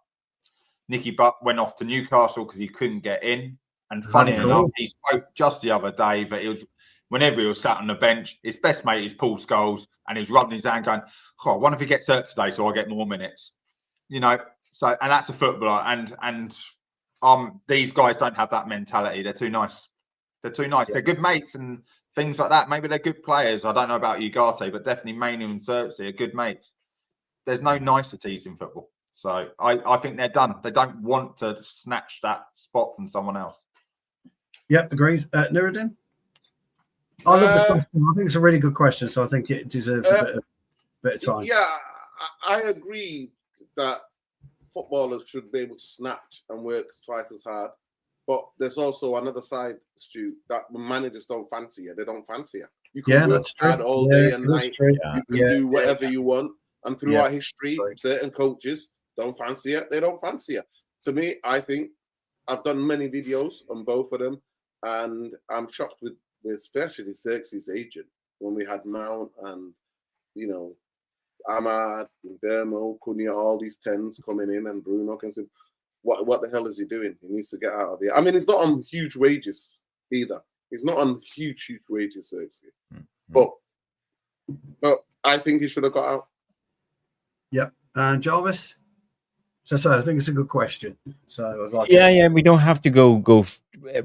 Nicky Butt went off to Newcastle because he couldn't get in. And funny enough, he spoke just the other day that whenever he was sat on the bench, his best mate is Paul Scholes, and he's rubbing his hand going, oh, I wonder if he gets hurt today so I get more minutes. You know, so, and that's a footballer. And these guys don't have that mentality. They're too nice. They're too nice. They're good mates and things like that. Maybe they're good players. I don't know about Ugarte, but definitely Mainu and Zirkzee are good mates. There's no niceties in football. So I think they're done. They don't want to snatch that spot from someone else. Yep, agrees. Nuradin? I love the question. I think it's a really good question, so I think it deserves a bit of time. Yeah, I agree that footballers should be able to snatch and work twice as hard. But there's also another side, Stu, that managers don't fancy you. They don't fancy you. You can work hard all day and night. You can do whatever you want. And throughout history, certain coaches don't fancy you. They don't fancy you. To me, I think I've done many videos on both of them. And I'm shocked with especially Zirkzee's agent when we had Mount and, you know, Ahmad, Mbeumo, Cunha, all these 10s coming in and Bruno can say, what the hell is he doing? He needs to get out of here. I mean, he's not on huge wages either. He's not on huge wages, Zirkzee. But I think he should have got out. Yep. And Jarvis? So I think it's a good question. So I'd like we don't have to go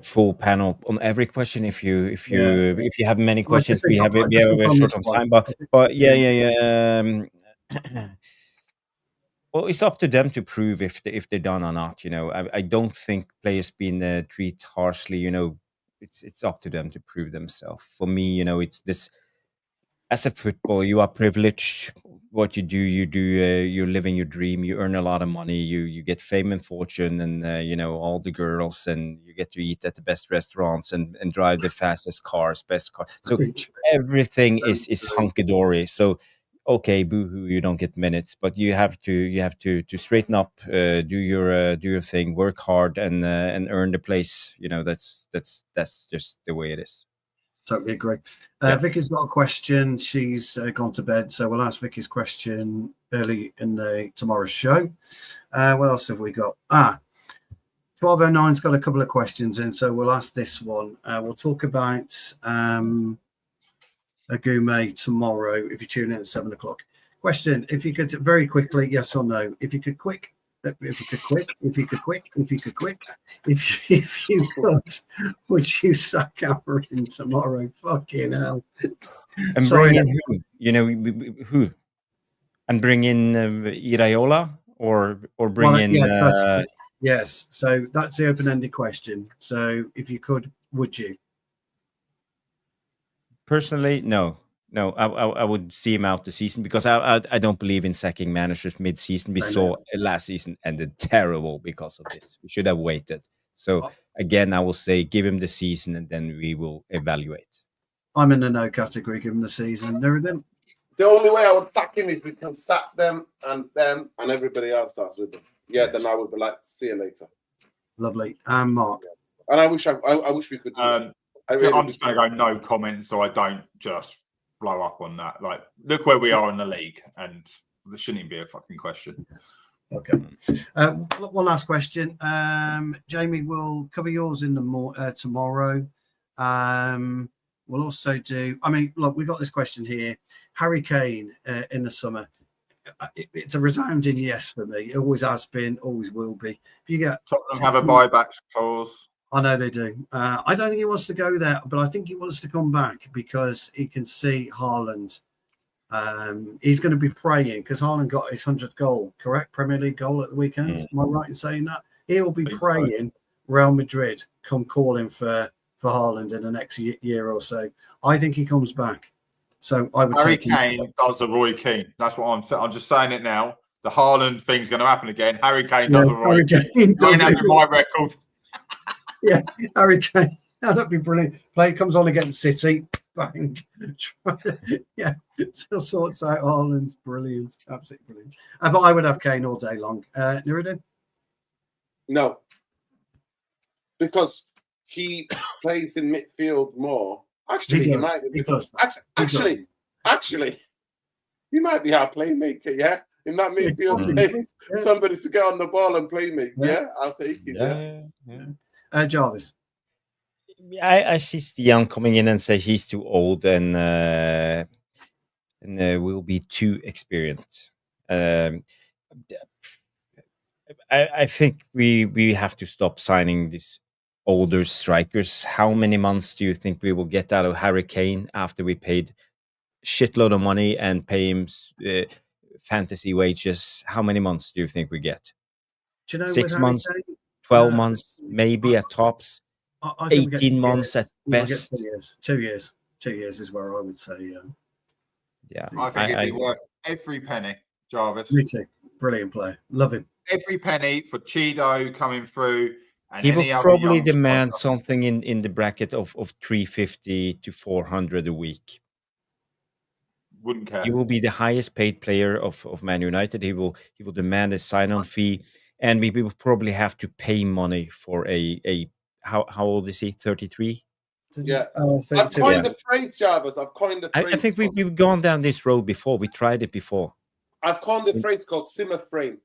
full panel on every question. If you have many questions, we have a short on time. But well, it's up to them to prove if they're done or not. You know, I don't think players being treated harshly. You know, it's up to them to prove themselves. For me, you know, it's this. As a footballer, you are privileged. What you do, you're living your dream. You earn a lot of money. You get fame and fortune, and you know, all the girls, and you get to eat at the best restaurants and drive the fastest cars, best car. So everything is hunky dory. So okay, boohoo, you don't get minutes, but you have to straighten up, do your thing, work hard, and earn the place. You know, that's just the way it is. Totally agree. Vicky's got a question. She's gone to bed, so we'll ask Vicky's question early in tomorrow's show. What else have we got? 1209's got a couple of questions in, so we'll ask this one. We'll talk about Agume tomorrow if you tune in at 7 o'clock. Question: if you could very quickly, yes or no, if you could, would you sack Amorim tomorrow? Fucking hell! And bring in who? You know who? And bring in Iraola or bring in? Yes. So that's the open-ended question. So if you could, would you? Personally, no. I would see him out the season because I don't believe in sacking managers mid-season. We saw last season ended terrible because of this. We should have waited. So again, I will say give him the season and then we will evaluate. I'm in the no category. Give him the season. Nuradin? The only way I would sack him is if we can sack them, and everybody else starts with them. Yeah, then I would be like, see you later. Lovely. And Mark. And I wish we could do that. I'm just going to go no comment, so I don't just blow up on that. Like, look where we are in the league, and there shouldn't even be a fucking question. Yes. Okay. One last question. Jamie, we'll cover yours in the tomorrow. We'll also do. I mean, look, we've got this question here. Harry Kane in the summer. It's a resounding yes for me. It always has been, always will be. If you get Tottenham have a buyback clause. I know they do. I don't think he wants to go there, but I think he wants to come back because he can see Haaland. He's going to be praying because Haaland got his 100th goal, correct? Premier League goal at the weekend. Am I right in saying that? He'll be praying Real Madrid come calling for Haaland in the next year or so. I think he comes back. So I would Harry take him. Kane does a Roy Keane. That's what I'm saying. I'm just saying it now. The Haaland thing's going to happen again. Harry Kane does a Roy Keane. Don't have my record. Yeah, Harry Kane. That'd be brilliant. Play comes on against City. Bang. Yeah, still sorts out Haaland. Brilliant. Absolutely brilliant. But I would have Kane all day long. Nuradin? No. Because he plays in midfield more. Actually, he might be. Actually, he might be our playmaker, yeah? In that midfield, somebody to get on the ball and play me. Yeah, I'll take him. Yeah. Jarvis. I see Stian coming in and say he's too old and will be too experienced. I think we have to stop signing these older strikers. How many months do you think we will get out of Harry Kane after we paid shitload of money and pay him fantasy wages? How many months do you think we get? Do you know 6 months, 12 months, maybe at tops. 18 months at best. 2 years. 2 years. 2 years is where I would say. Yeah, I think it'd be worth every penny, Jarvis. Me too. Brilliant player. Love him. Every penny for Cheeto coming through. And he will probably demand something in the bracket of 350 to 400 a week. Wouldn't care. He will be the highest paid player of Man United. He will demand a sign-on fee, and we will probably have to pay money for a how old is he? 33? Yeah. I've coined the phrase, Jarvis. I've coined the phrase. I think we've gone down this road before. We tried it before. I've coined the phrase called Simmer frame,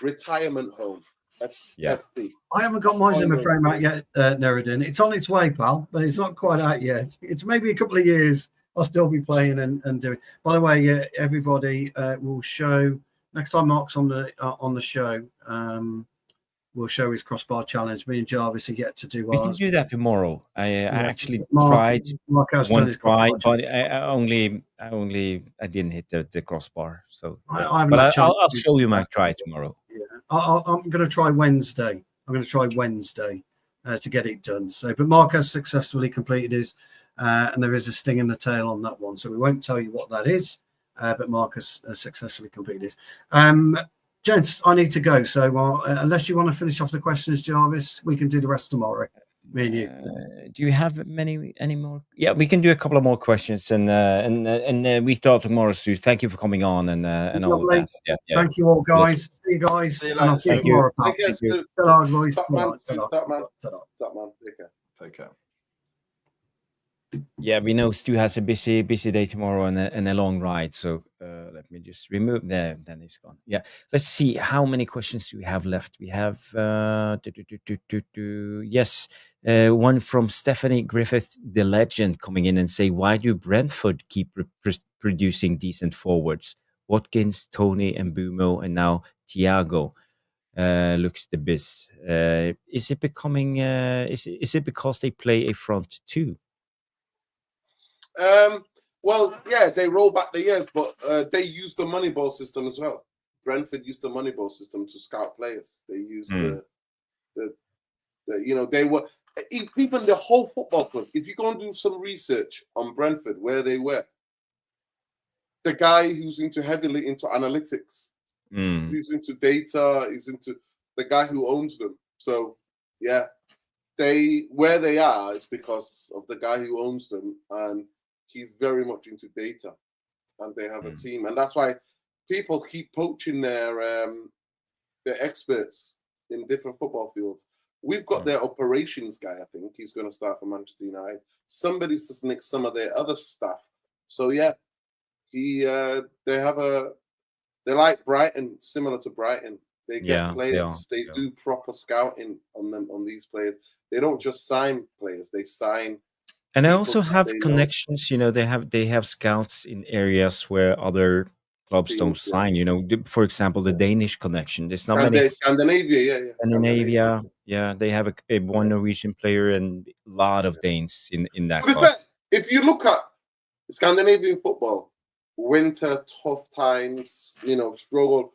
retirement home. FP. I haven't got my Zimmer frame out yet, Nuradin. It's on its way, pal, but it's not quite out yet. It's maybe a couple of years. I'll still be playing and doing. By the way, everybody will show next time Mark's on the show. We'll show his crossbar challenge. Me and Jarvis get to do. We can do that tomorrow. I actually Mark one try, but I didn't hit the crossbar. So, I'll show you my try tomorrow. Yeah, I'm going to try Wednesday. To get it done. So, but Mark has successfully completed his, and there is a sting in the tail on that one. So we won't tell you what that is. But Mark has successfully completed his. Gents, I need to go. So unless you want to finish off the questions, Jarvis, we can do the rest tomorrow. Me and you. Do you have any more? Yeah, we can do a couple of more questions, and we start tomorrow, Stu. Thank you for coming on and all of that. Yeah. Thank you all, guys. See you guys. And I'll see you tomorrow. Thank you. Take care. Yeah, we know Stu has a busy day tomorrow and a long ride. So let me just remove there. Then he's gone. Yeah, let's see how many questions do we have left. We have yes, one from Stephanie Griffith, the legend, coming in and say, why do Brentford keep producing decent forwards? Watkins, Tony, Mbeumo, and now Thiago looks the biz. Is it becoming? Is it because they play a front two? Well, yeah, they roll back the years, but they use the Moneyball system as well. Brentford used the Moneyball system to scout players. They used they were even the whole football club. If you go and do some research on Brentford, where they were, the guy who's heavily into analytics, who's into data, is into the guy who owns them. So yeah, where they are is because of the guy who owns them, and he's very much into data. and they have a team, and that's why people keep poaching their experts in different football fields. We've got their operations guy. I think he's going to start for Manchester United. Somebody's to nick some of their other stuff. So yeah, they're like Brighton, similar to Brighton. They get players. They do proper scouting on them, on these players. They don't just sign players. They sign. And they also have connections. You know, they have scouts in areas where other clubs don't sign. You know, for example, the Danish connection. There's not many. Scandinavia, Scandinavia, they have one Norwegian player and a lot of Danes in that To be club. fair, if you look at Scandinavian football, winter, tough times, you know, struggle.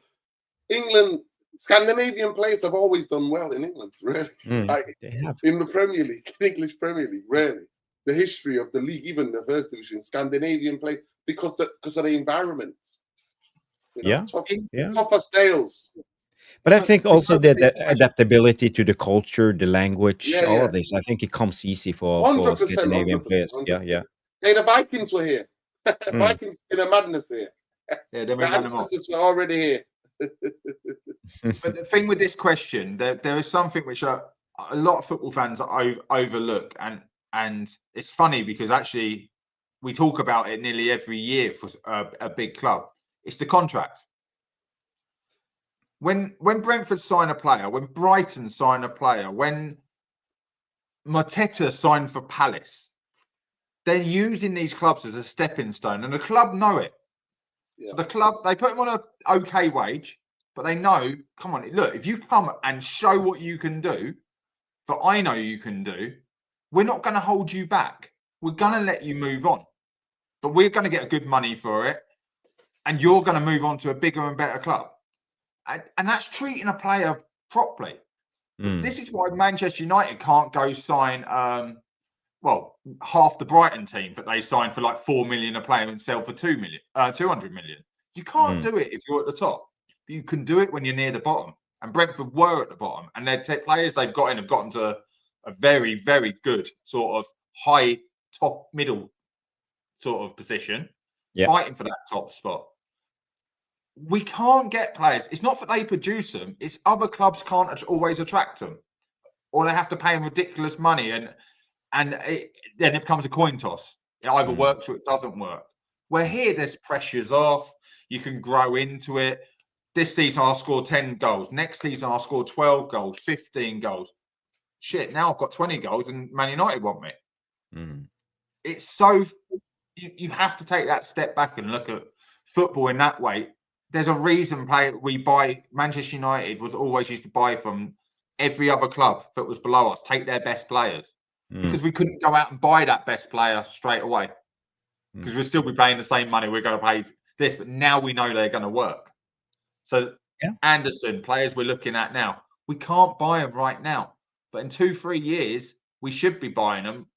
England, Scandinavian players have always done well in England, really. Like, They have. in the Premier League, English Premier League, really. The history of the league, even the first division, Scandinavian play, because of the environment. You know, tougher sales. But I think also the adaptability to the culture, the language, all of this. I think it comes easy for 100%, Scandinavian players. 100%. Yeah. Hey, the Vikings were here. Vikings in a madness here. Yeah, The ancestors were already here. But the thing with this question, there is something which a lot of football fans overlook, and it's funny because actually we talk about it nearly every year for a big club. It's the contract. When Brentford sign a player, when Brighton sign a player, when Mateta signed for Palace, they're using these clubs as a stepping stone, and the club know it. So the club, they put him on an okay wage, but they know, come on, look, if you come and show what you can do, that I know you can do, we're not going to hold you back. We're going to let you move on, but we're going to get good money for it, and you're going to move on to a bigger and better club. And that's treating a player properly. This is why Manchester United can't go sign, half the Brighton team that they signed for like 4 million a player and sell for 200 million. You can't do it if you're at the top. But you can do it when you're near the bottom. And Brentford were at the bottom. And their players they've got in have gotten to a very, very good sort of high, top, middle sort of position, fighting for that top spot. We can't get players. It's not that they produce them. It's other clubs can't always attract them, or they have to pay them ridiculous money, and then it becomes a coin toss. It either works or it doesn't work. Where here, there's pressures off. You can grow into it. This season, I'll score 10 goals. Next season, I'll score 12 goals, 15 goals. Shit, now I've got 20 goals and Man United want me. It's so... You have to take that step back and look at football in that way. There's a reason we buy. Manchester United was always used to buy from every other club that was below us, take their best players, because we couldn't go out and buy that best player straight away, because we'd still be paying the same money. We're going to pay this, but now we know they're going to work. So Anderson, players we're looking at now, we can't buy them right now, but in 2-3 years we should be buying them,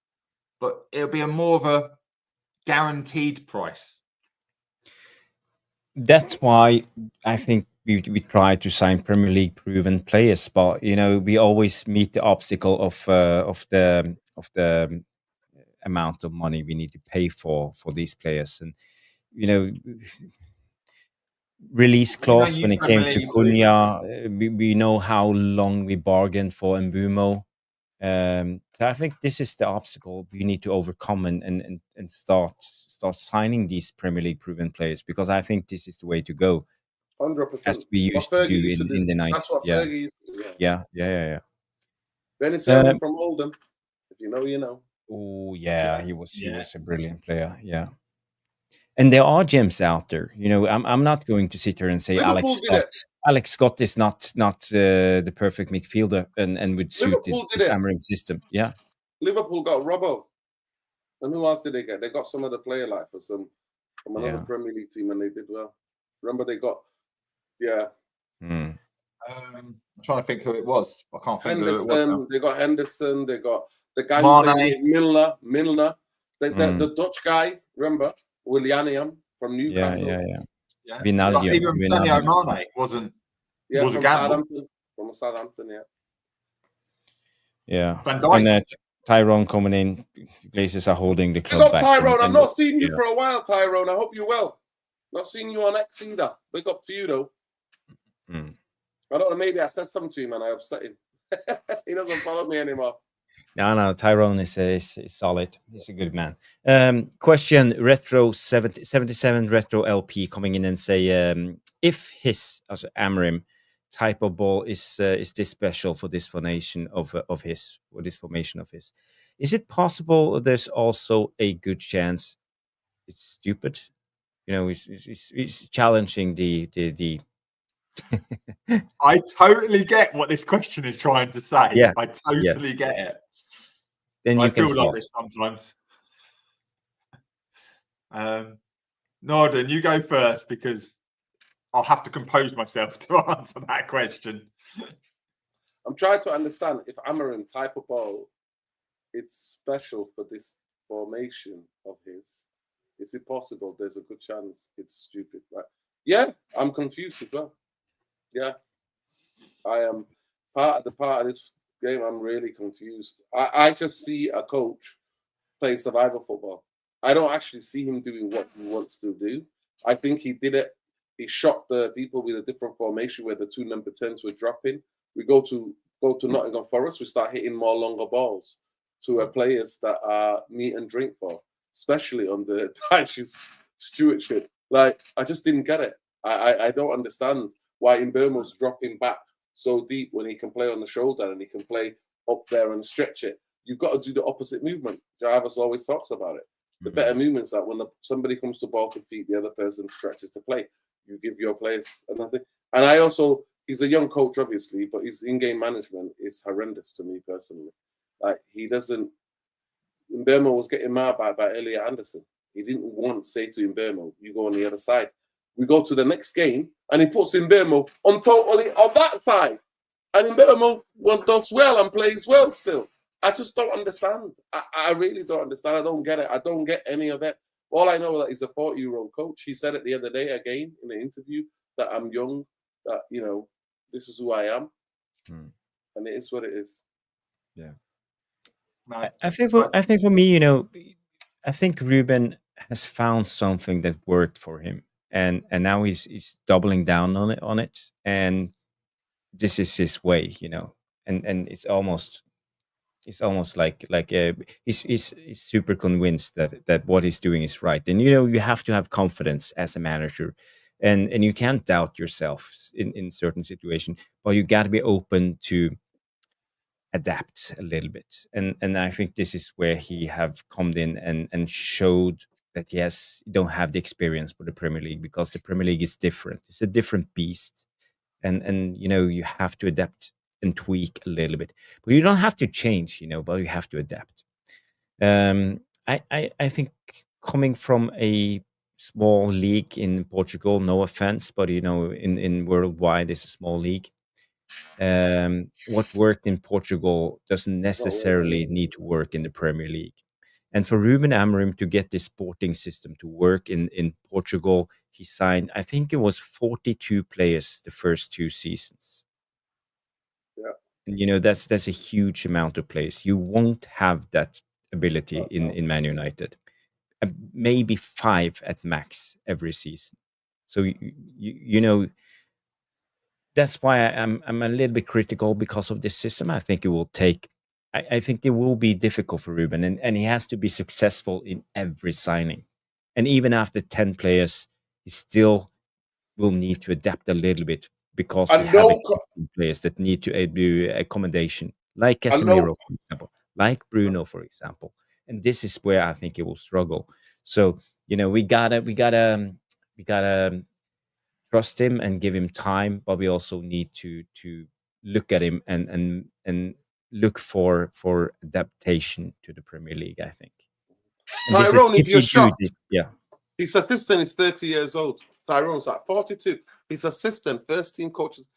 but it'll be more of a guaranteed price. That's why I think we try to sign Premier League proven players, but you know we always meet the obstacle of the amount of money we need to pay for these players, and you know release clause when it came to Cunha. We know how long we bargained for Mbeumo. So I think this is the obstacle we need to overcome and start signing these Premier League proven players, because I think this is the way to go. 100%. As we used to do in the 90s. That's what Fergie used to do. Yeah. Dennis Irwin from Oldham. If you know, you know. Oh yeah, he was a brilliant player. Yeah. And there are gems out there. You know, I'm not going to sit here and say Alex Scott is not the perfect midfielder and would suit this Amorim system. Yeah. Liverpool got Robbo. And who else did they get? They got some other player like from another Premier League team, and they did well. Remember they got I'm trying to think who it was. I can't think Henderson, who it was now. They got Henderson, they got the guy who played with Milner. The Dutch guy, remember? Willianium from Newcastle. Yeah. Vinaldium. Even Sadio Mane was a gamble. From Southampton, Yeah. Van Dijk. And Tyrone coming in. Glazers are holding the club you got back. Tyrone. I've not seen you for a while, Tyrone. I hope you're well. Not seeing you on X either. Big up to you, though. Mm. I don't know, maybe I said something to him and I upset him. He doesn't follow me anymore. No, Tyrone is solid. He's a good man. Question, Retro 77 Retro LP coming in and say, if his, also Amorim, type of ball is this special for this formation of his, or this formation of his, is it possible there's also a good chance it's stupid? You know, he's challenging the I totally get what this question is trying to say. Yeah, I totally get it. then I you can feel start. like this sometimes. Nuradin, you go first because I'll have to compose myself to answer that question. I'm trying to understand if Amorim type of ball, it's special for this formation of his. Is it possible there's a good chance it's stupid, right? Yeah, I'm confused as well. Yeah, I am part of this game. I'm really confused. I just see a coach play survival football. I don't actually see him doing what he wants to do. I think he did it. He shocked the people with a different formation where the two number 10s were dropping. We go to Nottingham Forest. We start hitting more longer balls to players that are meat and drink for, especially under Dyche's stewardship. Like, I just didn't get it. I don't understand why Mbeumo's dropping back so deep when he can play on the shoulder and he can play up there and stretch it. You've got to do the opposite movement. Jarvis always talks about it. The better movements that when somebody comes to ball compete, the other person stretches to play. You give your players another. And I also, he's a young coach, obviously, but his in-game management is horrendous to me personally. Like, he doesn't. Mbeumo was getting mad by Elliot Anderson. He didn't want to say to Mbeumo, you go on the other side. We go to the next game, and he puts Mbeumo on that side. And Mbeumo does well and plays well still. I just don't understand. I really don't understand. I don't get it. I don't get any of it. All I know is that he's a 40-year-old coach. He said it the other day again in the interview that I'm young, that, you know, this is who I am. And it is what it is. Yeah. No, I think for me, you know, I think Ruben has found something that worked for him, and now he's doubling down on it, and this is his way, you know, and it's almost like he's super convinced that what he's doing is right, and you know, you have to have confidence as a manager, and you can't doubt yourself in certain situations, but you got to be open to adapt a little bit, and I think this is where he have come in and showed that he don't have the experience for the Premier League, because the Premier League is different. It's a different beast, and you know, you have to adapt and tweak a little bit, but you don't have to change, you know, but you have to adapt. I think coming from a small league in Portugal, no offense, but you know, in worldwide, it's a small league. What worked in Portugal doesn't necessarily need to work in the Premier League. And for Rúben Amorim to get this sporting system to work in Portugal, he signed, I think it was 42 players the first 2 seasons. Yeah. And you know, that's a huge amount of players. You won't have that ability in Man United. Maybe 5 at max every season. So you know, that's why I'm a little bit critical because of this system. I think it will take. I think it will be difficult for Ruben, and he has to be successful in every signing. And even after 10 players, he still will need to adapt a little bit, because we have existing players that need to do accommodation, like Casemiro, for example, like Bruno, for example. And this is where I think it will struggle. So you know, we gotta trust him and give him time, but we also need to look at him and look for adaptation to the Premier League, I think. And Tyrone, if you're shocked, yeah. His assistant is 30 years old. Tyrone's like 42. His assistant, first team coach, is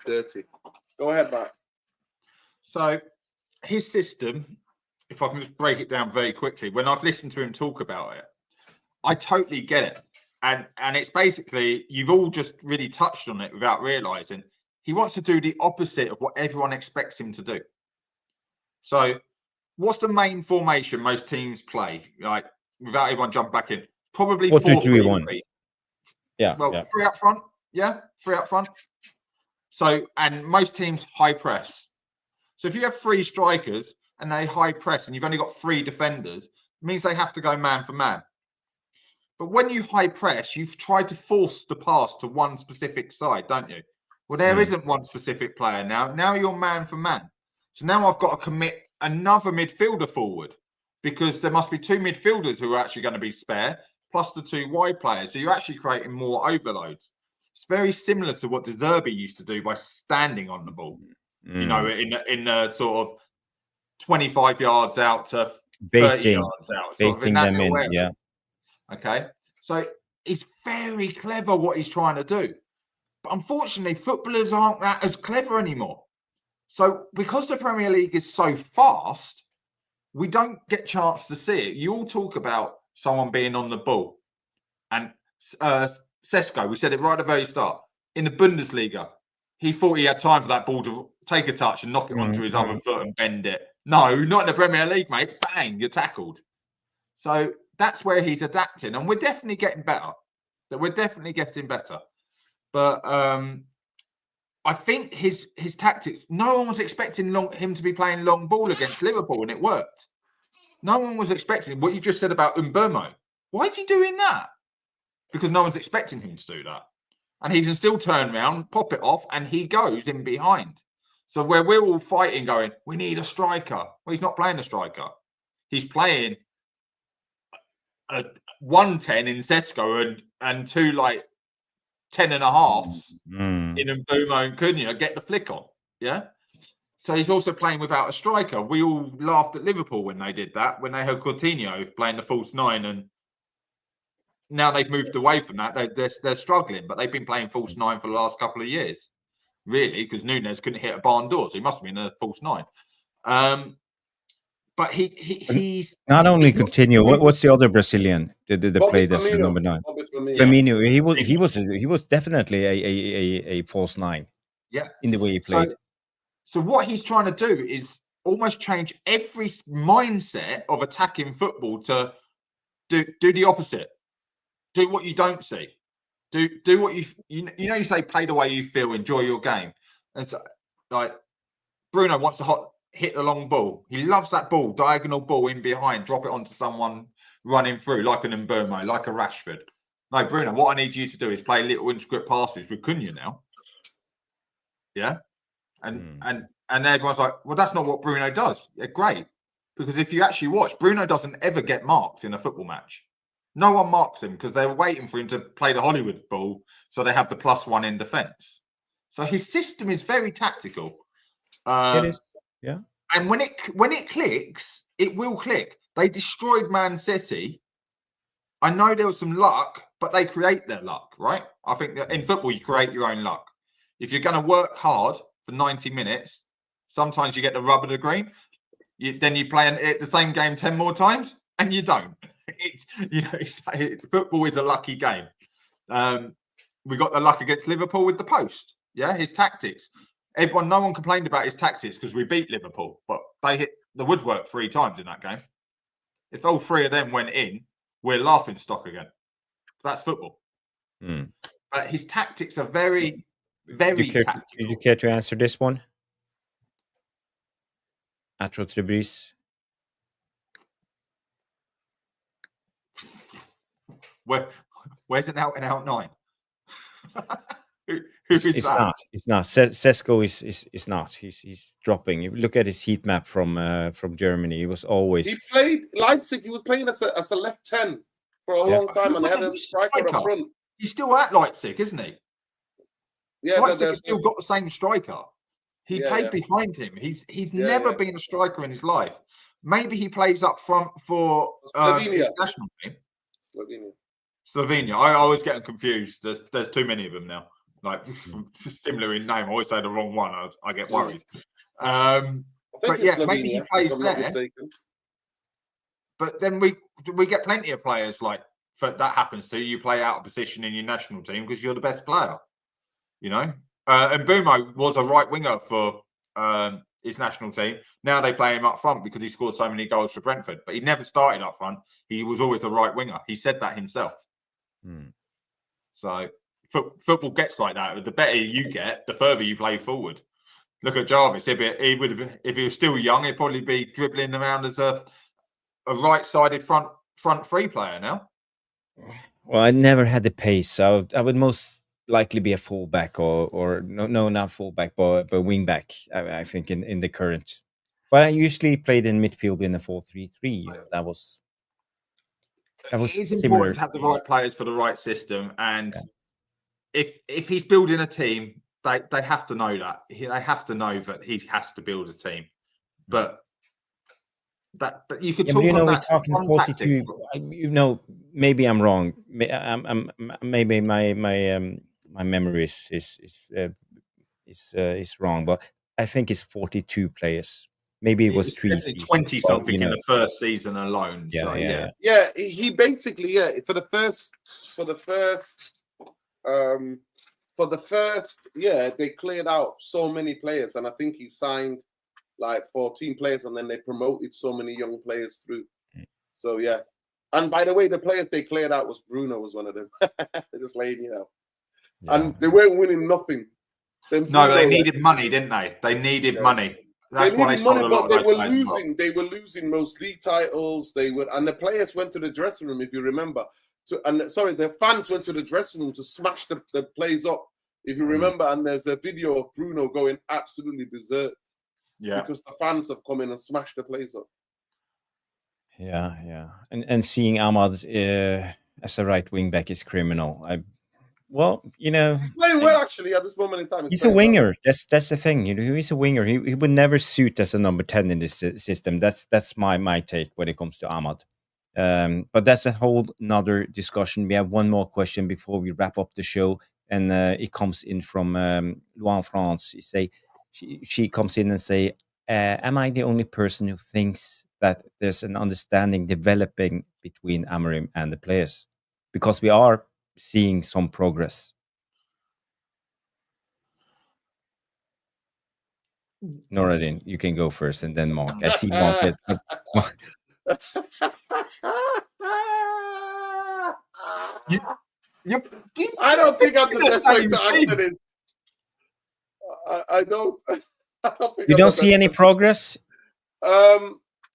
30. Go ahead, Matt. So his system, if I can just break it down very quickly, when I've listened to him talk about it, I totally get it. And it's basically, you've all just really touched on it without realizing, he wants to do the opposite of what everyone expects him to do. So what's the main formation most teams play? Like, without everyone jumping back in, probably 4-3-1. Yeah. Well, yeah. 3 up front. Yeah, 3 up front. So, and most teams high press. So if you have 3 strikers and they high press and you've only got 3 defenders, it means they have to go man for man. But when you high press, you've tried to force the pass to one specific side, don't you? Well, there isn't one specific player now. Now you're man for man. So now I've got to commit another midfielder forward because there must be 2 midfielders who are actually going to be spare, plus the 2 wide players. So you're actually creating more overloads. It's very similar to what Zirkzee used to do by standing on the ball. You know, in the sort of 25 yards out to 30 yards out. Baiting them in, yeah. Okay. So it's very clever what he's trying to do. But unfortunately, footballers aren't that as clever anymore. So because the Premier League is so fast, we don't get a chance to see it. You all talk about someone being on the ball. And Sesko, we said it right at the very start. In the Bundesliga, he thought he had time for that ball to take a touch and knock it onto his other foot and bend it. No, not in the Premier League, mate. Bang, you're tackled. So that's where he's adapting. And we're definitely getting better. But I think his tactics, no one was expecting him to be playing long ball against Liverpool, and it worked. No one was expecting what you just said about Mbeumo. Why is he doing that? Because no one's expecting him to do that. And he can still turn around, pop it off, and he goes in behind. So where we're all fighting going, we need a striker. Well, he's not playing a striker. He's playing a 110 in Sesko and 2 like 10.5s in Mbeumo and Cunha, get the flick on. Yeah. So he's also playing without a striker. We all laughed at Liverpool when they did that, when they had Coutinho playing the false 9, and now they've moved away from that. They're struggling, but they've been playing false 9 for the last couple of years, really, because Núñez couldn't hit a barn door, so he must have been a false 9. But he's not only Coutinho. What's the other Brazilian that played as number 9? Firmino. He was definitely a false 9. Yeah, in the way he played. So what he's trying to do is almost change every mindset of attacking football to do the opposite. Do what you don't see. Do what you say, play the way you feel, enjoy your game. And so, like, Bruno wants to hit the long ball. He loves that ball, diagonal ball in behind, drop it onto someone running through, like an Mbeumo, like a Rashford. No, Bruno, what I need you to do is play little intricate passes with Cunha now. Yeah. And everyone's like, well, that's not what Bruno does. Yeah, great. Because if you actually watch, Bruno doesn't ever get marked in a football match. No one marks him because they're waiting for him to play the Hollywood ball, so they have the +1 in defence. So his system is very tactical. It is, yeah. And when it clicks, it will click. They destroyed Man City. I know there was some luck, but they create their luck, right? I think that in football, you create your own luck. If you're going to work hard for 90 minutes, sometimes you get the rub of the green. Then you play the same game 10 more times, and you don't. Football is a lucky game. We got the luck against Liverpool with the post. Yeah, his tactics. No one complained about his tactics because we beat Liverpool, but they hit the woodwork 3 times in that game. If all 3 of them went in, we're laughing stock again. That's football. But his tactics are very, very tactical. Do you care to answer this one? Atro Trebris. Where's an out-and-out 9? Who is that? Not. It's not. Sesko is not. He's dropping. If you look at his heat map from Germany, he was always. He played Leipzig. He was playing as a left 10 for a long time, and they had a striker up front. He's still at Leipzig, isn't he? Yeah, Leipzig has still got the same striker. He played behind him. He's never been a striker in his life. Maybe he plays up front for his national team. Slovenia. I always get them confused. There's too many of them now. Like similar in name. I always say the wrong one. I get worried. But yeah, maybe he plays there. But then we get plenty of players like that happens to you. Play out of position in your national team because you're the best player. You know. And Mbeumo was a right winger for his national team. Now they play him up front because he scored so many goals for Brentford. But he never started up front. He was always a right winger. He said that himself. So football gets like that. The better you get, the further you play forward. Look at Jarvis. If he was still young, he'd probably be dribbling around as a right-sided front three player now. Well, I never had the pace, so I would most likely be a fullback or no, not fullback, but wing back. I think in the current. But I usually played in midfield in the 4-3-3. That was It's similar. important to have the right players for the right system, and if he's building a team, they have to know that. They have to know that he has to build a team. But that you could talk on we're that. talking 42. Maybe I'm wrong. Maybe my memory is wrong, but I think it's 42 players. Maybe it was 3 seasons. 20 something in the first season alone. Yeah. He basically for the first they cleared out so many players, and I think he signed like 14 players, and then they promoted so many young players through. So and by the way, the players they cleared out Bruno was one of them. Just laying you out, and they weren't winning nothing. No, they needed money, didn't they? They needed money. That's why they sold a lot of those guys. They were losing most league titles. And the players went to the dressing room, if you remember. The fans went to the dressing room to smash the plays up, if you remember. And there's a video of Bruno going absolutely berserk. Yeah. Because the fans have come in and smashed the plays up. Yeah. And seeing Ahmad as a right wing back is criminal. He's playing well actually at this moment in time. He's a winger. Well. That's the thing. He's a winger. He would never suit as a number 10 in this system. That's my take when it comes to Ahmad. But that's a whole nother discussion. We have one more question before we wrap up the show, and it comes in from Luan France. She comes in and say, "Am I the only person who thinks that there's an understanding developing between Amorim and the players? Because we are seeing some progress." Nuradin, you can go first, and then Mark. I see Mark as. I don't think I'm the best way to answer this. I don't. You don't see any progress?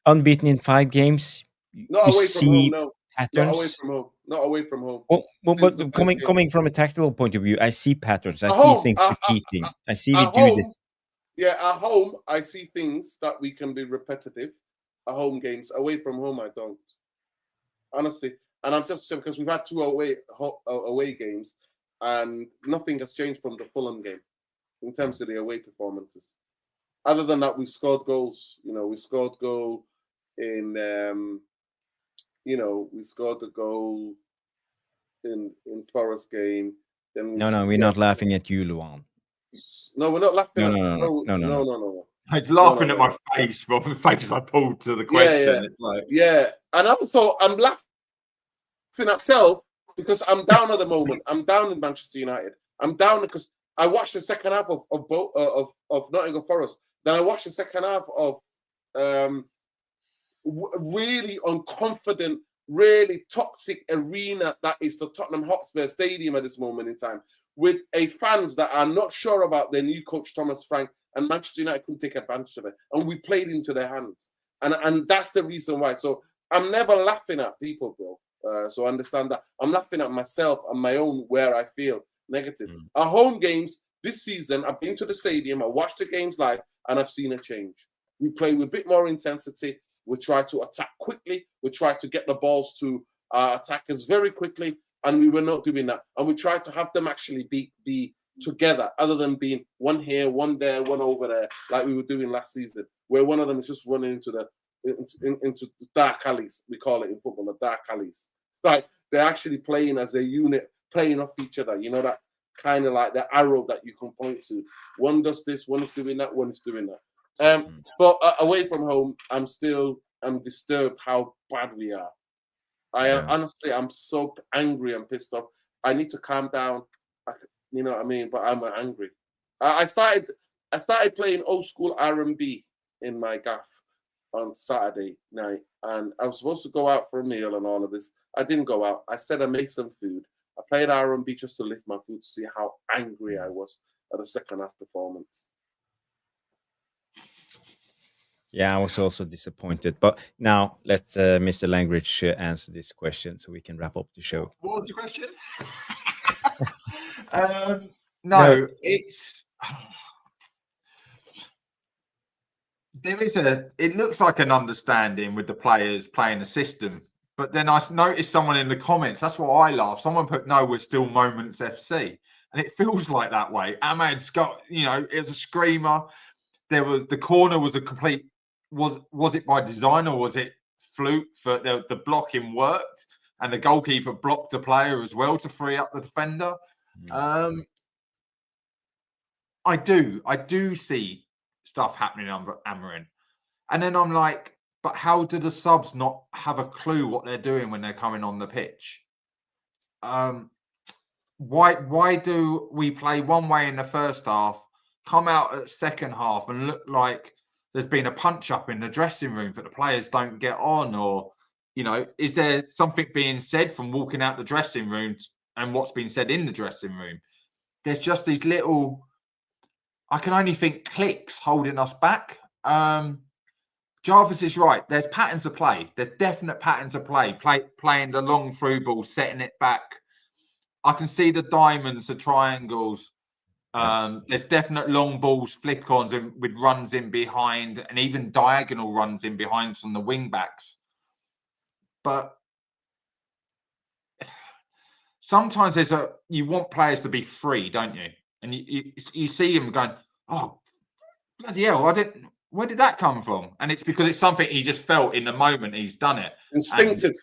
Unbeaten in 5 games. Not away from home. No. Patterns. Not away from home. But coming from a tactical point of view, I see patterns. I see things repeating. I see we do this. Yeah, at home, I see things that we can be repetitive at home games. Away from home, I don't. Honestly. And I'm just because we've had 2 away games, and nothing has changed from the Fulham game in terms of the away performances. Other than that, we scored goals. We scored goal in we scored the goal in Forest game. Then we're not laughing at you, Luan. No, we're not laughing. No. He's laughing at my face, but the face I pulled to the question. And also I'm laughing at myself because I'm down at the moment. I'm down in Manchester United. I'm down because I watched the second half of Nottingham Forest. Then I watched the second half of really unconfident, really toxic arena that is the Tottenham Hotspur Stadium at this moment in time, with fans that are not sure about their new coach, Thomas Frank, and Manchester United couldn't take advantage of it. And we played into their hands. And that's the reason why. So I'm never laughing at people, bro. So understand that. I'm laughing at myself and my own where I feel negative. Our home games this season, I've been to the stadium, I watched the games live, and I've seen a change. We play with a bit more intensity. We try to attack quickly. We try to get the balls to our attackers very quickly, and we were not doing that. And we try to have them actually be together, other than being one here, one there, one over there, like we were doing last season, where one of them is just running into the dark alleys. We call it in football the dark alleys. Right? They're actually playing as a unit, playing off each other. You know, that kind of like the arrow that you can point to. One does this, one is doing that, one is doing that. But away from home, I'm disturbed how bad we are. Honestly, I'm so angry and pissed off. I need to calm down. You know what I mean? But I'm angry. I started playing old school R&B in my gaff on Saturday night, and I was supposed to go out for a meal and all of this. I didn't go out. I said I made some food. I played R&B just to lift my foot to see how angry I was at the second half performance. Yeah, I was also disappointed. But now let Mr. Langridge answer this question so we can wrap up the show. What was the question? No. No, it's it looks like an understanding with the players playing the system. But then I noticed someone in the comments, that's why I laughed. Someone put, no, we're still Moments FC. And it feels like that way. Ahmad's got, it was a screamer. The corner was a complete, was it by design or was it fluke? For the blocking worked and the goalkeeper blocked the player as well to free up the defender. I do see stuff happening under Amorim. And then I'm like, but how do the subs not have a clue what they're doing when they're coming on the pitch? Why do we play one way in the first half, come out at second half and look like there's been a punch up in the dressing room that the players don't get on? Or, is there something being said from walking out the dressing room and what's been said in the dressing room? There's just these little, I can only think, cliques holding us back. Jarvis is right. There's patterns of play. There's definite patterns of play. Playing the long through ball, setting it back. I can see the diamonds, the triangles. There's definite long balls, flick-ons with runs in behind, and even diagonal runs in behind from the wing backs. But sometimes you want players to be free, don't you? And you see him going, oh, bloody hell, where did that come from? And it's because it's something he just felt in the moment he's done it. Instinctive.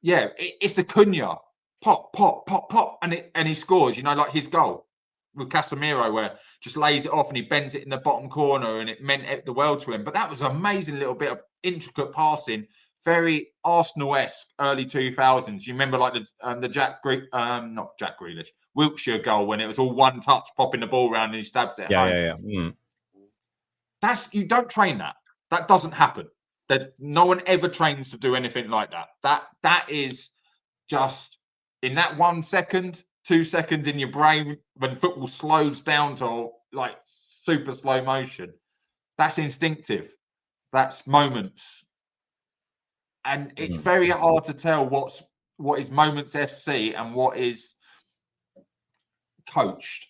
It's a Cunha. Pop, pop, pop, pop. And he scores, like his goal with Casemiro, where just lays it off and he bends it in the bottom corner and it meant the world to him. But that was an amazing little bit of intricate passing, very Arsenal-esque early 2000s. You remember like the not Jack Grealish, Wiltshire goal when it was all one touch, popping the ball around and he stabs it home. Yeah. You don't train that. That doesn't happen. That no one ever trains to do anything like that. That is just in that 1 second, 2 seconds in your brain when football slows down to like super slow motion. That's instinctive. That's moments. And it's very hard to tell what is Moments FC and what is coached.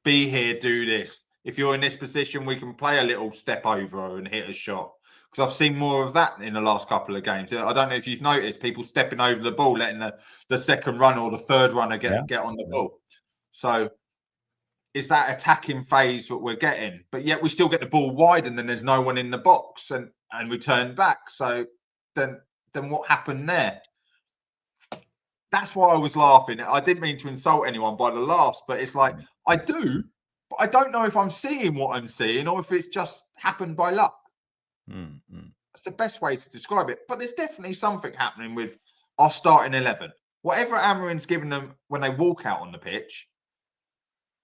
Be here, do this. If you're in this position, we can play a little step over and hit a shot. Because I've seen more of that in the last couple of games. I don't know if you've noticed people stepping over the ball, letting the second runner or the third runner get on the ball. So is that attacking phase what we're getting? But yet we still get the ball wide and then there's no one in the box and we turn back. So then what happened there? That's why I was laughing. I didn't mean to insult anyone by the laughs, but it's like, I do, but I don't know if I'm seeing what I'm seeing or if it's just happened by luck. That's the best way to describe it. But there's definitely something happening with our starting 11. Whatever Amorim's given them when they walk out on the pitch,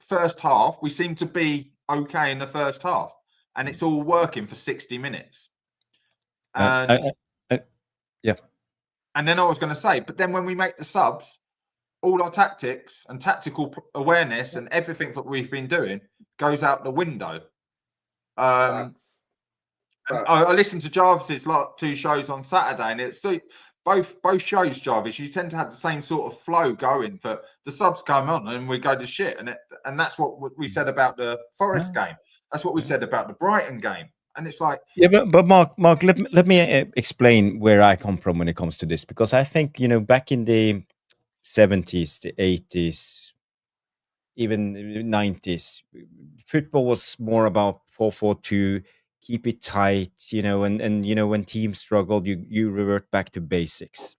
first half, we seem to be okay in the first half. And it's all working for 60 minutes. And And then I was going to say, but then when we make the subs, all our tactics and tactical awareness and everything that we've been doing goes out the window. I listened to Jarvis's two shows on Saturday, and it's both shows, Jarvis. You tend to have the same sort of flow going. For the subs come on, and we go to shit, and that's what we said about the Forest game. That's what we said about the Brighton game. And it's like, but Mark, let me explain where I come from when it comes to this, because I think back in the 70s, the 80s, even 90s, football was more about 4-4-2, keep it tight, and when teams struggled, you revert back to basics,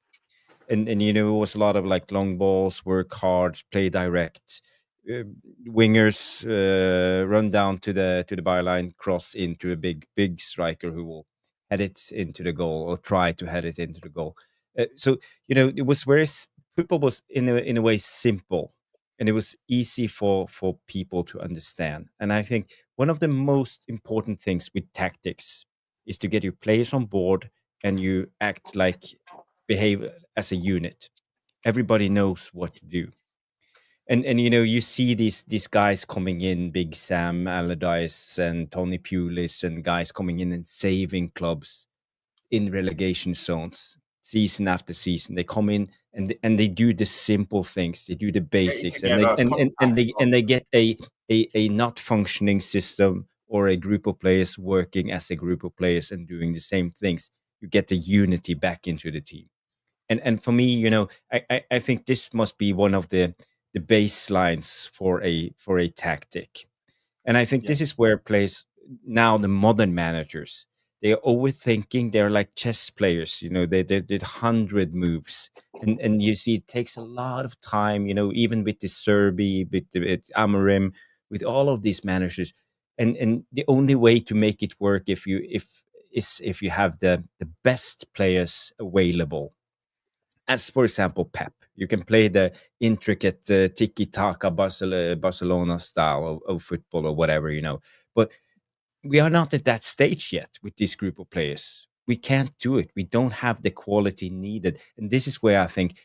and it was a lot of like long balls, work hard, play direct. Wingers run down to the byline, cross into a big striker who will head it into the goal or try to head it into the goal. So it was football was in a way simple, and it was easy for people to understand. And I think one of the most important things with tactics is to get your players on board and you behave as a unit. Everybody knows what to do. And you see these guys coming in, Big Sam Allardyce and Tony Pulis, and guys coming in and saving clubs in relegation zones season after season. They come in and they do the simple things, they do the basics, and they get a not functioning system or a group of players working as a group of players and doing the same things. You get the unity back into the team. And for me, I think this must be one of the baselines for a tactic. And I think this is where players now, the modern managers, they're overthinking. They're like chess players, they did 100 moves. And you see, it takes a lot of time, even with the Serbi, with Amorim, with all of these managers. And the only way to make it work if you have the best players available. As for example, Pep, you can play the intricate tiki-taka Barcelona style of football or whatever, but we are not at that stage yet with this group of players. We can't do it. We don't have the quality needed. And this is where I think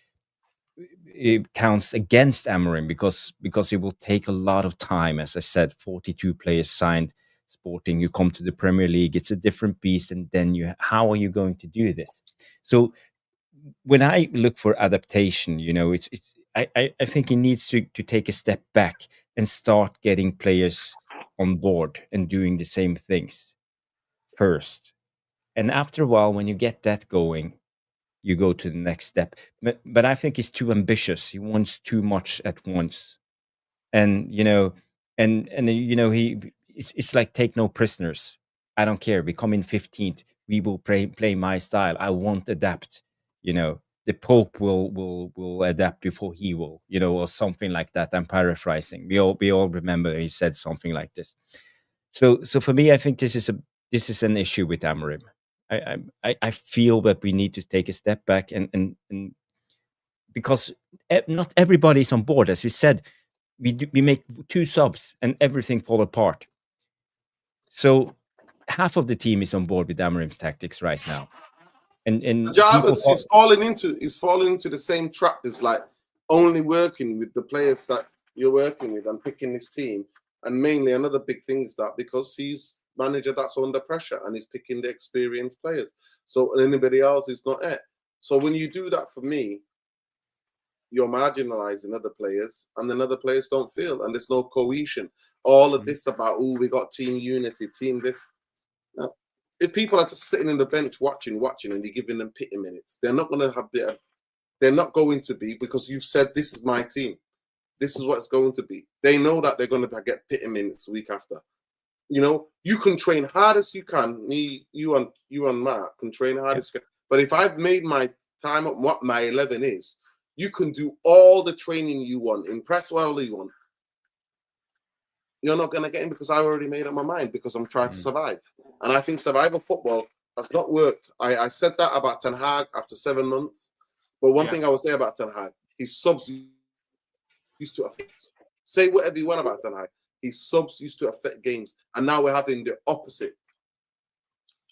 it counts against Amorim, because it will take a lot of time. As I said, 42 players signed Sporting. You come to the Premier League, it's a different beast. And then how are you going to do this? So when I look for adaptation, I think he needs to take a step back and start getting players on board and doing the same things first. And after a while, when you get that going, you go to the next step. But I think he's too ambitious. He wants too much at once. And it's like, take no prisoners. I don't care. We come in 15th. We will play my style. I won't adapt. The Pope will adapt before he will, or something like that. I'm paraphrasing. We all remember he said something like this. So for me, I think this is an issue with Amorim. I feel that we need to take a step back and because not everybody is on board. As we said, we make 2 subs and everything fall apart. So half of the team is on board with Amorim's tactics right now. And Jarvis is falling into the same trap. It's like only working with the players that you're working with and picking this team. And mainly another big thing is that because he's manager that's under pressure and he's picking the experienced players. So anybody else is not it. So when you do that, for me, you're marginalizing other players, and then other players don't feel, and there's no cohesion. All of this about, we got team unity, team this. No. If people are just sitting in the bench watching, and you're giving them pity minutes, they're not going to have they're not going to be, because you've said, this is my team. This is what it's going to be. They know that they're going to get pity minutes week after. You can train hard as you can. You and Mark can train hard as you can. But if I've made my time up what my 11 is, you can do all the training you want, impress all you want. You're not going to get in, because I already made up my mind, because I'm trying to survive. And I think survival football has not worked. I said that about Ten Hag after 7 months. But one thing I will say about Ten Hag, his subs used to affect. Say whatever you want about Ten Hag. His subs used to affect games. And now we're having the opposite.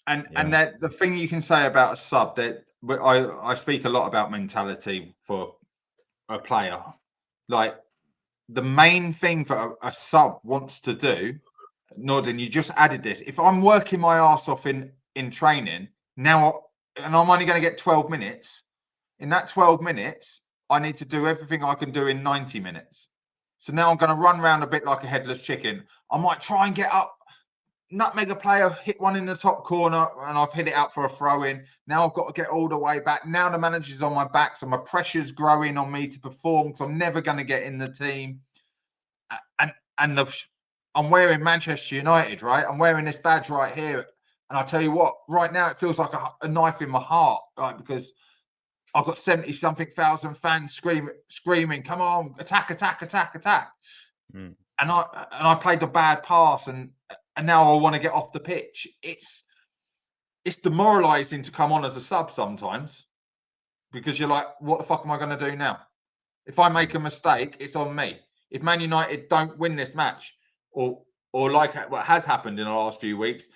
And that the thing you can say about a sub, that I speak a lot about mentality for a player. Like, the main thing for a sub wants to do, Nuradin, you just added this. If I'm working my ass off in training now, and I'm only going to get 12 minutes, in that 12 minutes, I need to do everything I can do in 90 minutes. So now I'm going to run around a bit like a headless chicken. I might try and get up, nutmeg a player, hit one in the top corner, and I've hit it out for a throw-in. Now I've got to get all the way back. Now the manager's on my back, so my pressure's growing on me to perform, because I'm never going to get in the team. I'm wearing Manchester United, right? I'm wearing this badge right here. And I'll tell you what, right now it feels like a knife in my heart, right? Because I've got 70-something thousand fans screaming, come on, attack, attack, attack, attack. And I played the bad pass, and now I want to get off the pitch. It's demoralizing to come on as a sub sometimes, because you're like, what the fuck am I going to do now? If I make a mistake, it's on me. If Man United don't win this match, or like what has happened in the last few weeks,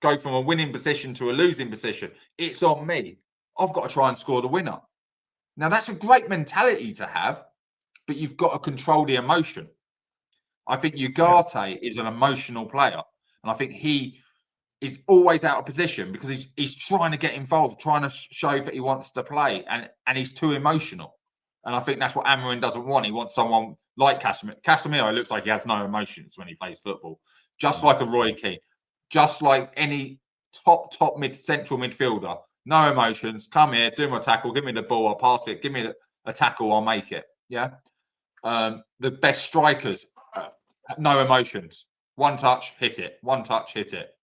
go from a winning position to a losing position, it's on me. I've got to try and score the winner. Now, that's a great mentality to have, but you've got to control the emotion. I think Ugarte is an emotional player, and I think he is always out of position because he's trying to get involved, trying to show that he wants to play, and he's too emotional. And I think that's what Amorim doesn't want. He wants someone like Casemiro. Casemiro looks like he has no emotions when he plays football, just like a Roy Keane, just like any top central midfielder. No emotions. Come here, do my tackle, give me the ball, I'll pass it. Give me a tackle, I'll make it. Yeah. The best strikers, no emotions. One touch, hit it. One touch, hit it.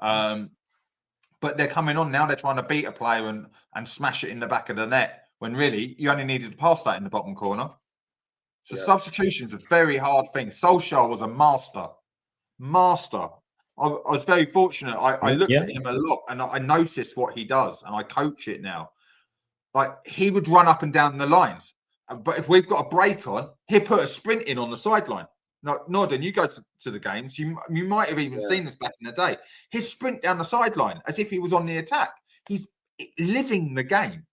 But they're coming on now. They're trying to beat a player and smash it in the back of the net when really you only needed to pass that in the bottom corner. So substitution's a very hard thing. Solskjaer was a master. I was very fortunate. I looked at him a lot and I noticed what he does and I coach it now. Like he would run up and down the lines. But if we've got a break on, he'll put a sprint in on the sideline. No, Nuradin, you go to the games. You might have even seen this back in the day. His sprint down the sideline as if he was on the attack. He's living the game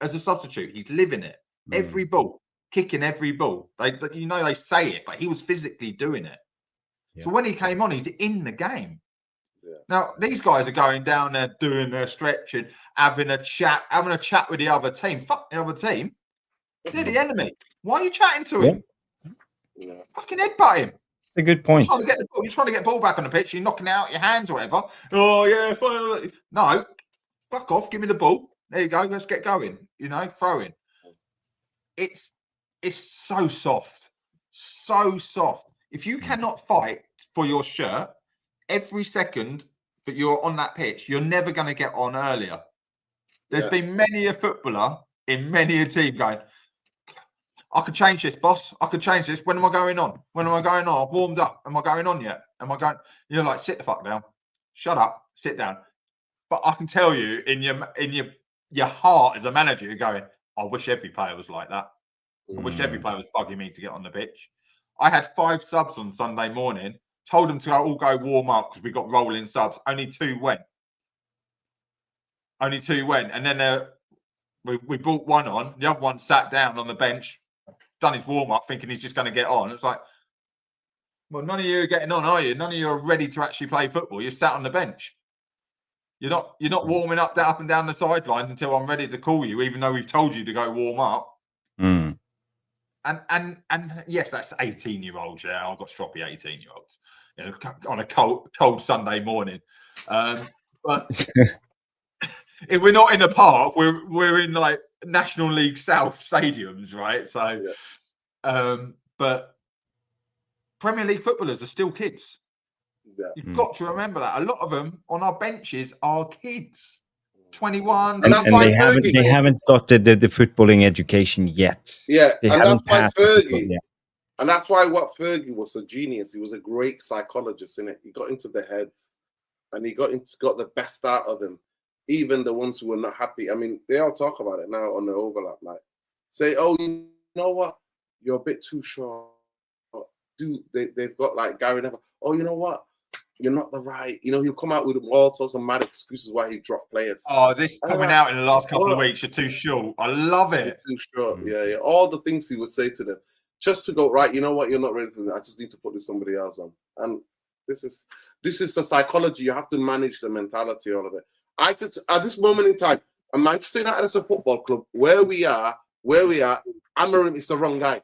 as a substitute. He's living it. Every ball, kicking every ball. They say it, but he was physically doing it. Yeah. So when he came on, he's in the game. Yeah. Now these guys are going down there doing their stretching, having a chat with the other team. Fuck the other team. They're the enemy. Why are you chatting to him? Yeah. Fucking headbutt him. It's a good point. You're trying to get the ball back on the pitch. You're knocking out your hands or whatever. Oh yeah, no, fuck off. Give me the ball. There you go. Let's get going. Throwing. It's so soft, so soft. If you cannot fight for your shirt every second that you're on that pitch, you're never going to get on earlier. There's been many a footballer in many a team going, I could change this, boss. I could change this. When am I going on? When am I going on? I've warmed up. Am I going on yet? Am I going? You're like, sit the fuck down. Shut up. Sit down. But I can tell you in your heart as a manager, you're going, I wish every player was like that. I wish every player was bugging me to get on the pitch. I had 5 subs on Sunday morning. Told them to all go warm up because we got rolling subs. Only 2 went. And then we brought one on. The other one sat down on the bench, done his warm up, thinking he's just going to get on. It's like, well, none of you are getting on, are you? None of you are ready to actually play football. You're sat on the bench. You're not warming up and down the sidelines until I'm ready to call you, even though we've told you to go warm up. And yes, that's 18-year-olds. Yeah, I've got stroppy 18-year-olds on a cold Sunday morning. But if we're not in a park, we're in like National League South stadiums, right? So, but Premier League footballers are still kids. Yeah. You've got to remember that. A lot of them on our benches are kids. 21. And they haven't got the footballing education yet. Yeah, they and haven't that's why Fergie. Yet. And that's why what Fergie was a genius. He was a great psychologist in it. He got into the heads, and he got the best out of them. Even the ones who were not happy. I mean, they all talk about it now on the overlap. Like, say, oh, you know what? You're a bit too short. Dude, they've got like Gary Neville. Oh, you know what? You're not the right. He'll come out with all sorts of mad excuses why he dropped players. Oh, this coming out in the last couple of weeks. You're too short. I love it. You're too short. Yeah. All the things he would say to them, just to go right. You know what? You're not ready for me. I just need to put somebody else on. And this is the psychology. You have to manage the mentality, all of it. At this moment in time, and Manchester United as a football club, where we are, Amorim is the wrong guy.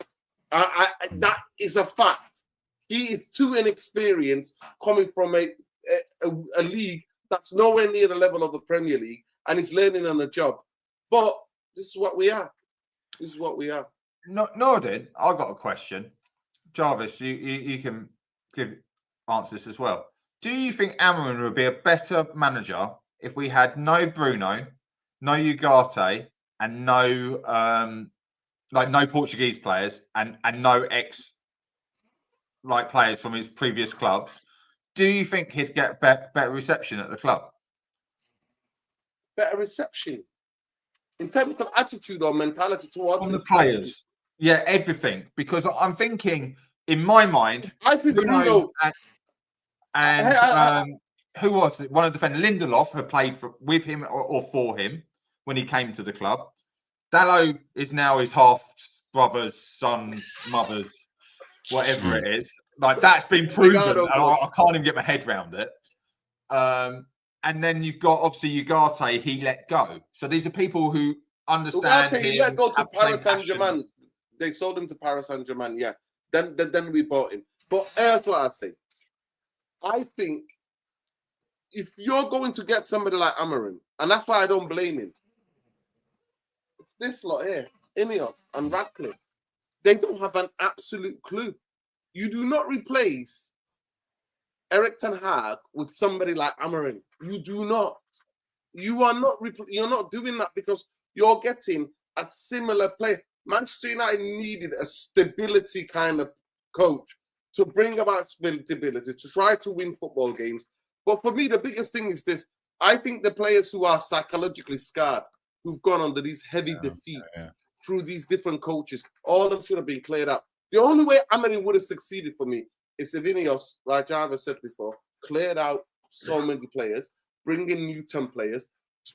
That is a fact. He is too inexperienced coming from a league that's nowhere near the level of the Premier League, and he's learning on the job. But this is what we are. Nuradin, I've got a question. Jarvis, you can answer this as well. Do you think Amorim would be a better manager if we had no Bruno, no Ugarte, and no Portuguese players and no players from his previous clubs? Do you think he'd get better reception at the club? Better reception in terms of attitude or mentality towards the players? Yeah, everything. Because I'm thinking, in my mind, I think Bruno and who was it? One of the defenders, Lindelof, had played with him or for him when he came to the club. Dalot is now his half brothers, sons, mothers, whatever it is. Like that's been proven. I can't even get my head around it. And then you've got obviously Ugarte, he let go. So these are people who understand him. He let go to Paris Saint-Germain. They sold him to Paris Saint-Germain, yeah. Then we bought him. But here's what I say. I think if you're going to get somebody like Amorim, and that's why I don't blame him, it's this lot here, Elliot and Radcliffe. They don't have an absolute clue. You do not replace Erik ten Hag with somebody like Amorim. You do not. You are not. You're not doing that because you're getting a similar player. Manchester United needed a stability kind of coach to bring about stability, to try to win football games. But for me, the biggest thing is this. I think the players who are psychologically scarred, who've gone under these heavy defeats through these different coaches, all of them should have been cleared up. The only way Amorim would have succeeded for me is if Ineos, like Java said before, cleared out so many players, bring in new 10 players,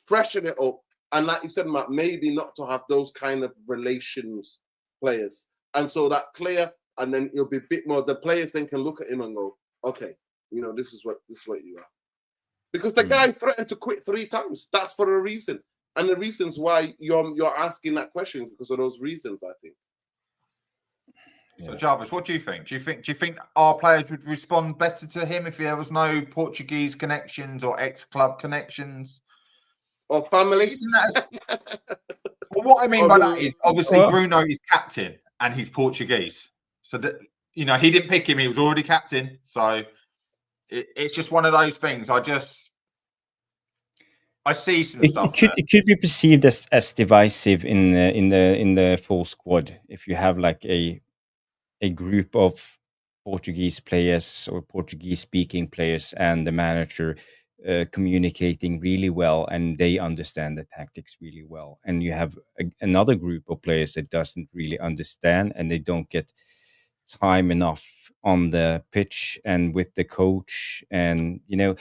freshen it up, and like you said, Matt, maybe not to have those kind of relations players. And so that clear, and then it'll be a bit more, the players then can look at him and go, okay, you know, this is what you are. Because the guy threatened to quit 3 times. That's for a reason. And the reasons why you're asking that question is because of those reasons, I think. So Jarvis, what do you think? Do you think our players would respond better to him if there was no Portuguese connections or ex-club connections? Or families? Well, what I mean by that is obviously Bruno is captain and he's Portuguese. So that, you know, he didn't pick him, he was already captain. So it's just one of those things. I see some stuff. It could be perceived as divisive in the full squad if you have like a group of Portuguese players or Portuguese speaking players and the manager communicating really well, and they understand the tactics really well, and you have another group of players that doesn't really understand and they don't get time enough on the pitch and with the coach. And you know,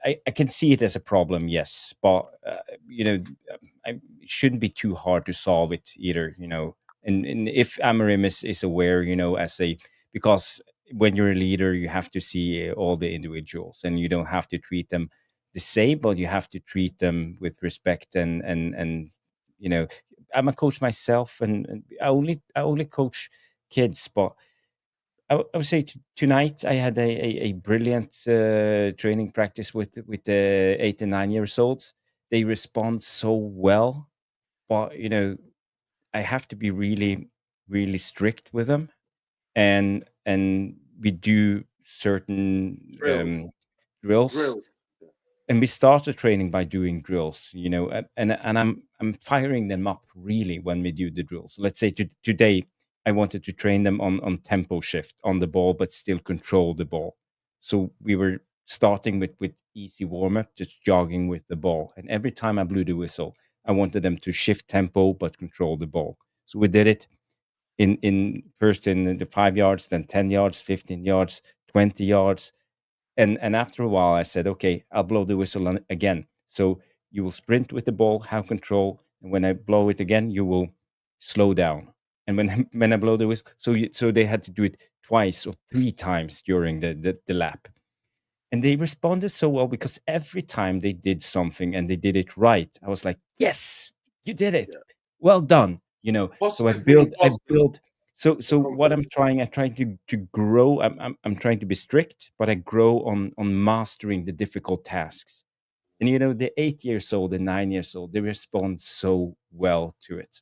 I can see it as a problem, yes, but you know, it shouldn't be too hard to solve it either, you know. And if Amorim is aware, you know, because when you're a leader, you have to see all the individuals, and you don't have to treat them the same, but you have to treat them with respect. And you know, I'm a coach myself, and I only coach kids, but I would say tonight I had a brilliant training practice with the 8 and 9 years olds. They respond so well, but you know, I have to be really, really strict with them, and we do certain drills. And we started training by doing drills, you know, and I'm firing them up really when we do the drills. Let's say today I wanted to train them on tempo shift on the ball, but still control the ball. So we were starting with easy warm up, just jogging with the ball, and every time I blew the whistle, I wanted them to shift tempo but control the ball. So we did it in first in the 5 yards, then 10 yards, 15 yards, 20 yards. And after a while, I said, okay, I'll blow the whistle again. So you will sprint with the ball, have control. And when I blow it again, you will slow down. And when I blow the whistle, so they had to do it twice or 3 times during the lap. And they responded so well because every time they did something and they did it right, I was like, yes, you did it. Yeah. Well done. You know, so I build. So what I'm trying to grow. I'm trying to be strict, but I grow on mastering the difficult tasks. And you know, the 8 years old, the 9 years old, they respond so well to it.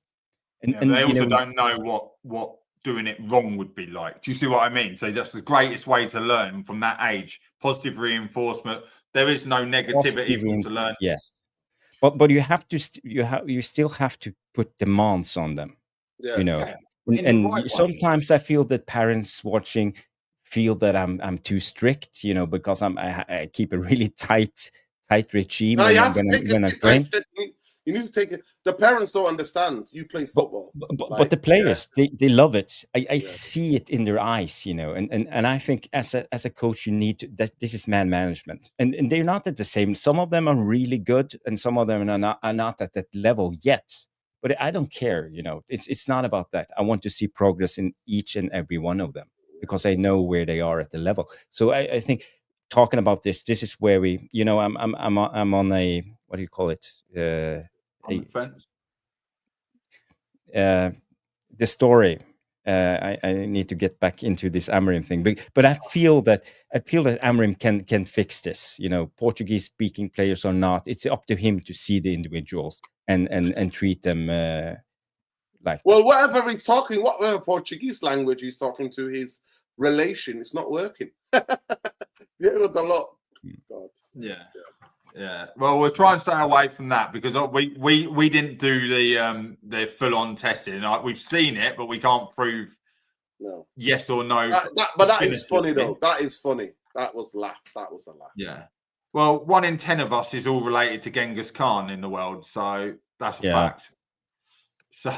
And they also don't know what doing it wrong would be like. Do you see what I mean? So that's the greatest way to learn from that age. Positive reinforcement. There is no negativity to learn. Yes, but you have to you still have to put demands on them. Yeah. You know. Yeah. And sometimes I feel that parents watching feel that I'm too strict, you know, because I keep a really tight regime when I'm playing. You need to take it. The parents don't understand. You play football, but the players they love it. I see it in their eyes, you know. And I think as a coach, you need to. This is man management, and they're not at the same. Some of them are really good, and some of them are not at that level yet. But I don't care. It's not about that. I want to see progress in each and every one of them because I know where they are at the level. So I think talking about this is where we, I'm on a, what do you call it? On the fence. The story. I need to get back into this Amorim thing, but I feel that Amorim can fix this. Portuguese speaking players or not, it's up to him to see the individuals and treat them like. Well, whatever he's talking, whatever Portuguese language he's talking to, his relation, it's not working. With a lot. God. Yeah. Well, we'll try and stay away from that because we didn't do the full on testing. We've seen it, but we can't prove yes or no. But that is funny though. That is funny. That was a laugh. Yeah. Well, 1 in 10 of us is all related to Genghis Khan in the world, so that's a fact. So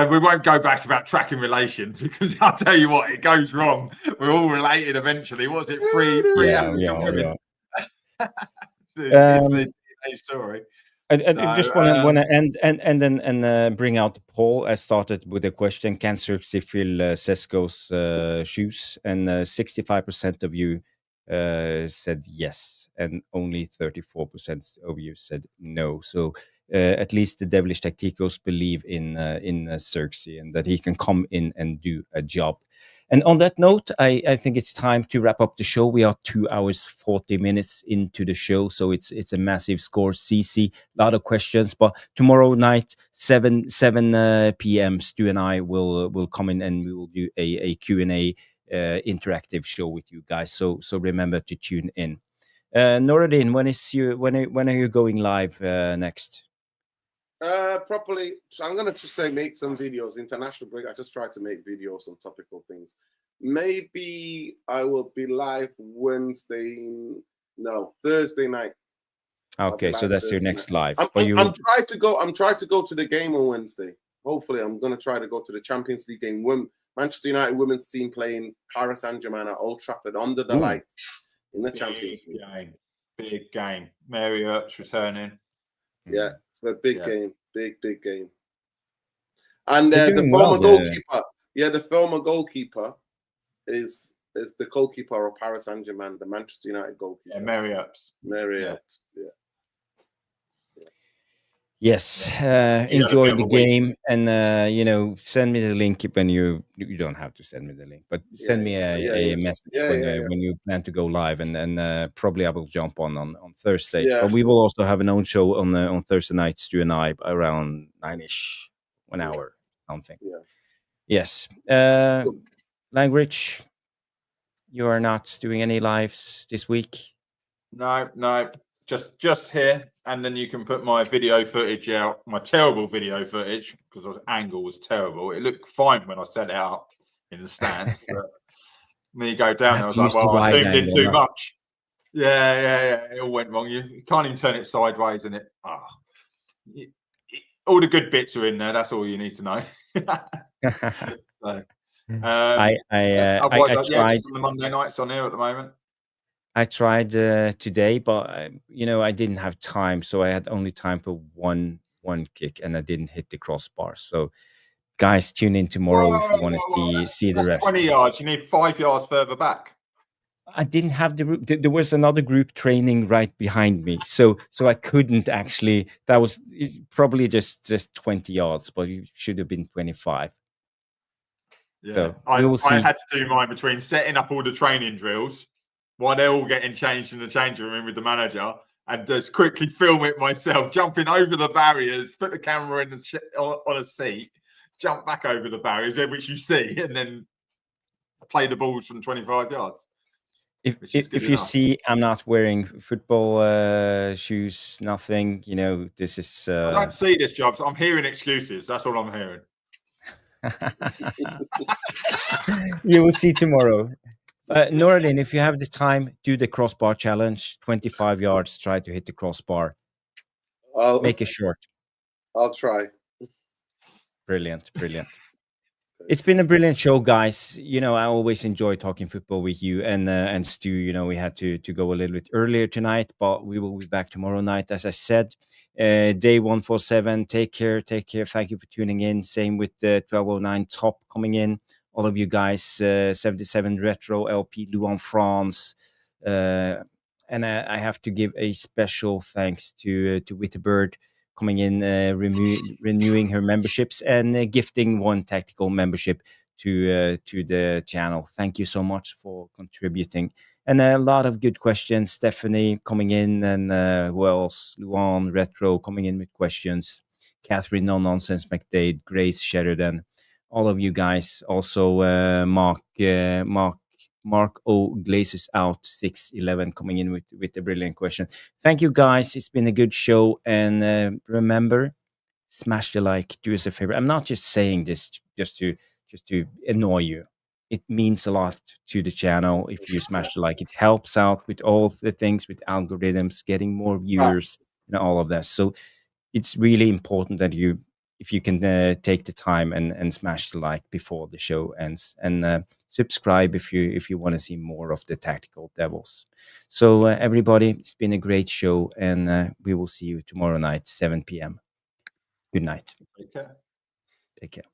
we won't go back about tracking relations because I'll tell you what, it goes wrong. We're all related eventually. What's it? Three African women. It's a story. I just want to end and then bring out Paul. I started with a question: can Zirkzee fill Sesko's shoes? And 65% of you said yes, and only 34% of you said no. So at least the devilish tacticos believe in Zirkzee and that he can come in and do a job. And on that note, I think it's time to wrap up the show. We are 2 hours 40 minutes into the show, so it's a massive score. CC, a lot of questions, but tomorrow night 7 p.m. Stu and I will come in and we will do a Q&A interactive show with you guys. So remember to tune in. Nuradin, when are you going live next? Properly. So I'm gonna just make some videos. International break. I just try to make videos on topical things. Maybe I will be live Thursday night. Okay, so that's your next live. I'm trying to go to the game on Wednesday. Hopefully, I'm gonna try to go to the Champions League game. Manchester United women's team playing Paris Saint-Germain at Old Trafford under the lights in the Champions League. Big game. Mary Earp's returning. Yeah, it's a big game. Big game. And the former goalkeeper. Yeah, the former goalkeeper is the goalkeeper of Paris Saint-Germain, the Manchester United goalkeeper. Yeah, Mary Earps. Yeah. Yes, enjoy the game, and send me the link when you don't have to send me the link, but send me a message when you plan to go live, and probably I will jump on Thursday. Yeah. But we will also have an own show on Thursday night, Stu and I, around 9ish, 1 hour, something. Yeah. Yes. Language, you are not doing any lives this week? No. Just here, and then you can put my video footage out, my terrible video footage, because the angle was terrible. It looked fine when I set it up in the stand, but when you go down, I was like, well, I zoomed in too much. Yeah. It all went wrong. You can't even turn it sideways, and all the good bits are in there. That's all you need to know. So, I tried. Just on the Monday nights on here at the moment. I tried today, but I didn't have time, so I had only time for one kick, and I didn't hit the crossbar. So, guys, tune in tomorrow if you want to see the rest. 20 yards. You need 5 yards further back. I didn't have the group. There was another group training right behind me, so I couldn't actually. That was probably just 20 yards, but it should have been 25. Yeah, so I had to do mine between setting up all the training drills while they're all getting changed in the changing room with the manager, and just quickly film it myself, jumping over the barriers, put the camera in on a seat, jump back over the barriers, which you see, and then play the balls from 25 yards. If you see, I'm not wearing football shoes, nothing. This is. I don't see this, Jobs. I'm hearing excuses. That's all I'm hearing. You will see tomorrow. Nuradin, if you have the time, do the crossbar challenge. 25 yards. Try to hit the crossbar. Make it short. I'll try. Brilliant. It's been a brilliant show, guys. I always enjoy talking football with you and Stu. We had to go a little bit earlier tonight, but we will be back tomorrow night. As I said, Day 147, take care. Thank you for tuning in. Same with the 1209 Top coming in. All of you guys, 77 Retro, LP Luan France. And I have to give a special thanks to Witterbird coming in, renewing her memberships and gifting one tactical membership to the channel. Thank you so much for contributing. And a lot of good questions. Stephanie coming in, and who else? Luan Retro coming in with questions. Catherine No Nonsense McDade, Grace Sheridan, all of you guys. Also Mark O Glazes out 611 coming in with a brilliant question. Thank you guys. It's been a good show, and remember, smash the like. Do us a favor. I'm not just saying this just to annoy you. It means a lot to the channel if you smash the like. It helps out with all the things, with algorithms, getting more viewers, and all of that. So it's really important that if you can take the time and smash the like before the show ends, and subscribe if you want to see more of the Tactical Devils. So everybody, it's been a great show, and we will see you tomorrow night, 7 p.m. Good night. Take care. Take care.